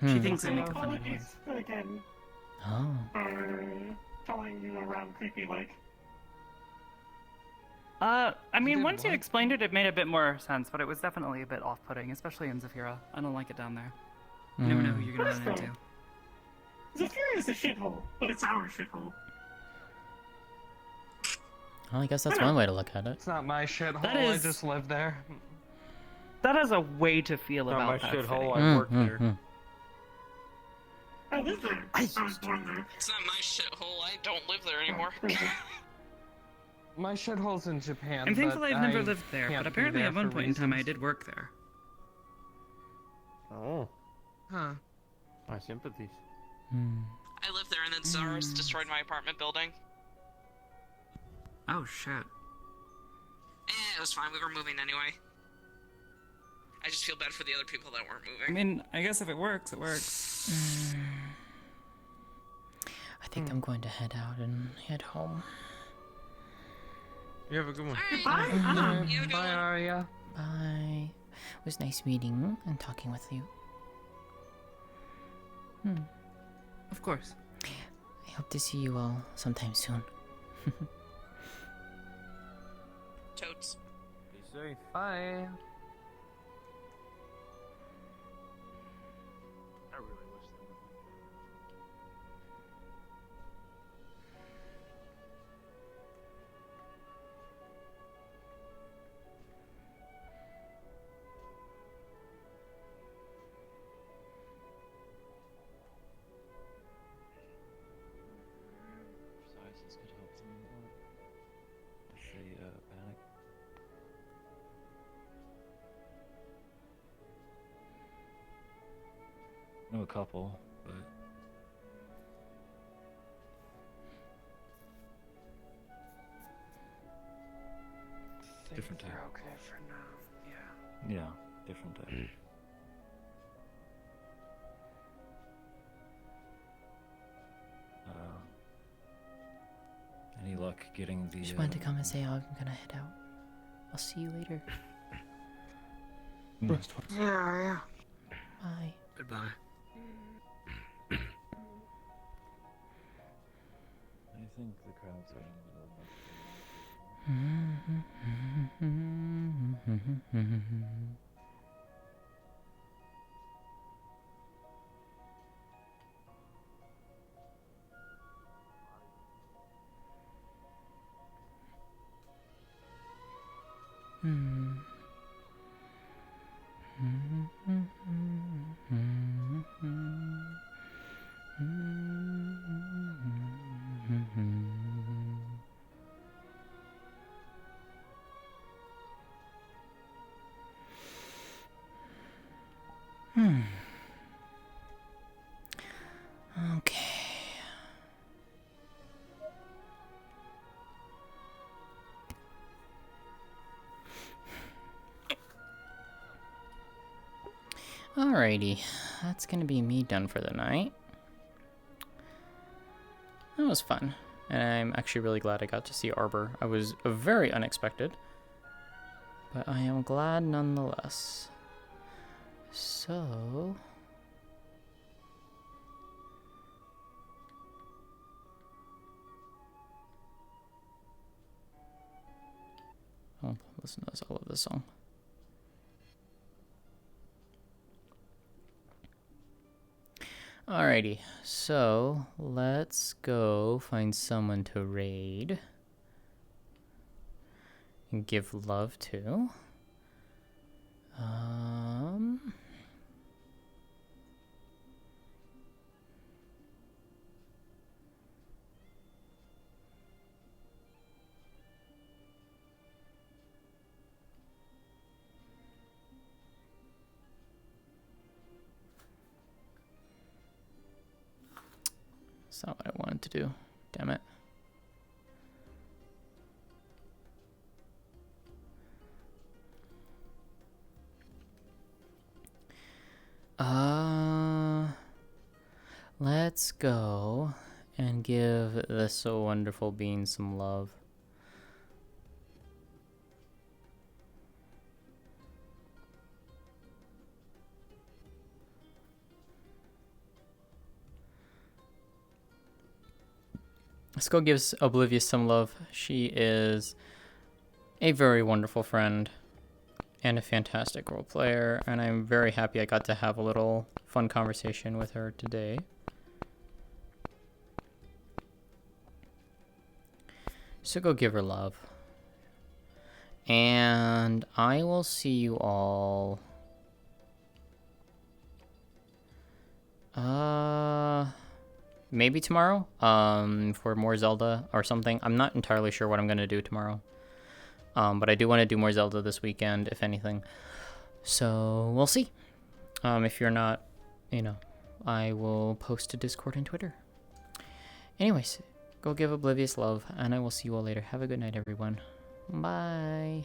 [SPEAKER 8] She thinks I make a funny
[SPEAKER 15] Apologies
[SPEAKER 8] noise.
[SPEAKER 15] again
[SPEAKER 4] Oh.
[SPEAKER 15] for following you around creepy like.
[SPEAKER 8] I mean,
[SPEAKER 15] did
[SPEAKER 8] once you
[SPEAKER 15] what?
[SPEAKER 8] explained it, it made a bit more sense, but it was definitely a bit off-putting, especially in Zafira. I don't like it down there. You never know who you're gonna
[SPEAKER 15] That's
[SPEAKER 8] run
[SPEAKER 15] fair.
[SPEAKER 8] into.
[SPEAKER 15] Zafira is a shithole, but it's our shithole.
[SPEAKER 4] Well, I guess that's one way to look at it.
[SPEAKER 13] It's not my shithole.
[SPEAKER 8] That
[SPEAKER 13] I
[SPEAKER 8] is-
[SPEAKER 13] just live there.
[SPEAKER 8] That is a way to feel
[SPEAKER 16] Not
[SPEAKER 8] about
[SPEAKER 16] my
[SPEAKER 8] that.
[SPEAKER 16] shithole,
[SPEAKER 8] thing.
[SPEAKER 16] I work there.
[SPEAKER 15] I live there. I was born there.
[SPEAKER 14] It's not my shithole. I don't live there anymore.
[SPEAKER 13] My shithole's in Japan.
[SPEAKER 8] I'm thankful
[SPEAKER 13] but
[SPEAKER 8] I've never
[SPEAKER 13] I
[SPEAKER 8] lived there,
[SPEAKER 13] can't
[SPEAKER 8] but
[SPEAKER 13] be
[SPEAKER 8] apparently
[SPEAKER 13] there
[SPEAKER 8] at one
[SPEAKER 13] for
[SPEAKER 8] point in time I
[SPEAKER 13] reasons.
[SPEAKER 8] did work there.
[SPEAKER 5] Oh,
[SPEAKER 8] Huh.
[SPEAKER 5] my sympathies.
[SPEAKER 14] I lived there and then SARS destroyed my apartment building.
[SPEAKER 2] Oh shit.
[SPEAKER 14] It was fine. We were moving anyway. I just feel bad for the other people that weren't moving.
[SPEAKER 8] I mean, I guess if it works, it works.
[SPEAKER 4] I think I'm going to head out and head home.
[SPEAKER 16] You have a good one.
[SPEAKER 13] Bye, Aria.
[SPEAKER 4] Bye. It was nice meeting and talking with you.
[SPEAKER 8] Of course.
[SPEAKER 4] I hope to see you all sometime soon.
[SPEAKER 14] Totes.
[SPEAKER 16] Be safe.
[SPEAKER 13] Bye.
[SPEAKER 20] I really wish they would.
[SPEAKER 12] Sizes could help them more. If they panic. I know a couple, but different type.
[SPEAKER 6] They're okay for now. Yeah.
[SPEAKER 12] Yeah, different type. Any luck getting the?
[SPEAKER 4] Just wanted to come and say I'm gonna head out. I'll see you later.
[SPEAKER 6] Yeah.
[SPEAKER 4] Bye.
[SPEAKER 2] Goodbye.
[SPEAKER 12] I think the crowds are in the middle of
[SPEAKER 4] Okay. Alrighty, that's gonna be me done for the night. That was fun, and I'm actually really glad I got to see Arbor. I was very unexpected, but I am glad nonetheless. So... I'll listen to all of this song. Alrighty, so let's go find someone to raid and give love to. That's not what I wanted to do. Damn it. Let's go and give the so wonderful bean some love. Let's go give Oblivious some love. She is a very wonderful friend and a fantastic role player, and I'm very happy I got to have a little fun conversation with her today. So go give her love. And I will see you all maybe tomorrow for more Zelda or something. I'm not entirely sure what I'm gonna do tomorrow, but I do want to do more Zelda this weekend, if anything, so we'll see. If you're not, you know, I will post to Discord and Twitter. Anyways, go give Oblivious love, and I will see you all later. Have a good night, everyone. Bye.